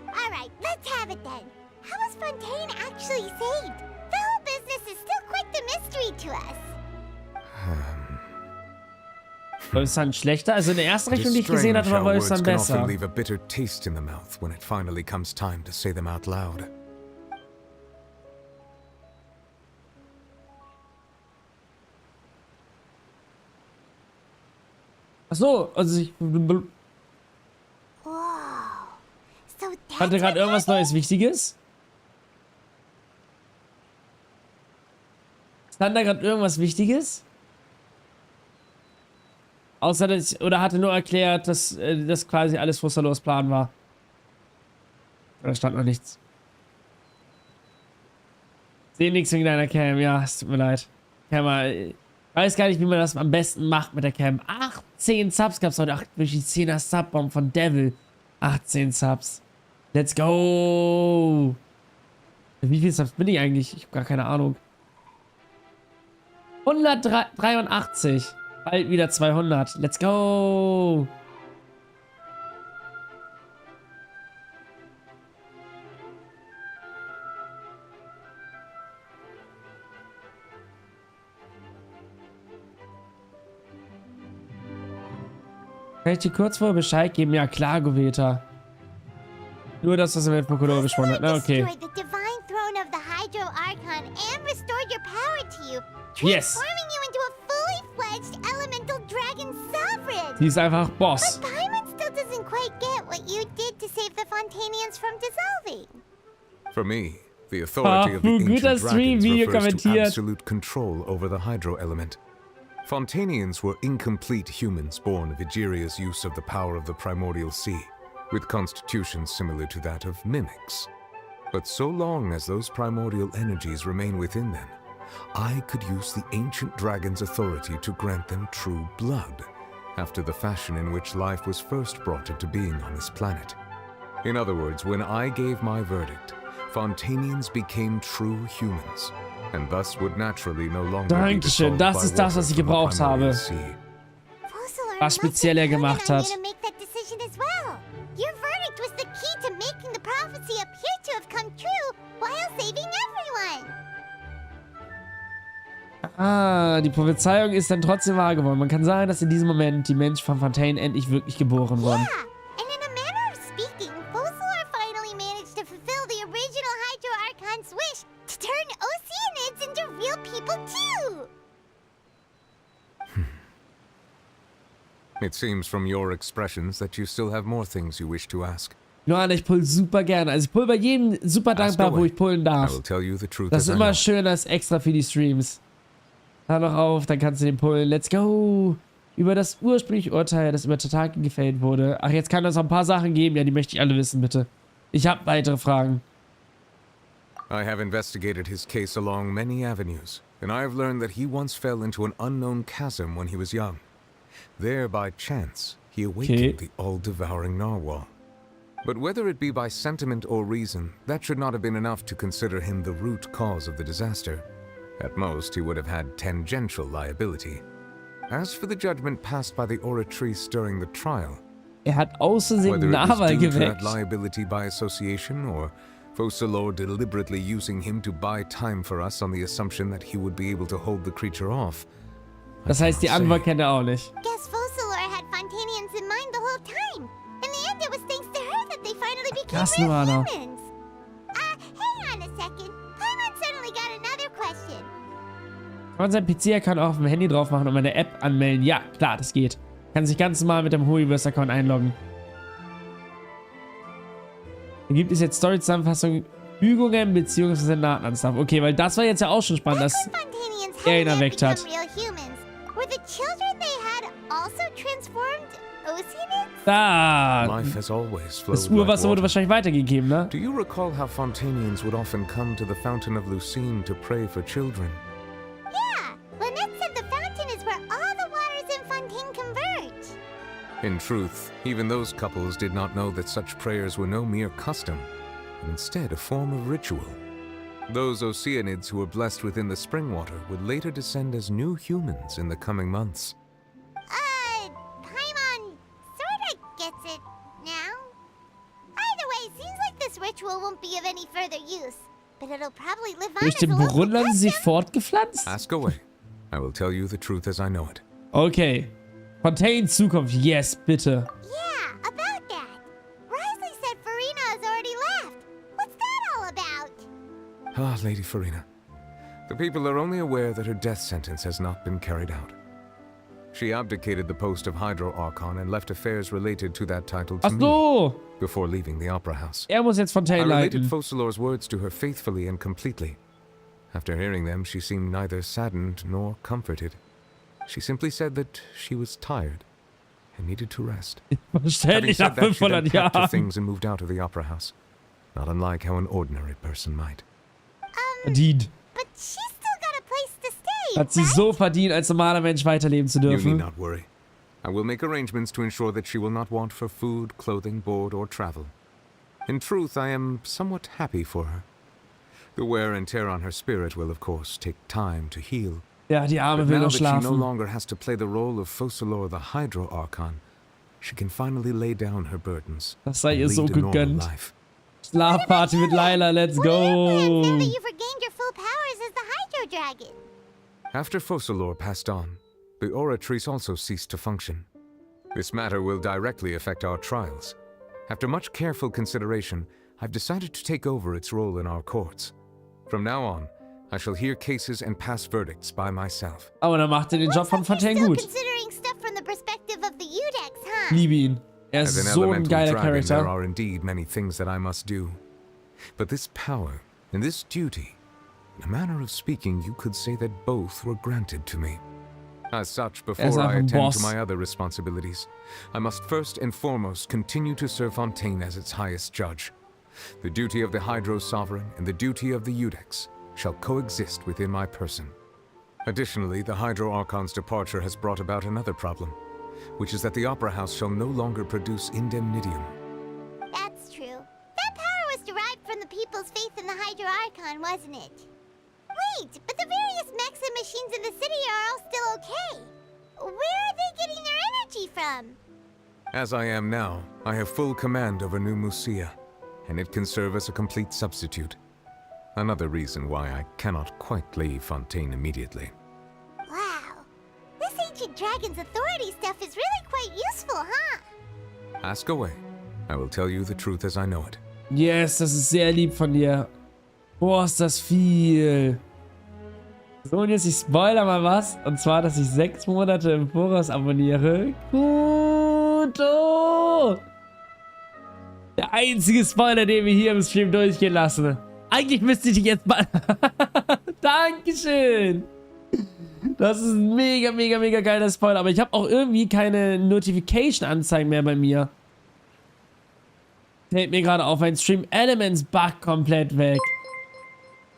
[SPEAKER 18] Alright, let's have it then. How was Fontaine actually saved? The whole business is still quite the mystery to us.
[SPEAKER 1] Wolfstan schlechter? Also in der ersten Rechnung, die ich gesehen hatte, war Wolfstan besser.
[SPEAKER 13] Often leave a bitter taste in the mouth when it finally comes time to say them out loud.
[SPEAKER 1] Achso, also ich hatte gerade irgendwas Neues Wichtiges. Stand da gerade irgendwas Wichtiges? Außer dass oder hatte nur erklärt, dass das quasi alles Fussalos Plan war. Da stand noch nichts. Sehe nichts wegen deiner Cam, ja, es tut mir leid. Cam, weiß gar nicht, wie man das am besten macht mit der Cam. 18 Subs gab es heute. Ach, durch die 10er Subbomb von Devil. 18 Subs. Let's go. Wie viele Subs bin ich eigentlich? Ich habe gar keine Ahnung. 183. Bald wieder 200. Let's go. Kann ich dir kurz vorher Bescheid geben? Ja, klar, Goveta. Nur das, was er mit Pokolor besprochen hat. Na, okay. Yes. Sie ist einfach Boss.
[SPEAKER 18] But Paimon still doesn't quite get what you did to save the Fontanians from dissolving.
[SPEAKER 13] For me, the authority of the ancient dragons refers to absolute control over the hydro element. Fontanians were incomplete humans born of Egeria's use of the power of the primordial sea, with constitutions similar to that of mimics. But so long as those primordial energies remain within them, I could use the ancient dragon's authority to grant them true blood, after the fashion in which life was first brought into being on this planet. In other words, when I gave my verdict, Fontanians became true humans, and thus would naturally no longer be
[SPEAKER 1] Dankeschön, das ist das, was ich gebraucht habe. Was speziell er gemacht hat.
[SPEAKER 18] Your verdict was the key to making the prophecy appear to have come true while saving everyone.
[SPEAKER 1] Ah, die Prophezeiung ist dann trotzdem wahr geworden. Man kann sagen, dass in diesem Moment die Menschen von Fontaine endlich wirklich geboren wurden.
[SPEAKER 18] Yeah, and in a manner of speaking, Fussalar finally managed to fulfill the original Hydro Archon's wish to turn Oceanids into real people too.
[SPEAKER 13] It seems from your expressions that you still have more things you wish to ask.
[SPEAKER 1] Johanna, ich pull super gerne. Also ich pull bei jedem super dankbar, wo ich pullen darf. Das ist immer schön als extra für die Streams. Hör noch auf, dann kannst du den pullen. Let's go! Über das ursprüngliche Urteil, das über Tataki gefällt wurde. Ach, jetzt kann es noch ein paar Sachen geben. Ja, die möchte ich alle wissen, bitte. Ich habe weitere Fragen.
[SPEAKER 13] I have investigated his case along many avenues, and I have learned that he once fell into an unknown chasm when he was young. There, by chance, he awakened the all-devouring narwhal. But whether it be by sentiment or reason, that should not have been enough to consider him the root cause of the disaster. At most, he would have had tangential liability. As for the judgment passed by the oratrice during the trial,
[SPEAKER 1] hat außersehen
[SPEAKER 13] whether it was due to
[SPEAKER 1] geweckt.
[SPEAKER 13] that liability by association, or Fussalar deliberately using him to buy time for us on the assumption that he would be able to hold the creature off.
[SPEAKER 1] Das heißt, die Antwort kennt er auch nicht.
[SPEAKER 18] Guess Fussalar had Fontanians in mind the whole time. In the end, it was thanks to her that they finally became real humans. Hang on a second. Paimon suddenly got another question.
[SPEAKER 1] Kann man seinen PC-Account auch auf dem Handy drauf machen und meine App anmelden? Ja, klar, das geht. Kann sich ganz normal mit dem Huiverse-Account einloggen. Da gibt es jetzt Story-Zusammenfassung, Fügungen bzw. Datenanstuff. Okay, weil das war jetzt ja auch schon spannend, dass er ihn erweckt hat. Da! Das Urwasser wurde wahrscheinlich weitergegeben, ne?
[SPEAKER 13] Do you recall how Fontanians would often come to the Fountain of Lucine to pray for children? In truth, even those couples did not know that such prayers were no mere custom, and instead a form of ritual. Those Oceanids who were blessed within the spring water would later descend as new humans in the coming months.
[SPEAKER 18] Paimon sorta gets it now. Either way, seems like this ritual won't be of any further use, but it'll probably live on
[SPEAKER 1] Durch
[SPEAKER 18] as a
[SPEAKER 1] den
[SPEAKER 18] local
[SPEAKER 1] Brunnen haben sie sich
[SPEAKER 18] custom.
[SPEAKER 1] fortgepflanzt?
[SPEAKER 13] Ask away. I will tell you the truth as I know it.
[SPEAKER 1] Okay. Fontaine Zukunft. Yes, bitte.
[SPEAKER 18] Yeah, about that. Risley said Furina has already left. What's that all about?
[SPEAKER 13] Ah, Lady Furina. The people are only aware that her death sentence has not been carried out. She abdicated the post of Hydro Archon and left affairs related to that title to me before leaving the Opera House.
[SPEAKER 1] Muss jetzt Fontaine
[SPEAKER 13] I related
[SPEAKER 1] leiten.
[SPEAKER 13] Focalor's words to her faithfully and completely. After hearing them, she seemed neither saddened nor comforted. She simply said that she was tired and needed to rest. Having said that, she then packed her things and moved out of the Opera House. Not unlike how an ordinary person might.
[SPEAKER 1] Verdient.
[SPEAKER 18] But she's still got a place to stay,
[SPEAKER 1] Hat sie so verdient, als normaler Mensch weiterleben zu
[SPEAKER 13] You need
[SPEAKER 1] dürfen.
[SPEAKER 13] not worry. I will make arrangements to ensure that she will not want for food, clothing, board, or travel. In truth, I am somewhat happy for her. The wear and tear on her spirit will, of course, take time to heal.
[SPEAKER 1] Ja, die Arme
[SPEAKER 13] But
[SPEAKER 1] will
[SPEAKER 13] now
[SPEAKER 1] noch
[SPEAKER 13] that she no
[SPEAKER 1] schlafen.
[SPEAKER 13] longer has to play the role of Focalor the Hydro Archon, she can finally lay down her burdens.
[SPEAKER 1] Das sei ihr
[SPEAKER 13] and
[SPEAKER 1] so
[SPEAKER 13] lead a normal
[SPEAKER 1] gegönnt.
[SPEAKER 13] life.
[SPEAKER 1] Schlafparty mit Lila, let's
[SPEAKER 18] Now
[SPEAKER 1] go!
[SPEAKER 18] that you've regained your full powers as the Hydro Dragon.
[SPEAKER 13] After Focalor passed on, the Oratrice also ceased to function. This matter will directly affect our trials. After much careful consideration, I've decided to take over its role in our courts. From now on, I shall hear cases and pass verdicts by myself.
[SPEAKER 1] Aber dann macht er den Job von Fontaine gut.
[SPEAKER 18] Considering stuff from the perspective of the Udex, huh?
[SPEAKER 1] Liebe ihn. Er
[SPEAKER 13] As
[SPEAKER 1] ist
[SPEAKER 13] an
[SPEAKER 1] so ein
[SPEAKER 13] elemental
[SPEAKER 1] geiler
[SPEAKER 13] dragon, there
[SPEAKER 1] Charakter.
[SPEAKER 13] are indeed many things that I must do. But this power and this duty, in a manner of speaking, you could say that both were granted to me. As such, before I
[SPEAKER 1] einfach ein
[SPEAKER 13] attend
[SPEAKER 1] Boss.
[SPEAKER 13] to my other responsibilities, I must first and foremost continue to serve Fontaine as its highest judge. The duty of the Hydro Sovereign and the duty of the Udex shall coexist within my person. Additionally, the Hydro Archon's departure has brought about another problem, which is that the Opera House shall no longer produce indemnitium.
[SPEAKER 18] That's true. That power was derived from the people's faith in the Hydro Archon, wasn't it? Wait, but the various mechs and machines in the city are all still okay. Where are they getting their energy from?
[SPEAKER 13] As I am now, I have full command over New Musia, and it can serve as a complete substitute. Another reason why I cannot quite leave Fontaine immediately.
[SPEAKER 18] Wow. This ancient dragon's authority stuff is really quite useful, huh?
[SPEAKER 13] Ask away. I will tell you the truth as I know it.
[SPEAKER 1] Yes, das ist sehr lieb von dir. Boah, ist das viel. So, und jetzt ich spoiler mal was. Und zwar, dass ich 6 Monate im Voraus abonniere. Kuto! Der einzige Spoiler, den wir hier im Stream durchgehen lassen. Eigentlich müsste ich dich jetzt mal... Dankeschön! Das ist ein mega, mega, mega geiler Spoiler. Aber ich habe auch irgendwie keine Notification-Anzeigen mehr bei mir. Fällt mir gerade auf, ein Stream Elements Bug komplett weg.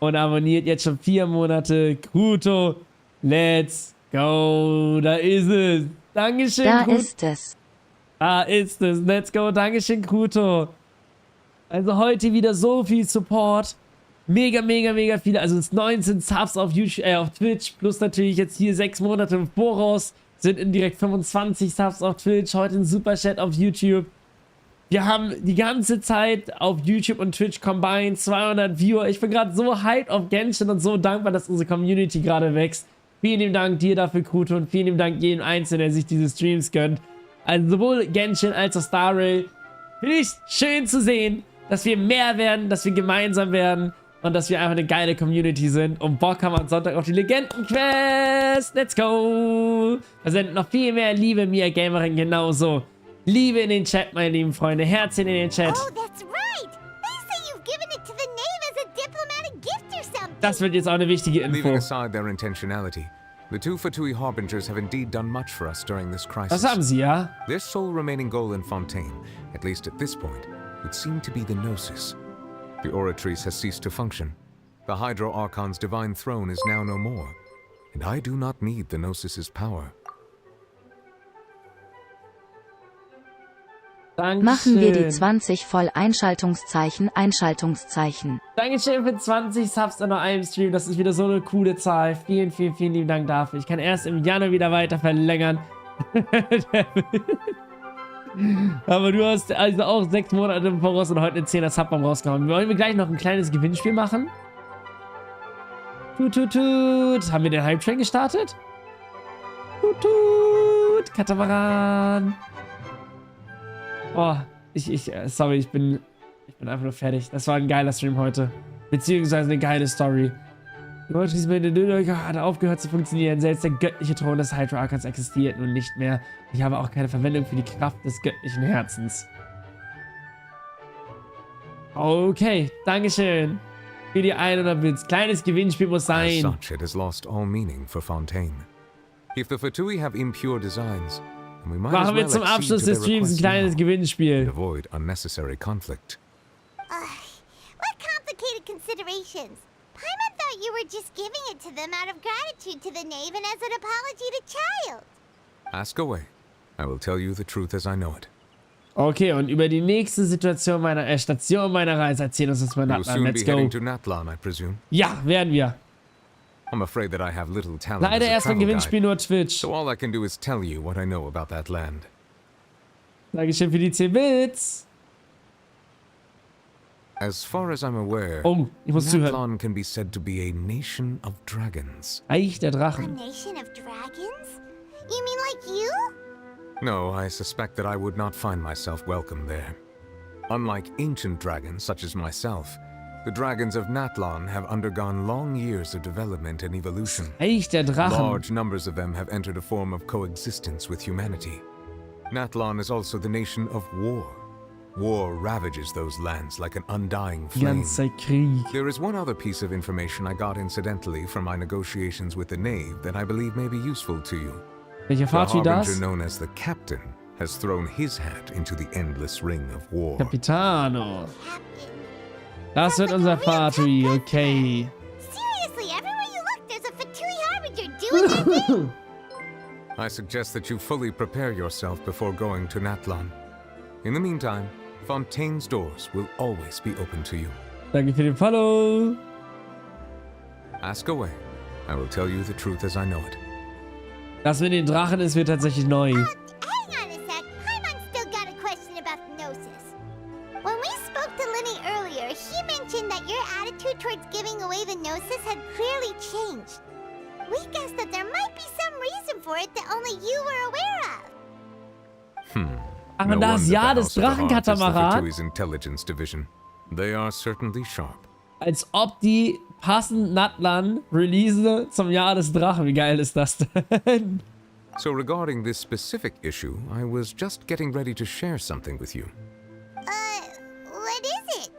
[SPEAKER 1] Und abonniert jetzt schon 4 Monate. Kuto, let's go. Da ist es. Dankeschön,
[SPEAKER 9] Da
[SPEAKER 1] Kuto.
[SPEAKER 9] ist es.
[SPEAKER 1] Da ist es. Let's go. Dankeschön, Kuto. Also heute wieder so viel Support. Mega, mega, mega viele. Also es 19 Subs auf YouTube, auf Twitch. Plus natürlich jetzt hier 6 Monate im Voraus. Sind indirekt 25 Subs auf Twitch. Heute ein Superchat auf YouTube. Wir haben die ganze Zeit auf YouTube und Twitch combined 200 Viewer. Ich bin gerade so hyped auf Genshin und so dankbar, dass unsere Community gerade wächst. Vielen lieben Dank dir dafür, Kuto, und vielen lieben Dank jedem Einzelnen, der sich diese Streams gönnt. Also sowohl Genshin als auch Star Rail. Finde ich schön zu sehen, dass wir mehr werden, dass wir gemeinsam werden und dass wir einfach eine geile Community sind. Und Bock haben wir am Sonntag auf die Legendenquest. Let's go! Wir senden noch viel mehr Liebe, Mia Gamerin, genauso. Liebe in den Chat, meine lieben Freunde. Herzchen in den Chat.
[SPEAKER 18] Oh, that's right. They say you've given it to the knave as a diplomatic gift or something.
[SPEAKER 1] Das wird jetzt auch eine wichtige Info.
[SPEAKER 13] Leaving aside their intentionality, the two Fatui Harbingers have indeed done much for us during this crisis.
[SPEAKER 1] Das haben sie, ja?
[SPEAKER 13] Their sole remaining goal in Fontaine, at least at this point, would seem to be the Gnosis. The Oratrice has ceased to function. The Hydro Archon's divine throne is now no more, and I do not need the Gnosis's power.
[SPEAKER 1] Dankeschön.
[SPEAKER 9] Machen wir die 20 voll, Einschaltungszeichen, Einschaltungszeichen.
[SPEAKER 1] Dankeschön für 20 Subs an einem Stream. Das ist wieder so eine coole Zahl. Vielen, vielen, vielen lieben Dank dafür. Ich kann erst im Januar wieder weiter verlängern. Aber du hast also auch 6 Monate im Voraus und heute eine 10er Subbomb rausgehauen. Wollen wir gleich noch ein kleines Gewinnspiel machen? Tut, tut, tut. Haben wir den Hype-Train gestartet? Tut, tut. Katamaran. Boah, sorry, ich bin einfach nur fertig. Das war ein geiler Stream heute. Beziehungsweise eine geile Story. Die Deutsch hat aufgehört zu funktionieren. Selbst der göttliche Thron des Hydro-Archons existiert nun nicht mehr. Ich habe auch keine Verwendung für die Kraft des göttlichen Herzens. Okay, Dankeschön. Für die 100 Bits. Kleines Gewinnspiel muss sein.
[SPEAKER 13] Such, it has lost all meaning for Fontaine. If the Fatui have impure designs, then we might
[SPEAKER 1] Machen wir zum Abschluss des Streams ein kleines Gewinnspiel.
[SPEAKER 13] Avoid unnecessary conflict.
[SPEAKER 18] What complicated considerations? Paimon thought you were just giving it to them out of gratitude to the knave and as an apology to Child.
[SPEAKER 13] Ask away. I will tell you the truth as I know it.
[SPEAKER 1] Okay, und über die nächste Station Station meiner Reise erzählen uns das mal Natlan. Let's go.
[SPEAKER 13] Natlan, I presume.
[SPEAKER 1] Ja, werden wir.
[SPEAKER 13] I'm afraid that I have little talent.
[SPEAKER 1] Leider erst beim Gewinnspiel nur Twitch.
[SPEAKER 13] So all I can do is tell you what I know about that land.
[SPEAKER 1] Dankeschön für die 10 Bits.
[SPEAKER 13] As far as I'm aware,
[SPEAKER 1] ich muss zuhören.
[SPEAKER 13] Natlan can be said to be a nation of dragons.
[SPEAKER 1] Reich der Drachen.
[SPEAKER 18] A nation of dragons? You mean like you?
[SPEAKER 13] No, I suspect that I would not find myself welcome there. Unlike ancient dragons such as myself, the dragons of Natlan have undergone long years of development and evolution.
[SPEAKER 1] Reich der Drachen.
[SPEAKER 13] Large numbers of them have entered a form of coexistence with humanity. Natlan is also the nation of war. War ravages those lands like an undying flame. There is one other piece of information I got incidentally from my negotiations with the knave that I believe may be useful to you.
[SPEAKER 1] Welcher
[SPEAKER 13] The
[SPEAKER 1] Fatui das?
[SPEAKER 13] harbinger known as the Captain has thrown his hat into the endless ring of war.
[SPEAKER 1] Capitano. Das wird unser Fatui, okay.
[SPEAKER 18] Seriously, everywhere you look, there's a Fatui Harbinger doing their thing.
[SPEAKER 13] I suggest that you fully prepare yourself before going to Natlan. In the meantime, Fontaine's doors will always be open to you.
[SPEAKER 1] Danke für den Follow.
[SPEAKER 13] Ask away. I will tell you the truth as I know it.
[SPEAKER 1] Das mit den Drachen ist mir tatsächlich neu.
[SPEAKER 18] Hang on a sec. Paimon still got a question about the Gnosis. When we spoke to Linny earlier, he mentioned that your attitude towards giving away the Gnosis had clearly changed. We guessed that there might be some reason for it that only you were aware of.
[SPEAKER 1] Ach, und das Jahr des Drachenkatamaran?
[SPEAKER 13] Intelligence Division. They are certainly sharp.
[SPEAKER 1] Als ob die passend Natlan release zum Jahr des Drachen. Wie geil ist das denn?
[SPEAKER 13] So regarding this specific issue, I was just getting ready to share something with you.
[SPEAKER 18] What is it?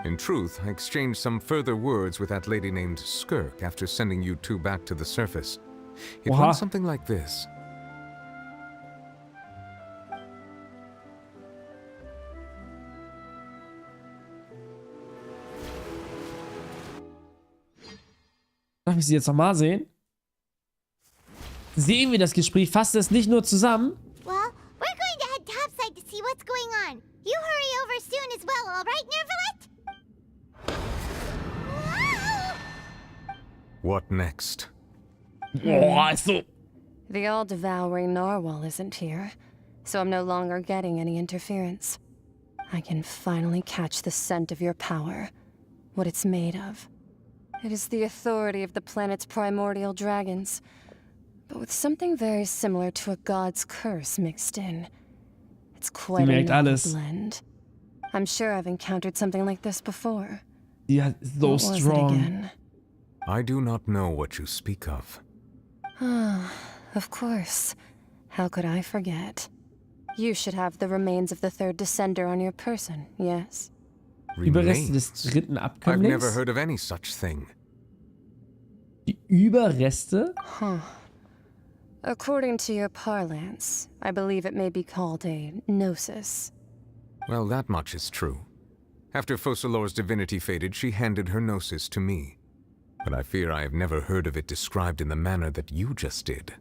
[SPEAKER 13] In truth, I exchanged some further words with that lady named Skirk after sending you two back to the surface. It went something like this.
[SPEAKER 1] Darf ich sie jetzt nochmal sehen? Sehen wir das Gespräch? Fasst es nicht nur zusammen?
[SPEAKER 18] Well, we're going to head topside to see what's going on. You hurry over soon as well, all right, Nervalet?
[SPEAKER 13] What next?
[SPEAKER 16] The all-devouring narwhal isn't here, so I'm no longer getting any interference. I can finally catch the scent of your power, what it's made of. It is the authority of the planet's primordial dragons, but with something very similar to a god's curse mixed in. It's quite a novel blend. I'm sure I've encountered something like this before.
[SPEAKER 1] Yeah, so strong.
[SPEAKER 13] I do not know what you speak of.
[SPEAKER 16] Of course. How could I forget? You should have the remains of the third descender on your person, yes?
[SPEAKER 1] Überreste des dritten Abkömmlings?
[SPEAKER 13] I've never heard of any such thing.
[SPEAKER 1] Die Überreste?
[SPEAKER 16] According to your parlance, I believe it may be called a gnosis.
[SPEAKER 13] Well, that much is true. After Focalor's divinity faded, she handed her gnosis to me. But I fear I have never heard of it described in the manner that you just did.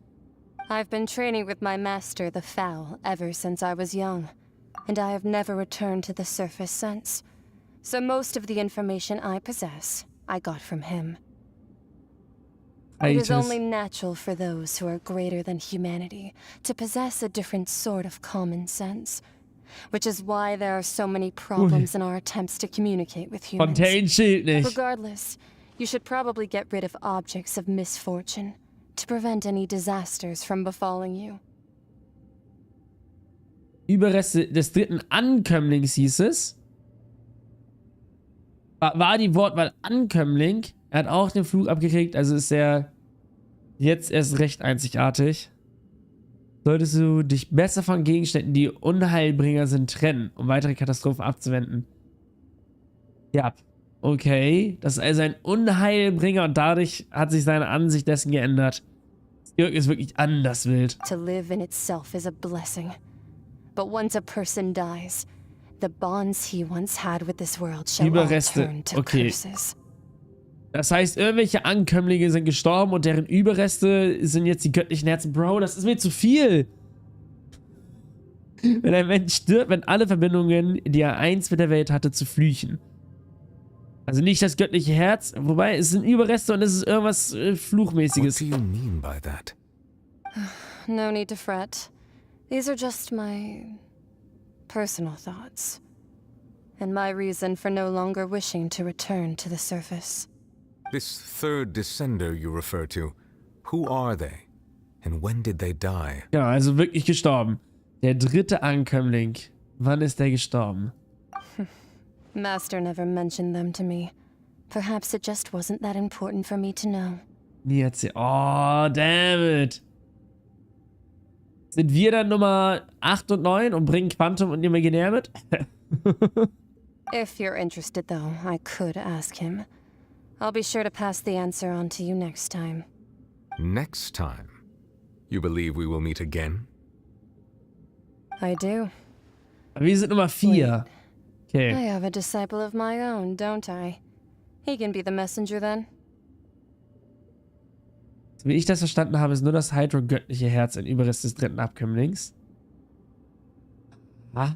[SPEAKER 16] I've been training with my master, the Foul, ever since I was young. and I have never returned to the surface since. So most of the information I possess, I got from him. It is only natural for those who are greater than humanity to possess a different sort of common sense, which is why there are so many problems in our attempts to communicate with humans. Regardless, you should probably get rid of objects of misfortune to prevent any disasters from befalling you.
[SPEAKER 1] Überreste des dritten Ankömmlings hieß es. War die Wortwahl Ankömmling? Er hat auch den Fluch abgekriegt, also ist er jetzt erst recht einzigartig. Solltest du dich besser von Gegenständen, die Unheilbringer sind, trennen, um weitere Katastrophen abzuwenden. Ja, okay. Das ist also ein Unheilbringer und dadurch hat sich seine Ansicht dessen geändert. Jörg ist wirklich anders wild.
[SPEAKER 16] To live in itself is a blessing. But once a person dies, the bonds he once had with this world shall all turn to curses. Das heißt, irgendwelche Ankömmlinge sind gestorben und deren Überreste sind jetzt die göttlichen Herzen. Bro, das ist mir zu viel. Wenn ein Mensch stirbt, wenn alle Verbindungen, die er einst mit der Welt hatte, zu flüchen. Also nicht das göttliche Herz, wobei es sind Überreste und es ist irgendwas Fluchmäßiges.
[SPEAKER 13] What do you mean by that?
[SPEAKER 16] No need to fret. These are just my personal thoughts, and my reason for no longer wishing to return to the surface.
[SPEAKER 13] This third descender you refer to, who are they, and when did they die?
[SPEAKER 1] Ja, also wirklich gestorben. Der dritte Ankömmling. Wann ist der gestorben?
[SPEAKER 16] Master never mentioned them to me. Perhaps it just wasn't that important for me to know.
[SPEAKER 1] Nie erzählt. Oh, damn it. Sind wir dann Nummer 8 und 9 und bringen Quantum und Imaginär mit?
[SPEAKER 16] If you're interested, though, I could ask him. I'll be sure to pass the answer on to you next time.
[SPEAKER 13] Next time? You believe we will meet again?
[SPEAKER 16] I do.
[SPEAKER 1] Wir sind Nummer 4. Okay.
[SPEAKER 16] I have a disciple of my own, don't I? He can be the messenger then.
[SPEAKER 1] Wie ich das verstanden habe, ist nur das Hydro-göttliche Herz ein Überrest des dritten Abkömmlings. Ah.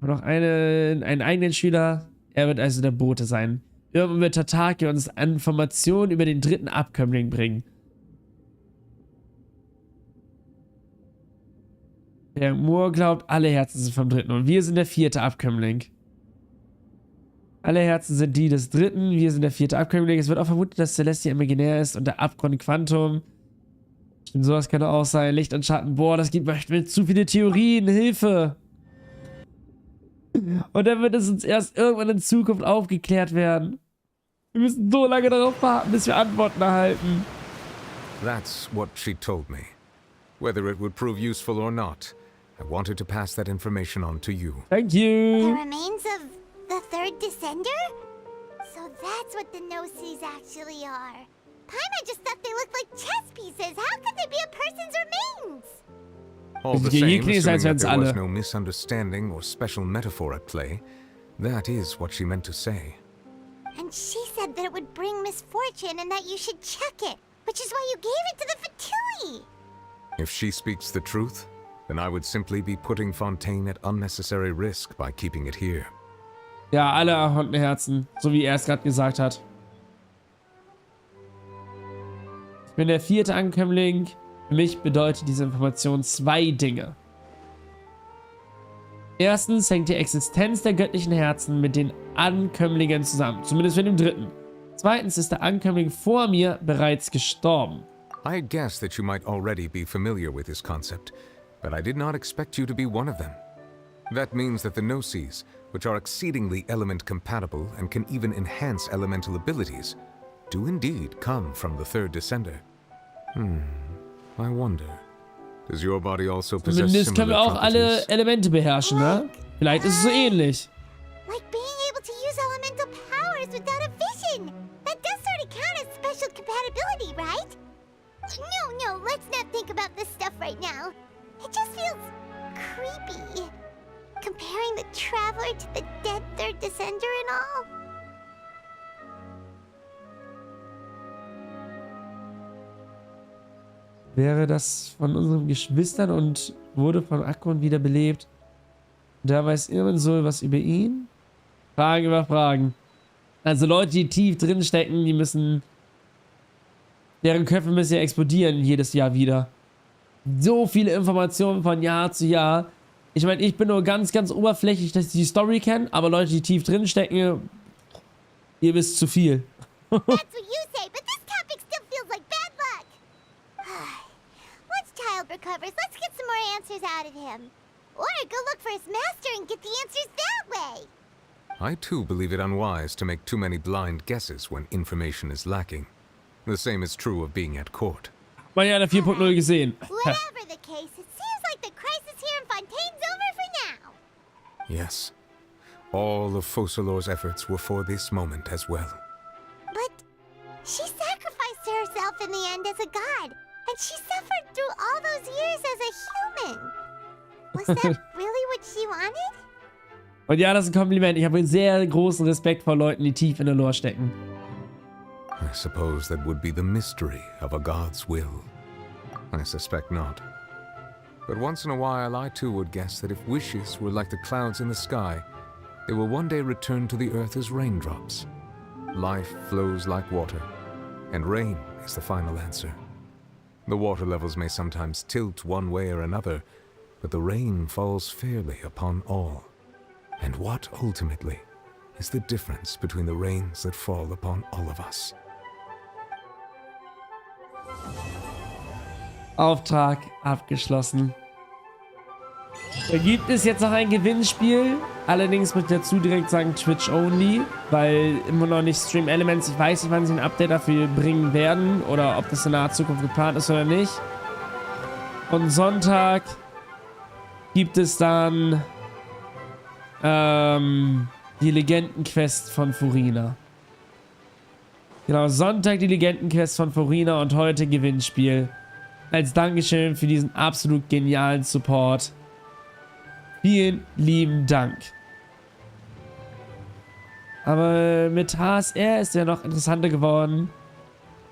[SPEAKER 1] Und noch einen eigenen Schüler. Er wird also der Bote sein. Irgendwann wird Tatake uns Informationen über den dritten Abkömmling bringen. Der Moor glaubt, alle Herzen sind vom dritten und wir sind der vierte Abkömmling. Alle Herzen sind die des dritten, wir sind der vierte Abkömmling. Es wird auch vermutet, dass Celestia imaginär ist und der Abgrund Quantum. Stimmt, sowas kann auch sein. Licht und Schatten. Boah, das gibt mir zu viele Theorien. Hilfe! Und dann wird es uns erst irgendwann in Zukunft aufgeklärt werden. Wir müssen so lange darauf warten, bis wir Antworten erhalten.
[SPEAKER 13] That's what she told me. Whether it would prove useful or not, I wanted to pass that information on to you.
[SPEAKER 1] Thank you.
[SPEAKER 18] The remains of the third descender? So that's what the no-sees actually are. Paimon just thought they looked like chess pieces. How could they be a person's remains?
[SPEAKER 13] All the same, assuming that there was no misunderstanding or special metaphor at play, that is what she meant to say.
[SPEAKER 18] And she said that it would bring misfortune and that you should check it, which is why you gave it to the Fatui.
[SPEAKER 13] If she speaks the truth, then I would simply be putting Fontaine at unnecessary risk by keeping it here.
[SPEAKER 1] Ja, alle erhonnten Herzen, so wie er es gerade gesagt hat. Ich bin der vierte Ankömmling. Für mich bedeutet diese Information zwei Dinge. Erstens hängt die Existenz der göttlichen Herzen mit den Ankömmlingen zusammen, zumindest mit dem dritten. Zweitens ist der Ankömmling vor mir bereits gestorben.
[SPEAKER 13] I guess that you might already be familiar with this concept, but I did not expect you to be one of them. That means that the no-sees, which are exceedingly element-compatible and can even enhance elemental abilities, do indeed come from the third descender. I wonder, does your body also possess
[SPEAKER 1] Zumindest können wir
[SPEAKER 13] similar
[SPEAKER 1] auch alle
[SPEAKER 13] properties?
[SPEAKER 1] Elemente beherrschen, ne? Vielleicht ist es so ähnlich.
[SPEAKER 18] Like being able to use elemental powers without a vision. That does sort of count as special compatibility, right? No, let's not think about this stuff right now. It just feels creepy. Comparing the Traveler to the dead third descender and all.
[SPEAKER 1] wäre das von unseren Geschwistern und wurde von Archon wiederbelebt. Da weiß irgendwann so was über ihn? Fragen über Fragen. Also Leute, die tief drin stecken, die müssen... Deren Köpfe müssen ja explodieren jedes Jahr wieder. So viele Informationen von Jahr zu Jahr. Ich meine, ich bin nur ganz, ganz oberflächlich, dass ich die Story kenne, aber Leute, die tief drin stecken, ihr wisst zu viel.
[SPEAKER 18] That's what you say, but this topic still feels like bad luck. Once Child recovers, let's get some more answers out of him. Or go look for his master and get the answers that way.
[SPEAKER 13] I too believe it unwise to make too many blind guesses when information is lacking. The same is true of being at court.
[SPEAKER 1] Man hat 4.0 gesehen.
[SPEAKER 18] Whatever the case, it seems like the crisis here in Fontaine's over for now.
[SPEAKER 13] Yes. All of Focalor's efforts were for this moment as well.
[SPEAKER 18] But she sacrificed herself in the end as a god, and she suffered through all those years as a human. Was that really what she wanted?
[SPEAKER 1] Und ja, das ist ein Kompliment. Ich habe einen sehr großen Respekt vor Leuten, die tief in der Lore stecken.
[SPEAKER 13] I suppose that would be the mystery of a god's will. I suspect not. But once in a while, I too would guess that if wishes were like the clouds in the sky, they will one day return to the earth as raindrops. Life flows like water, and rain is the final answer. The water levels may sometimes tilt one way or another, but the rain falls fairly upon all. And what, ultimately, is the difference between the rains that fall upon all of us?
[SPEAKER 1] Auftrag abgeschlossen. Da gibt es jetzt noch ein Gewinnspiel. Allerdings muss ich dazu direkt sagen Twitch only, weil immer noch nicht Stream Elements. Ich weiß nicht, wann sie ein Update dafür bringen werden oder ob das in naher Zukunft geplant ist oder nicht. Und Sonntag gibt es dann die Legendenquest von Furina. Genau, Sonntag die Legendenquest von Furina und heute Gewinnspiel. Als Dankeschön für diesen absolut genialen Support. Vielen lieben Dank. Aber mit HSR ist ja noch interessanter geworden.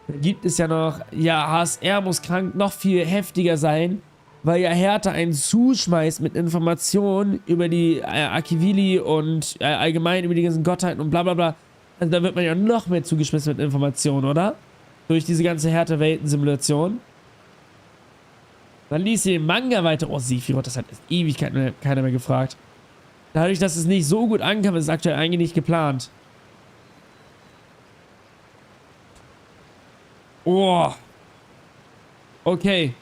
[SPEAKER 1] Da gibt es ja noch... Ja, HSR muss krank noch viel heftiger sein, weil ja Hertha einen zuschmeißt mit Informationen über die Akivili und allgemein über die ganzen Gottheiten und bla bla bla. Also da wird man ja noch mehr zugeschmissen mit Informationen, oder? Durch diese ganze Hertha-Welten-Simulation. Dann ließ sie den Manga weiter. Oh, Sephiroth, das hat Ewigkeiten keiner mehr gefragt. Dadurch, dass es nicht so gut ankam, ist es aktuell eigentlich nicht geplant. Oh. Okay.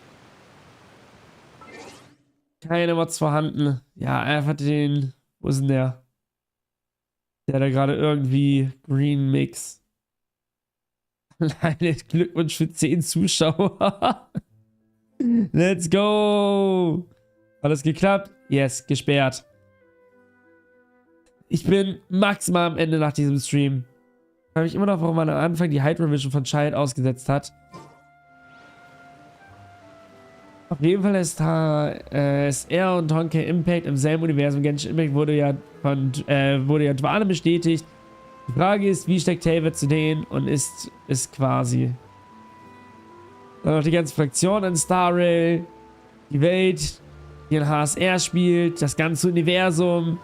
[SPEAKER 1] Keine Mods vorhanden. Ja, einfach den... Wo ist denn der? Der da gerade irgendwie... Green Mix. Leider Glückwunsch für 10 Zuschauer. Let's go! Hat das geklappt? Yes, gesperrt. Ich bin maximal am Ende nach diesem Stream. Ich frage mich immer noch, warum man am Anfang die Hydro Vision von Child ausgesetzt hat. Auf jeden Fall ist er und Honkai Impact im selben Universum. Genshin Impact wurde ja Dwane bestätigt. Die Frage ist, wie steckt Taylor zu denen und ist quasi. Dann noch die ganze Fraktion an Star Rail, die Welt, die in HSR spielt, das ganze Universum.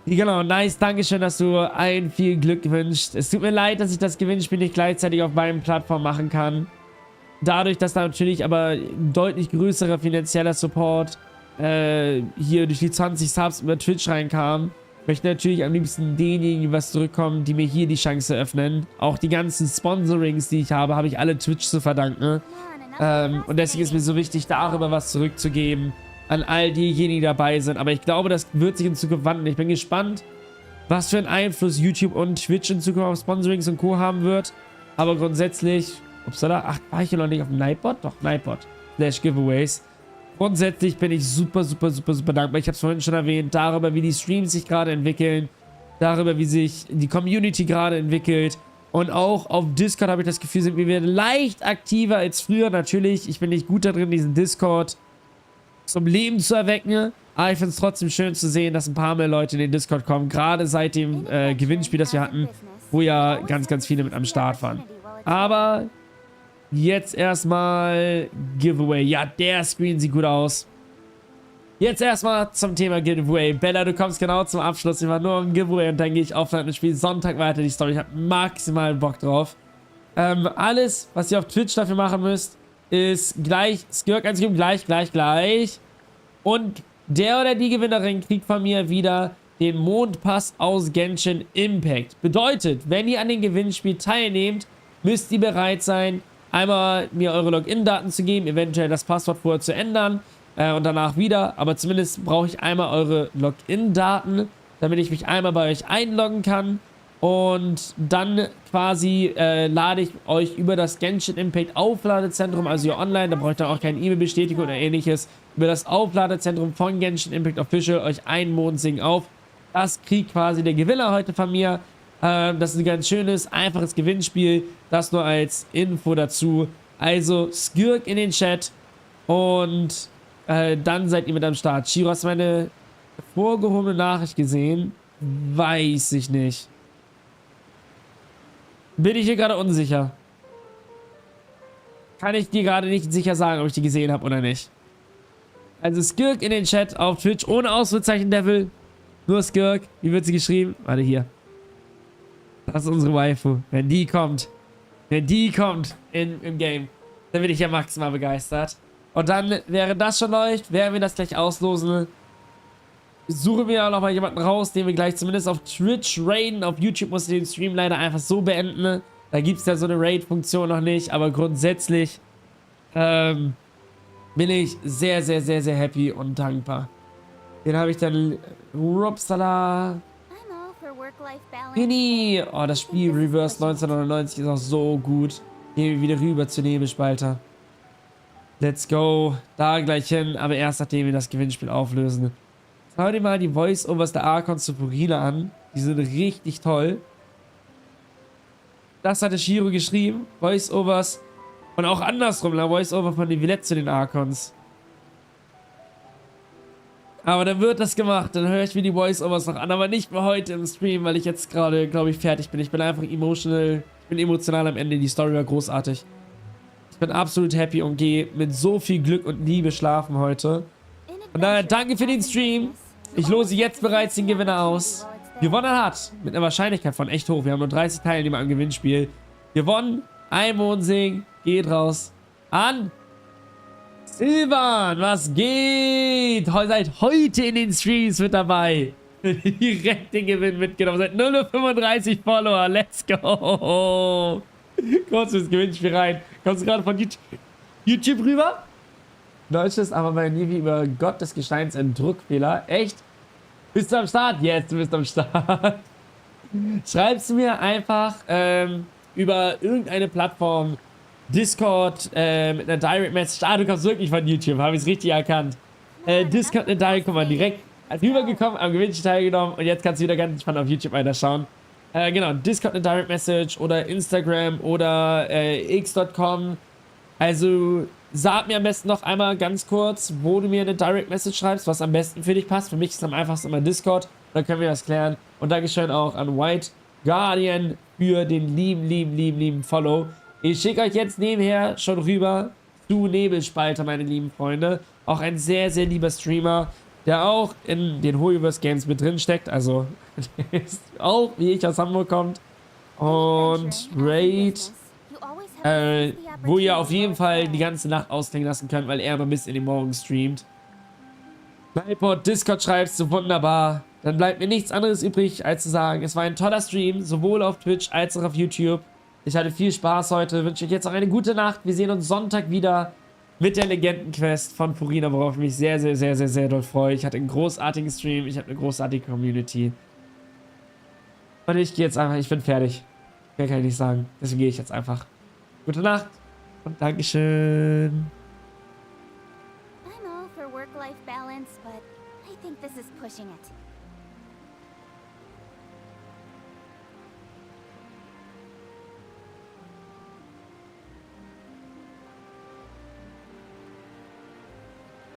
[SPEAKER 1] Genau, nice, dankeschön, dass du allen viel Glück wünschst. Es tut mir leid, dass ich das Gewinnspiel nicht gleichzeitig auf beiden Plattformen machen kann. Dadurch, dass da natürlich aber deutlich größerer finanzieller Support hier durch die 20 Subs über Twitch reinkam, möchte natürlich am liebsten denjenigen was zurückkommen, die mir hier die Chance eröffnen. Auch die ganzen Sponsorings, die ich habe ich alle Twitch zu verdanken. Und deswegen ist mir so wichtig, darüber was zurückzugeben an all diejenigen, die dabei sind. Aber ich glaube, das wird sich in Zukunft wandeln. Ich bin gespannt, was für einen Einfluss YouTube und Twitch in Zukunft auf Sponsorings und Co. haben wird. Aber grundsätzlich... Upsala, ach, war ich hier noch nicht auf dem Nightbot? Doch, Nightbot. Slash Giveaways. Grundsätzlich bin ich super dankbar. Ich habe es vorhin schon erwähnt, darüber, wie die Streams sich gerade entwickeln. Darüber, wie sich die Community gerade entwickelt. Und auch auf Discord habe ich das Gefühl, sind wir wieder leicht aktiver als früher. Natürlich, ich bin nicht gut da drin, diesen Discord zum Leben zu erwecken. Aber ich finde es trotzdem schön zu sehen, dass ein paar mehr Leute in den Discord kommen. Gerade seit dem Gewinnspiel, das wir hatten, wo ja ganz viele mit am Start waren. Aber Jetzt erstmal Giveaway. Ja, der Screen sieht gut aus. Jetzt erstmal zum Thema Giveaway. Bella, du kommst genau zum Abschluss. Ich war nur im Giveaway und dann gehe ich offline und spiele Sonntag weiter die Story. Ich habe maximal Bock drauf. Alles, was ihr auf Twitch dafür machen müsst, ist gleich Skirk einzugeben. Gleich. Und der oder die Gewinnerin kriegt von mir wieder den Mondpass aus Genshin Impact. Bedeutet, wenn ihr an dem Gewinnspiel teilnehmt, müsst ihr bereit sein, einmal mir eure Login-Daten zu geben, eventuell das Passwort vorher zu ändern und danach wieder. Aber zumindest brauche ich einmal eure Login-Daten, damit ich mich einmal bei euch einloggen kann. Und dann quasi lade ich euch über das Genshin Impact Aufladezentrum, also hier online, da braucht ihr auch keine E-Mail-Bestätigung oder ähnliches, über das Aufladezentrum von Genshin Impact Official euch einen Mondsing auf. Das kriegt quasi der Gewinner heute von mir. Das ist ein ganz schönes, einfaches Gewinnspiel. Das nur als Info dazu. Also Skirk in den Chat und dann seid ihr mit am Start. Shiro, hast du meine vorgehobene Nachricht gesehen? Weiß ich nicht. Bin ich hier gerade unsicher. Kann ich dir gerade nicht sicher sagen, ob ich die gesehen habe oder nicht. Also Skirk in den Chat auf Twitch ohne Ausrufezeichen Devil. Nur Skirk. Wie wird sie geschrieben? Warte, hier. Das ist unsere Waifu. Wenn die kommt im Game, dann bin ich ja maximal begeistert. Und dann, während das schon läuft, werden wir das gleich auslosen. Suchen wir auch noch mal jemanden raus, den wir gleich zumindest auf Twitch raiden. Auf YouTube muss ich den Stream leider einfach so beenden. Da gibt es ja so eine Raid-Funktion noch nicht. Aber grundsätzlich bin ich sehr, sehr, sehr, sehr happy und dankbar. Den habe ich dann... Rupsala. Mini. Oh, das Spiel Reverse 1999 ist auch so gut. Gehen wir wieder rüber zu Nebelspalter. Let's go. Da gleich hin. Aber erst nachdem wir das Gewinnspiel auflösen. Schau dir mal die Voice-Overs der Archon zu Furina an. Die sind richtig toll. Das hatte Shiro geschrieben. Voice-Overs. Und auch andersrum. Voice-Over von den Villette zu den Archons. Aber dann wird das gemacht. Dann höre ich mir die Voice-Overs noch an. Aber nicht mehr heute im Stream, weil ich jetzt gerade, glaube ich, fertig bin. Ich bin einfach emotional. Ich bin emotional am Ende. Die Story war großartig. Ich bin absolut happy und gehe mit so viel Glück und Liebe schlafen heute. Und daher danke für den Stream. Ich lose jetzt bereits den Gewinner aus. Gewonnen hat, mit einer Wahrscheinlichkeit von echt hoch. Wir haben nur 30 Teilnehmer am Gewinnspiel. Gewonnen, ein Mondsing, geht raus an Silvan. Was geht? Seid heute in den Streams mit dabei. Direkt den Gewinn mitgenommen. Seit 0:35 Follower. Let's go. Kurz ins Gewinnspiel rein. Kommst du gerade von YouTube rüber? Deutsch ist aber bei Nivi über Gott des Gesteins ein Druckfehler. Echt? Bist du am Start? Jetzt, du bist am Start. Schreibst du mir einfach über irgendeine Plattform, Discord, mit einer Direct Message. Ah, du kommst wirklich von YouTube, habe ich es richtig erkannt. Discord, eine Direct, komm mal direkt rübergekommen, am Gewinnspiel teilgenommen und jetzt kannst du wieder ganz entspannt auf YouTube weiterschauen. Genau, Discord, eine Direct Message oder Instagram oder x.com. Also sag mir am besten noch einmal ganz kurz, wo du mir eine Direct Message schreibst, was am besten für dich passt. Für mich ist am einfachsten immer Discord. Dann können wir das klären. Und Dankeschön auch an White Guardian für den lieben Follow. Ich schicke euch jetzt nebenher schon rüber zu Nebelspalter, meine lieben Freunde. Auch ein sehr, sehr lieber Streamer, der auch in den Hoyoverse Games mit drin steckt. Also, der ist auch, wie ich aus Hamburg kommt. Und Raid, wo ihr auf jeden Fall die ganze Nacht ausklingen lassen könnt, weil er immer bis in den Morgen streamt. Liveport, Discord schreibst du, wunderbar. Dann bleibt mir nichts anderes übrig, als zu sagen, es war ein toller Stream, sowohl auf Twitch als auch auf YouTube. Ich hatte viel Spaß heute, wünsche euch jetzt auch eine gute Nacht. Wir sehen uns Sonntag wieder mit der Legendenquest von Furina, worauf ich mich sehr, sehr, sehr, sehr, sehr doll freue. Ich hatte einen großartigen Stream, ich habe eine großartige Community. Und ich gehe jetzt einfach, ich bin fertig. Mehr kann ich nicht sagen, deswegen gehe ich jetzt einfach. Gute Nacht und Dankeschön.
[SPEAKER 12] I'm all for work-life balance, but I think this is pushing it.